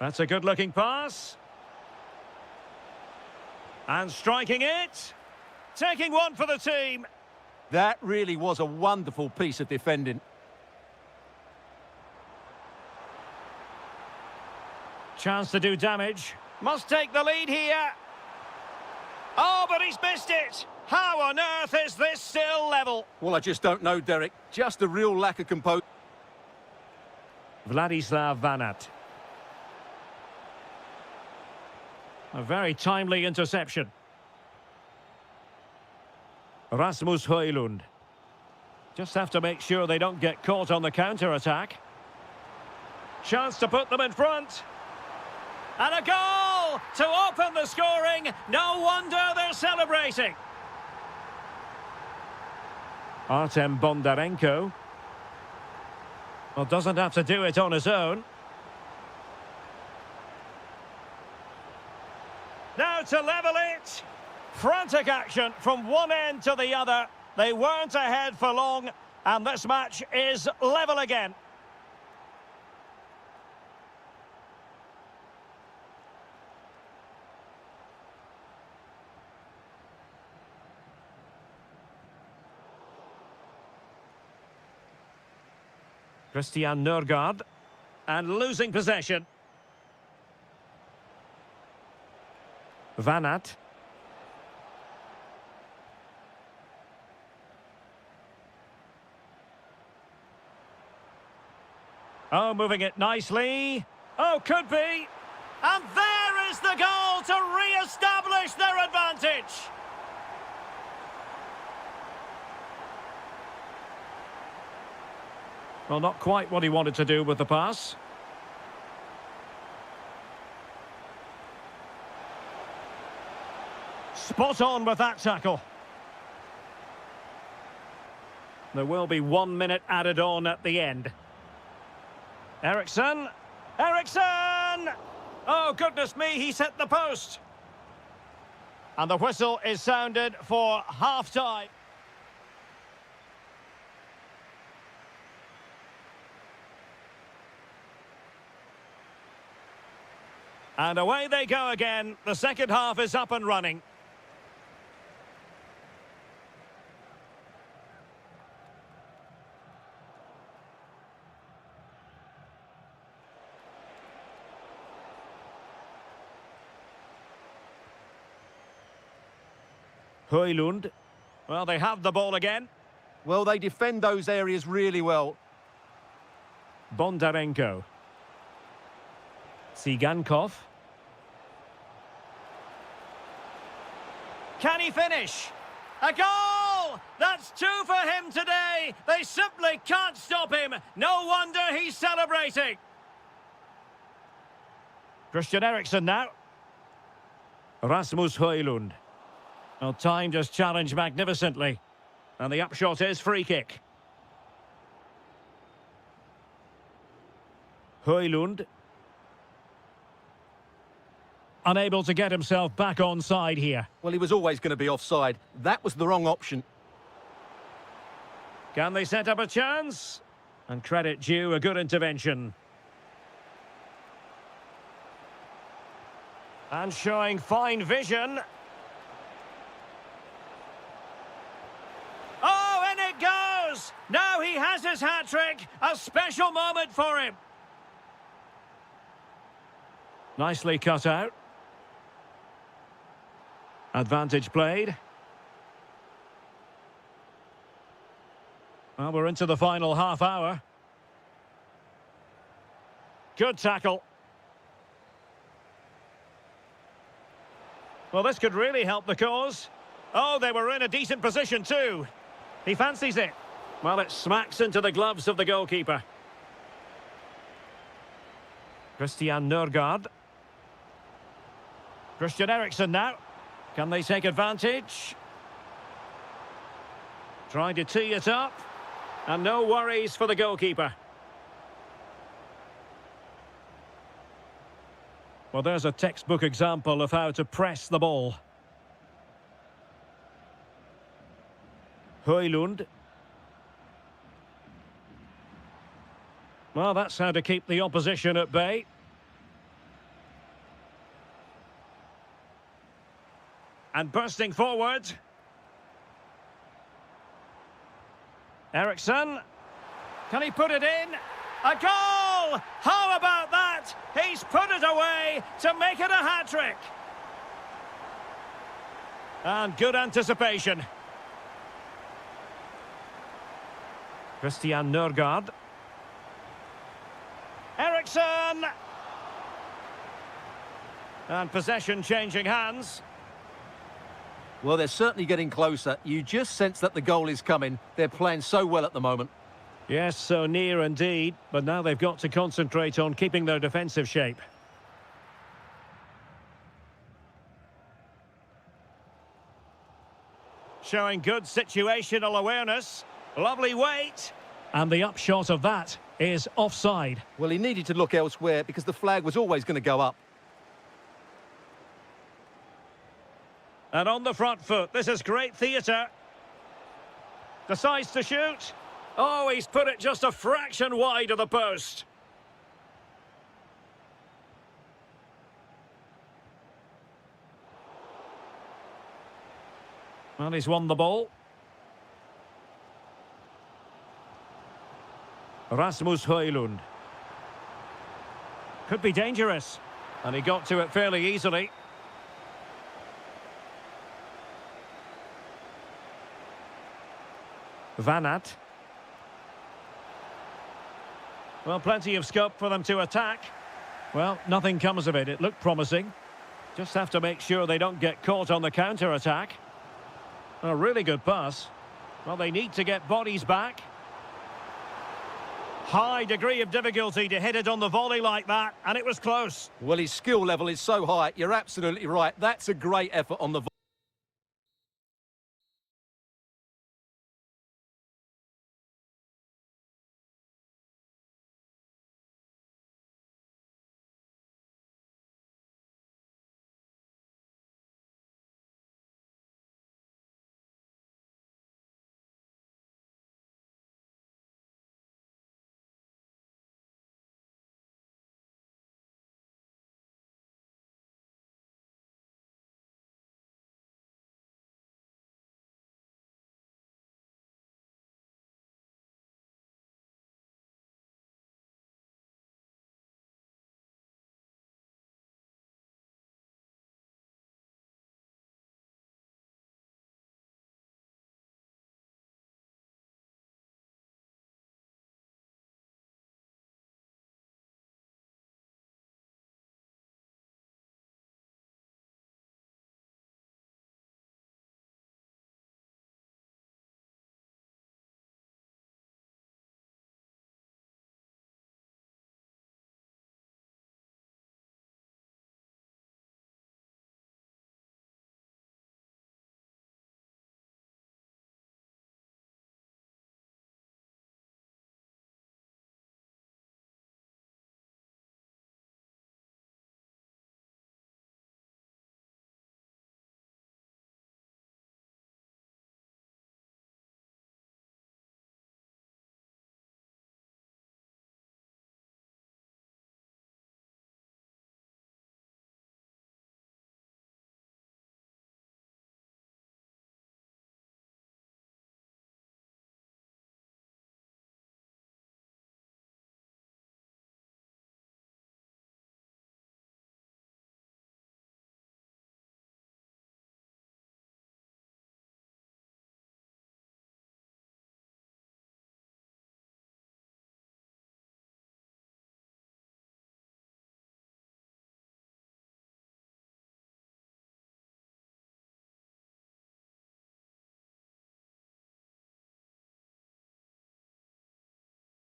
That's a good-looking pass. And striking it. Taking one for the team. That really was a wonderful piece of defending. Chance to do damage. Must take the lead here. Oh, but he's missed it. How on earth is this still level? Well, I just don't know, Derek. Just a real lack of composure. Vladislav Vanat. A very timely interception. Rasmus Højlund. Just have to make sure they don't get caught on the counter-attack. Chance to put them in front. And a goal to open the scoring. No wonder they're celebrating. Artem Bondarenko. Well, doesn't have to do it on his own. Now to level it. Frantic action from one end to the other. They weren't ahead for long, and this match is level again. Christian Nørgaard, and losing possession. Vanat. Oh, moving it nicely. Oh, could be. And there is the goal to re-establish their advantage. Well, not quite what he wanted to do with the pass. Spot on with that tackle. There will be 1 minute added on at the end. Eriksen. Eriksen! Oh, goodness me, he's hit the post. And the whistle is sounded for half-time. And away they go again. The second half is up and running. Højlund. Well, they have the ball again. Well, they defend those areas really well. Bondarenko. Tsigankov. Can he finish? A goal! That's two for him today. They simply can't stop him. No wonder he's celebrating. Christian Eriksen now. Rasmus Højlund. Well, timed his challenge magnificently. And the upshot is free kick. Højlund. Unable to get himself back on side here. Well, he was always going to be offside. That was the wrong option. Can they set up a chance? And credit due, a good intervention. And showing fine vision. Oh, in it goes! Now he has his hat-trick. A special moment for him. Nicely cut out. Advantage played. Well, we're into the final half hour. Good tackle. Well, this could really help the cause. Oh, they were in a decent position too. He fancies it. Well, it smacks into the gloves of the goalkeeper. Christian Nørgaard. Christian Eriksen now. Can they take advantage? Trying to tee it up. And no worries for the goalkeeper. Well, there's a textbook example of how to press the ball. Højlund. Well, that's how to keep the opposition at bay. And bursting forward. Eriksen. Can he put it in? A goal! How about that? He's put it away to make it a hat-trick. And good anticipation. Christian Nørgaard. Eriksen! And possession changing hands. Well, they're certainly getting closer. You just sense that the goal is coming. They're playing so well at the moment. Yes, so near indeed, but now they've got to concentrate on keeping their defensive shape. Showing good situational awareness. Lovely weight. And the upshot of that is offside. Well, he needed to look elsewhere because the flag was always going to go up. And on the front foot, this is great theatre. Decides to shoot. Oh, he's put it just a fraction wide of the post. Well, he's won the ball. Rasmus Højlund. Could be dangerous. And he got to it fairly easily. Van Aert. Well, plenty of scope for them to attack. Well, nothing comes of it. It looked promising. Just have to make sure they don't get caught on the counter-attack. A really good pass. Well, they need to get bodies back. High degree of difficulty to hit it on the volley like that, and it was close. Well, his skill level is so high. You're absolutely right. That's a great effort on the volley.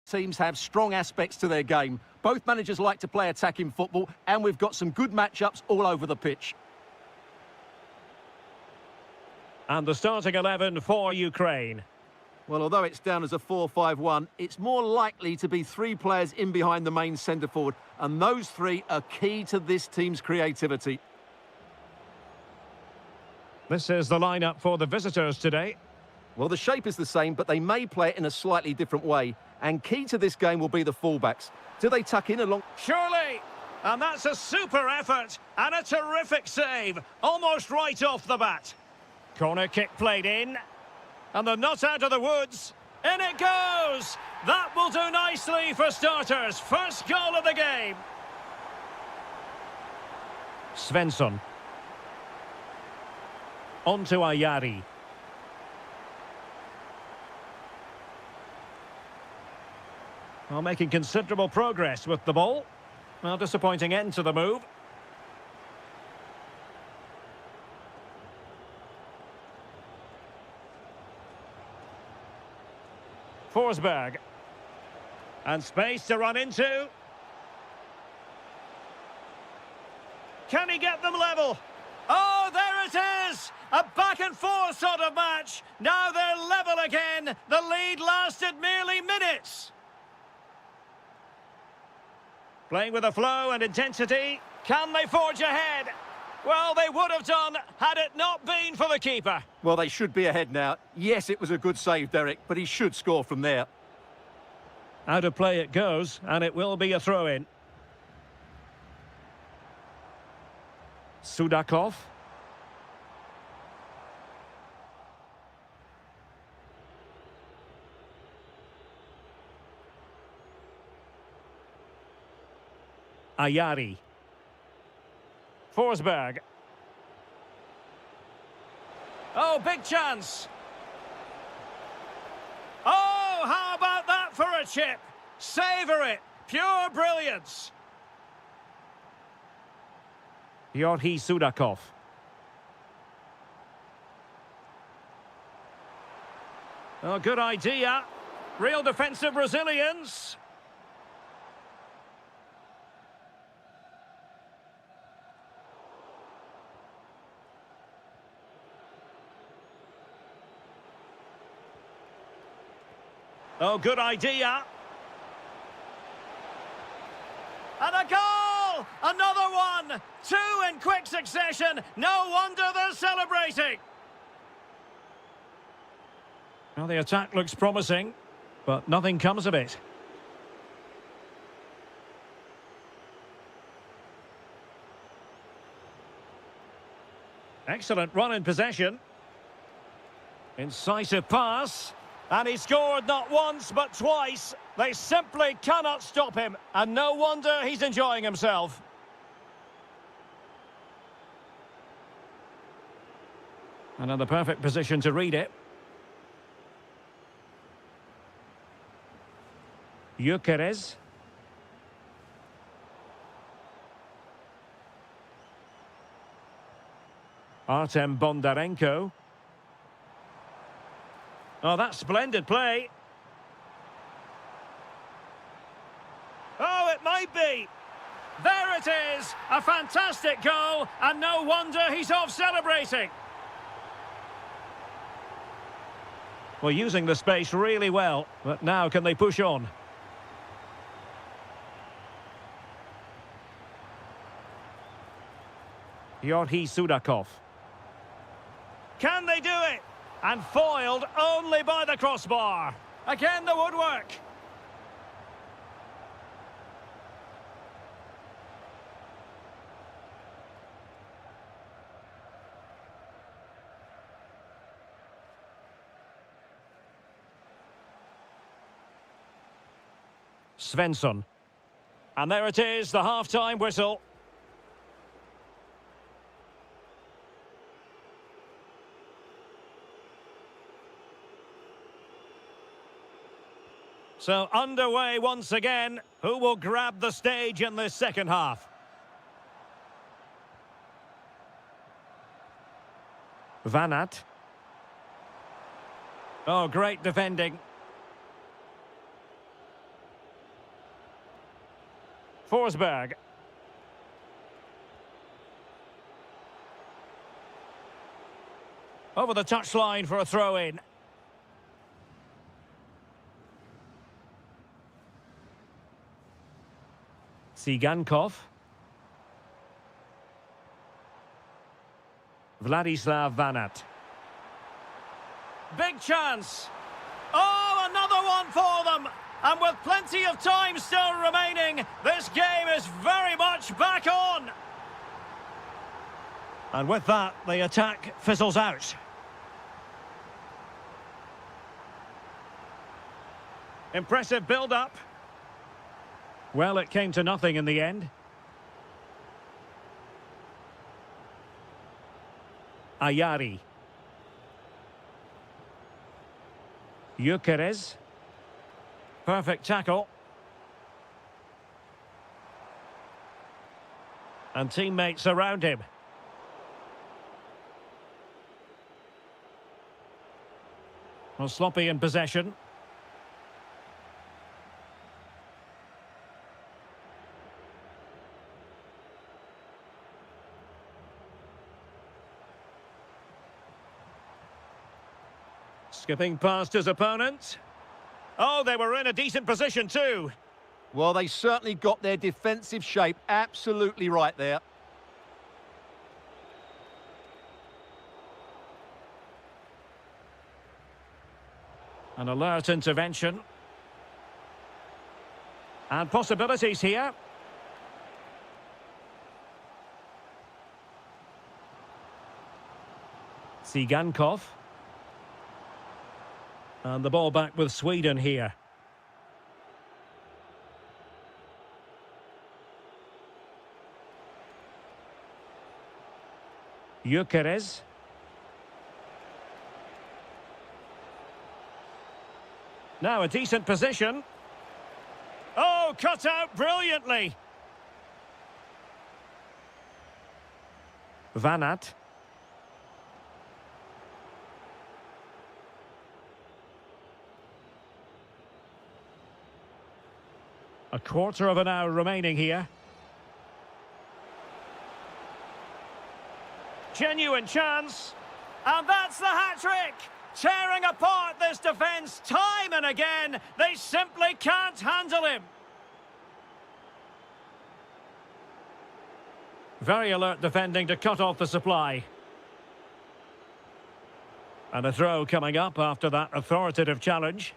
Teams have strong aspects to their game. Both managers like to play attacking football, and we've got some good matchups all over the pitch. And the starting 11 for Ukraine. Well, although it's down as a 4-5-1, it's more likely to be three players in behind the main centre-forward, and those three are key to this team's creativity. This is the lineup for the visitors today. Well, the shape is the same, but they may play it in a slightly different way. And key to this game will be the fullbacks. Do they tuck in along... Surely! And that's a super effort and a terrific save, almost right off the bat. Corner kick played in. And they're not out of the woods. In it goes! That will do nicely for starters. First goal of the game. Svensson. On to Ayari. Well, making considerable progress with the ball. Well, disappointing end to the move. Forsberg. And space to run into. Can he get them level? Oh, there it is! A back and forth sort of match. Now they're level again. The lead lasted merely minutes. Playing with a flow and intensity. Can they forge ahead? Well, they would have done had it not been for the keeper. Well, they should be ahead now. Yes, it was a good save, Derek, but he should score from there. Out of play it goes, and it will be a throw-in. Sudakov. Ayari. Forsberg. Oh, big chance. Oh, how about that for a chip? Savour it. Pure brilliance. Yorhi Sudakov. Oh, good idea. Real defensive resilience. Oh, good idea. And a goal! Another one! Two in quick succession. No wonder they're celebrating. Well, the attack looks promising, but nothing comes of it. Excellent run in possession. Incisive pass. And he scored not once, but twice. They simply cannot stop him. And no wonder he's enjoying himself. Another perfect position to read it. Gyökeres. Artem Bondarenko. Oh, that's splendid play. Oh, it might be. There it is. A fantastic goal, and no wonder he's off celebrating. Well, using the space really well, but now can they push on? Yorhi Sudakov. Can they do it? And foiled only by the crossbar. Again, the woodwork. Svensson. And there it is, the half-time whistle. So underway once again. Who will grab the stage in this second half? Vanat. Oh, great defending. Forsberg. Over the touchline for a throw-in. Tsigankov. Vladislav Vanat. Big chance. Oh, another one for them. And with plenty of time still remaining, this game is very much back on. And with that, the attack fizzles out. Impressive build-up. Well, it came to nothing in the end. Ayari. Gyökeres. Perfect tackle. And teammates around him. Well, sloppy in possession. Skipping past his opponent. Oh, they were in a decent position too. Well, they certainly got their defensive shape absolutely right there. An alert intervention. And possibilities here. Tsigankov. And the ball back with Sweden here. Gyökeres. Now a decent position. Oh, cut out brilliantly. Vanat. A quarter of an hour remaining here. Genuine chance. And that's the hat-trick. Tearing apart this defence time and again. They simply can't handle him. Very alert defending to cut off the supply. And a throw coming up after that authoritative challenge.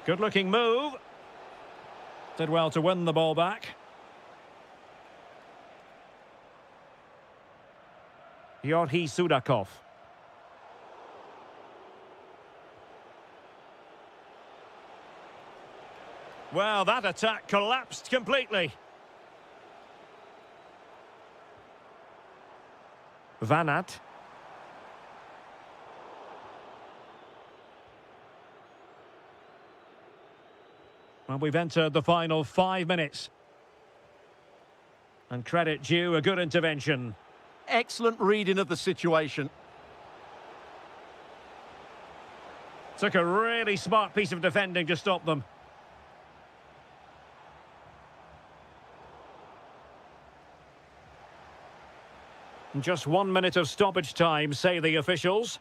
Good-looking move. Did well to win the ball back. Georgi Sudakov. Well, that attack collapsed completely. Vanat. Well, we've entered the final 5 minutes. And credit due, a good intervention. Excellent reading of the situation. Took a really smart piece of defending to stop them. Just 1 minute of stoppage time, say the officials.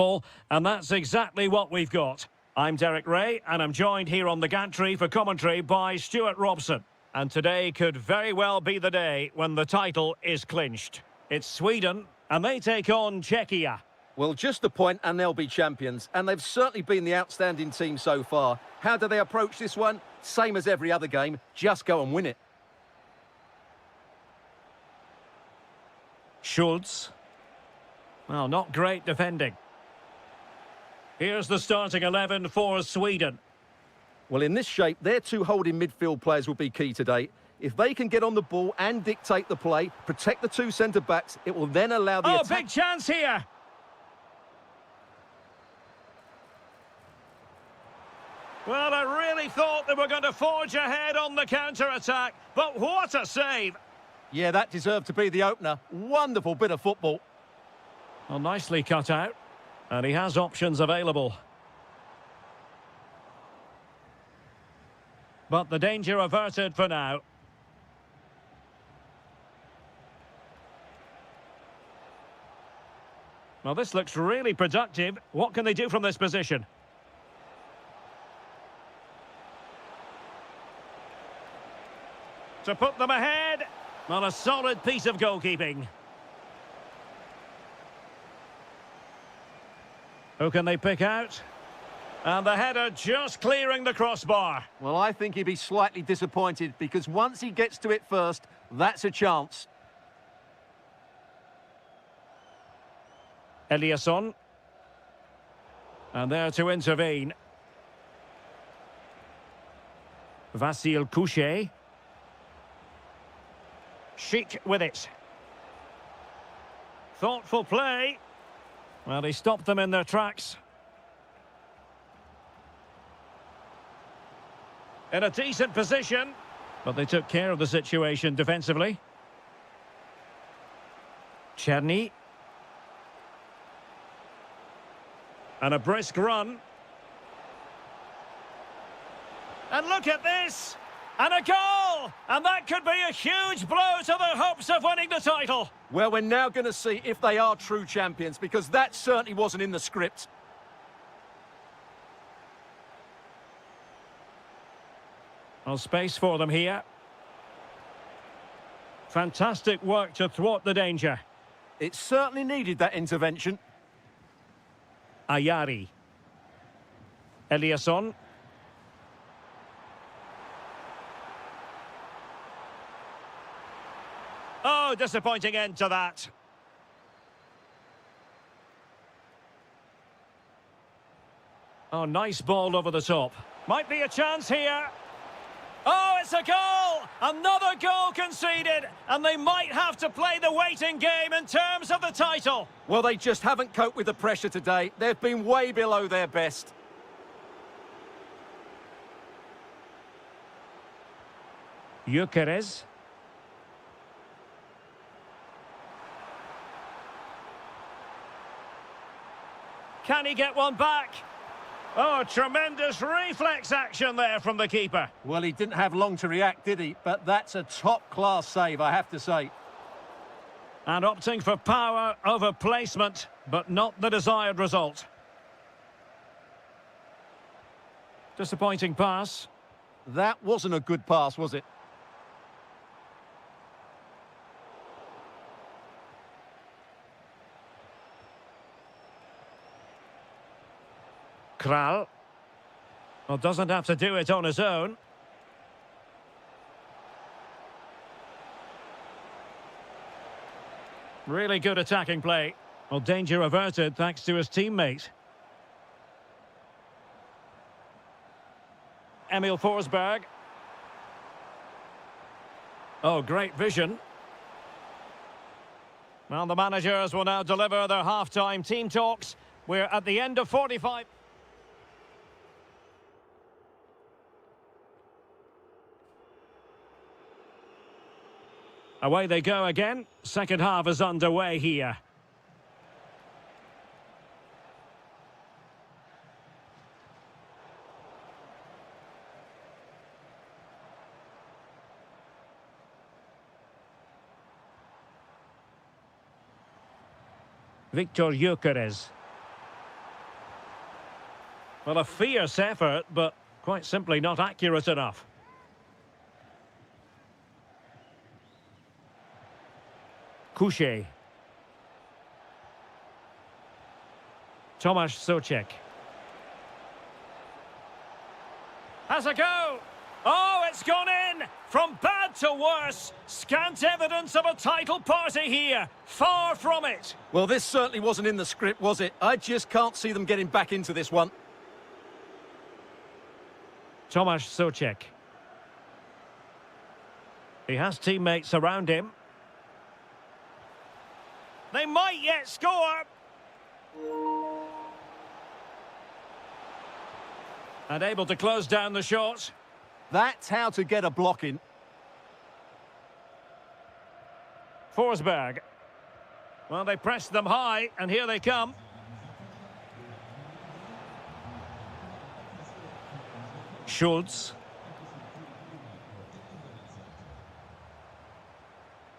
football, and that's exactly what we've got. I'm Derek Ray, and I'm joined here on the gantry for commentary by Stuart Robson. And today could very well be the day when the title is clinched. It's Sweden, and they take on Czechia. Well, just a point and they'll be champions, and they've certainly been the outstanding team so far. How do they approach this one? Same as every other game, just go and win it. Schultz. Well, not great defending. Here's the starting 11 for Sweden. Well, in this shape, their two holding midfield players will be key today. If they can get on the ball and dictate the play, protect the two centre-backs, it will then allow the attack... big chance here! Well, I really thought they were going to forge ahead on the counter-attack, but what a save! Yeah, that deserved to be the opener. Wonderful bit of football. Well, nicely cut out. And he has options available. But the danger averted for now. Well, this looks really productive. What can they do from this position? To put them ahead. Well, a solid piece of goalkeeping. Who can they pick out? And the header just clearing the crossbar. Well, I think he'd be slightly disappointed because once he gets to it first, that's a chance. Eliasson. And there to intervene. Vasil Couchet. Chic with it. Thoughtful play. Well, he stopped them in their tracks. In a decent position, but they took care of the situation defensively. Czerny. And a brisk run. And look at this! And a goal! And that could be a huge blow to their hopes of winning the title. Well, we're now going to see if they are true champions, because that certainly wasn't in the script. Well, space for them here. Fantastic work to thwart the danger. It certainly needed that intervention. Ayari. Eliasson. Oh, disappointing end to that. Oh, nice ball over the top. Might be a chance here. Oh, it's a goal! Another goal conceded, and they might have to play the waiting game in terms of the title. Well, they just haven't coped with the pressure today. They've been way below their best. Gyökeres. Can he get one back? Oh, tremendous reflex action there from the keeper. Well, he didn't have long to react, did he? But that's a top-class save, I have to say. And opting for power over placement, but not the desired result. Disappointing pass. That wasn't a good pass, was it? Kral. Well, doesn't have to do it on his own. Really good attacking play. Well, danger averted thanks to his teammate. Emil Forsberg. Oh, great vision. Well, the managers will now deliver their half-time team talks. We're at the end of 45. Away they go again. Second half is underway here. Victor Gyökeres. Well, a fierce effort, but quite simply not accurate enough. Couché. Tomasz Souček. Has a go! Oh, it's gone in! From bad to worse. Scant evidence of a title party here. Far from it. Well, this certainly wasn't in the script, was it? I just can't see them getting back into this one. Tomasz Souček. He has teammates around him. They might yet score. And able to close down the shot. That's how to get a block in. Forsberg. Well, they pressed them high, and here they come. Schultz.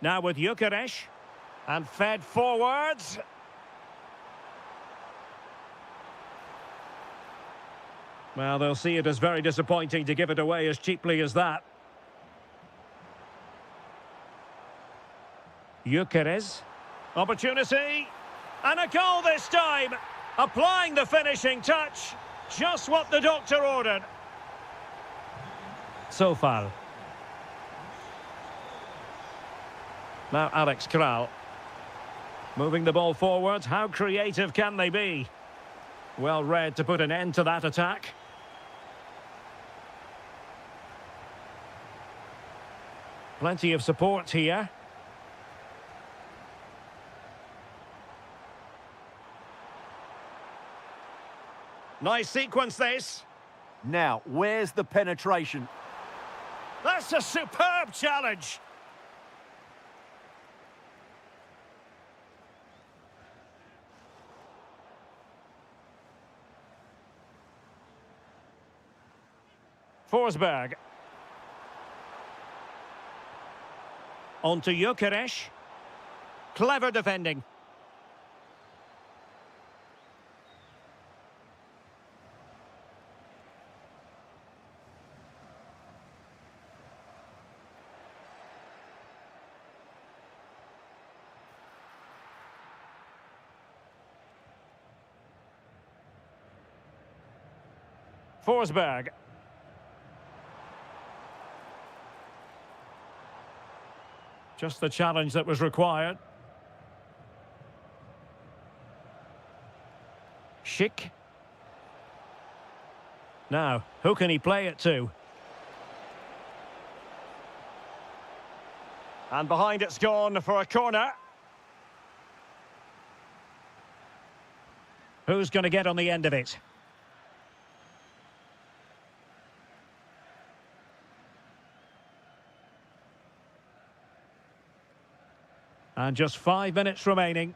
Now with Gyökeres. And fed forwards. Well, they'll see it as very disappointing to give it away as cheaply as that. Gyökeres. Opportunity. And a goal this time. Applying the finishing touch. Just what the doctor ordered. So far. Now Alex Kral. Moving the ball forwards. How creative can they be? Well read to put an end to that attack. Plenty of support here. Nice sequence this. Now, where's the penetration? That's a superb challenge. Forsberg. On to Gyökeres. Clever defending. Forsberg. Just the challenge that was required. Schick. Now, who can he play it to? And behind it's gone for a corner. Who's going to get on the end of it? And just 5 minutes remaining.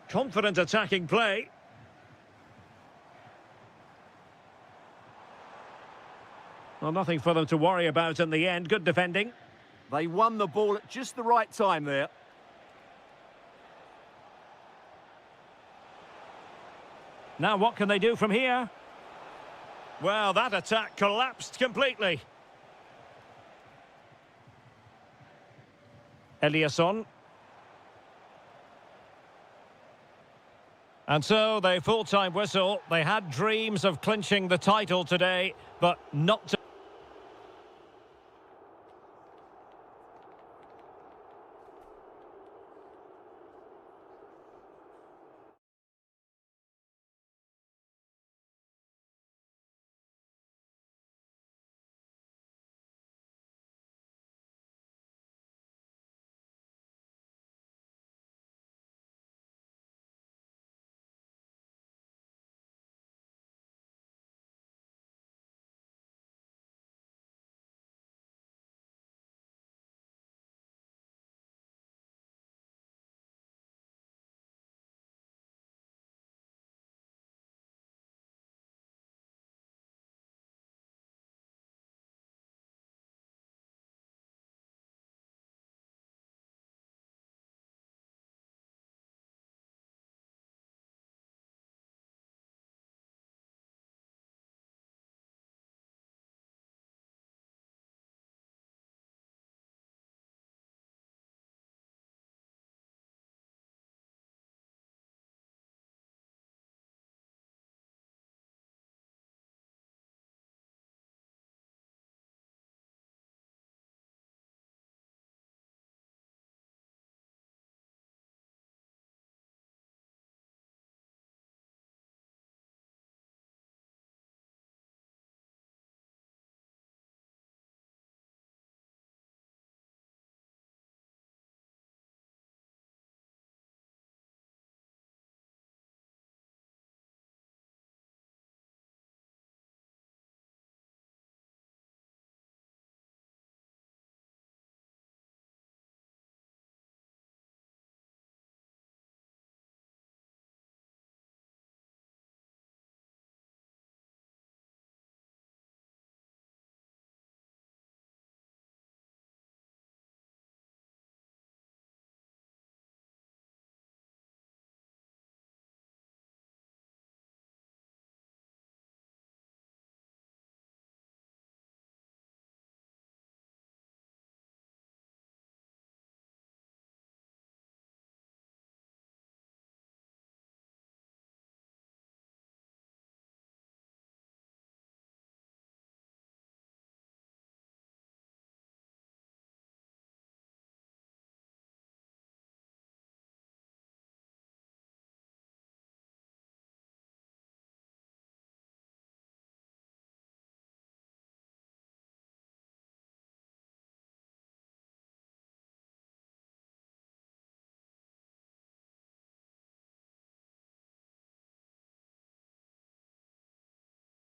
Confident attacking play. Well, nothing for them to worry about in the end. Good defending. They won the ball at just the right time there. Now what can they do from here? Well, that attack collapsed completely. Eliasson. And so the full-time whistle. They had dreams of clinching the title today, but not to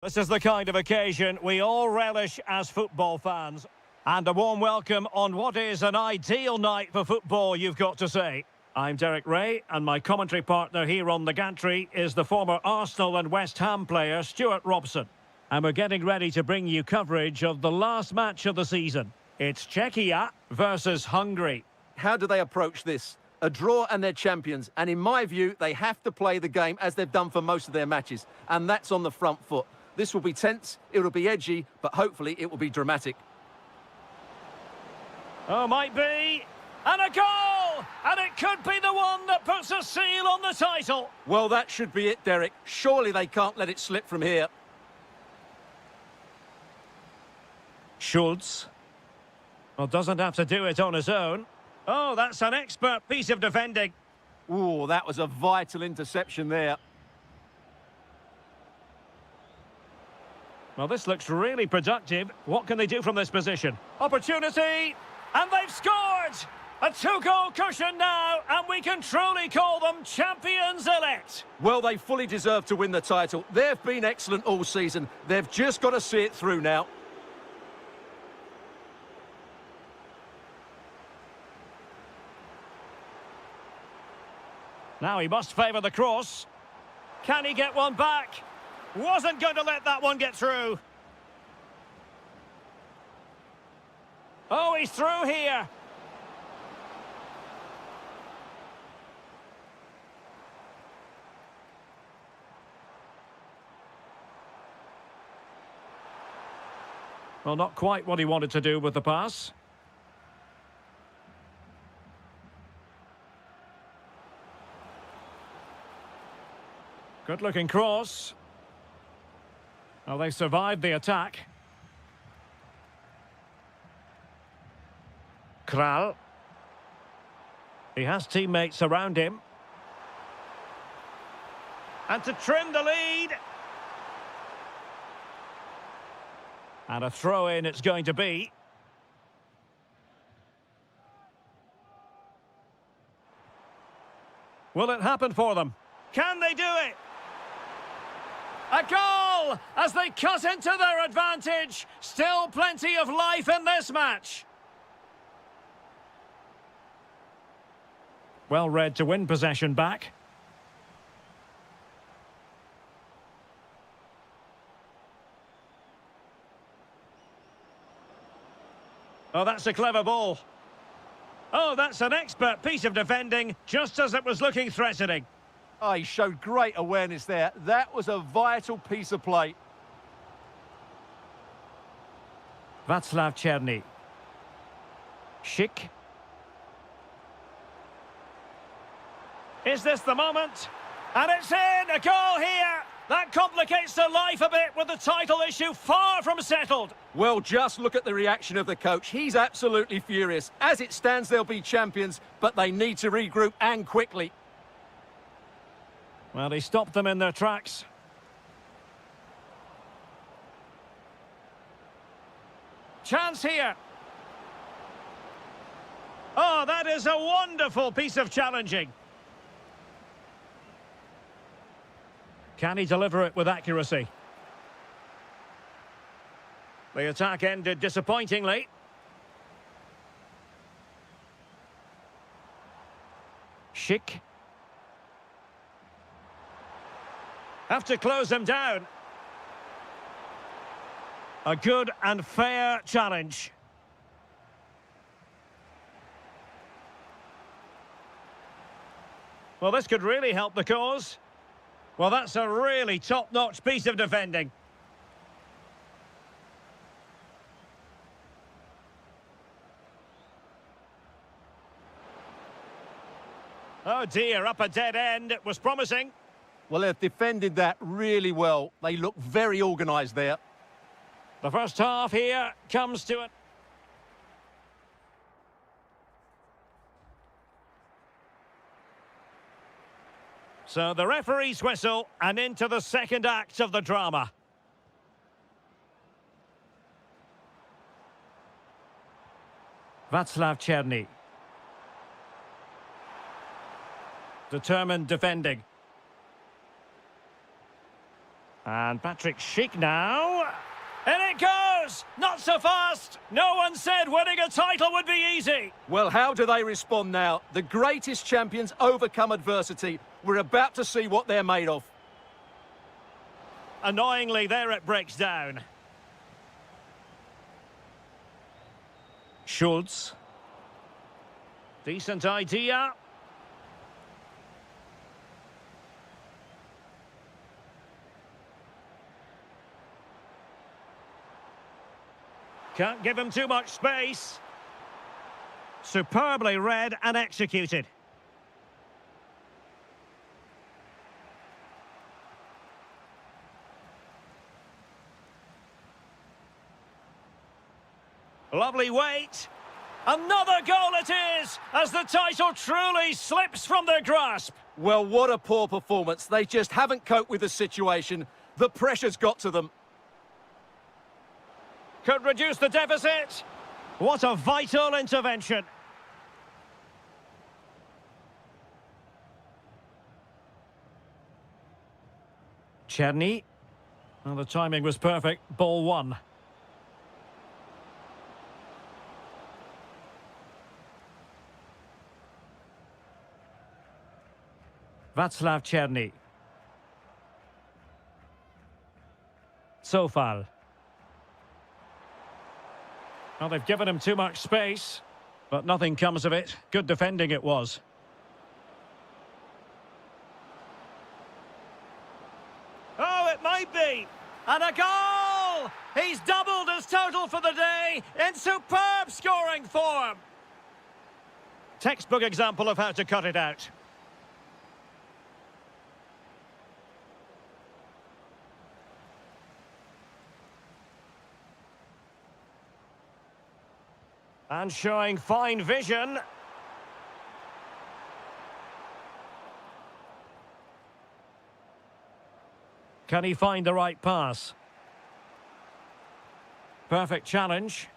This is the kind of occasion we all relish as football fans. And a warm welcome on what is an ideal night for football, you've got to say. I'm Derek Ray, and my commentary partner here on the gantry is the former Arsenal and West Ham player, Stuart Robson. And we're getting ready to bring you coverage of the last match of the season. It's Czechia versus Hungary. How do they approach this? A draw and they're champions. And in my view, they have to play the game as they've done for most of their matches. And that's on the front foot. This will be tense, it will be edgy, but hopefully it will be dramatic. Oh, might be. And a goal! And it could be the one that puts a seal on the title. Well, that should be it, Derek. Surely they can't let it slip from here. Schultz. Well, doesn't have to do it on his own. Oh, that's an expert piece of defending. Ooh, that was a vital interception there. Well, this looks really productive. What can they do from this position? Opportunity! And they've scored! A two-goal cushion now, and we can truly call them champions elect. Well, they fully deserve to win the title. They've been excellent all season. They've just got to see it through now. Now he must favour the cross. Can he get one back? Wasn't going to let that one get through. Oh, he's through here. Well, not quite what he wanted to do with the pass. Good-looking cross. Well, they survived the attack. Kral. He has teammates around him. And to trim the lead. And a throw-in it's going to be. Will it happen for them? Can they do it? A goal as they cut into their advantage. Still plenty of life in this match. Well read to win possession back. Oh, that's a clever ball. Oh, that's an expert piece of defending, just as it was looking threatening. Oh, he showed great awareness there. That was a vital piece of play. Václav Černý. Schick. Is this the moment? And it's in! A goal here! That complicates their life a bit with the title issue far from settled. Well, just look at the reaction of the coach. He's absolutely furious. As it stands, they'll be champions, but they need to regroup and quickly. Well, he stopped them in their tracks. Chance here. Oh, that is a wonderful piece of challenging. Can he deliver it with accuracy? The attack ended disappointingly. Schick. Have to close them down. A good and fair challenge. Well, this could really help the cause. Well, that's a really top-notch piece of defending. Oh dear, up a dead end. It was promising. Well, they've defended that really well. They look very organised there. The first half here comes to it. So the referee's whistle and into the second act of the drama. Václav Černý. Determined defending. And Patrick Schick now. In it goes! Not so fast! No one said winning a title would be easy! Well, how do they respond now? The greatest champions overcome adversity. We're about to see what they're made of. Annoyingly, there it breaks down. Schultz. Decent idea. Can't give him too much space. Superbly read and executed. Lovely weight. Another goal it is, as the title truly slips from their grasp. Well, what a poor performance. They just haven't coped with the situation. The pressure's got to them. Could reduce the deficit. What a vital intervention. Czerny. Well, the timing was perfect. Ball one. Václav Czerny. Sofal. Well, they've given him too much space, but nothing comes of it. Good defending it was. Oh, it might be. And a goal! He's doubled his total for the day in superb scoring form. Textbook example of how to cut it out. And showing fine vision. Can he find the right pass? Perfect challenge.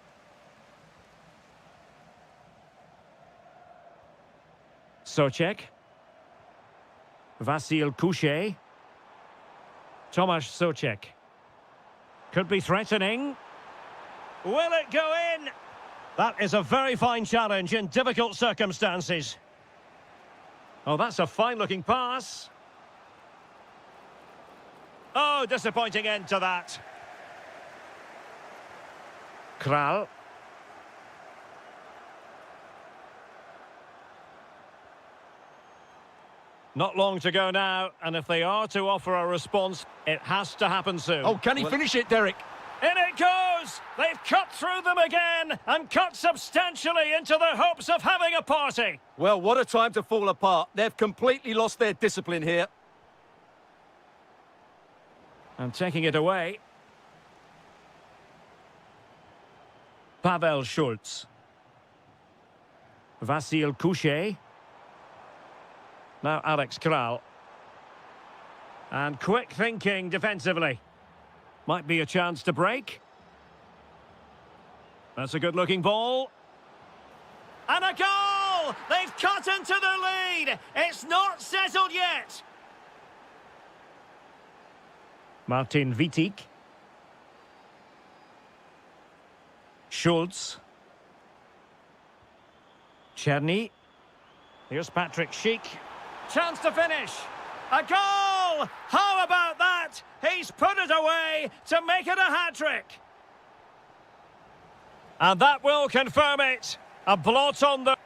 Socek. Vasil Couchet. Tomasz Socek. Could be threatening. Will it go in? That is a very fine challenge in difficult circumstances. Oh, that's a fine-looking pass. Oh, disappointing end to that. Kral. Not long to go now, and if they are to offer a response, it has to happen soon. Oh, can he finish it, Derek? In it goes! They've cut through them again and cut substantially into their hopes of having a party. Well, what a time to fall apart. They've completely lost their discipline here. And taking it away. Pavel Schultz. Vasil Couchet. Now Alex Kral. And quick thinking defensively. Might be a chance to break. That's a good-looking ball. And a goal! They've cut into the lead! It's not settled yet! Martin Wittig. Schultz. Czerny. Here's Patrick Schick. Chance to finish! A goal! How about that? He's put it away to make it a hat-trick. And that will confirm it. A blot on the...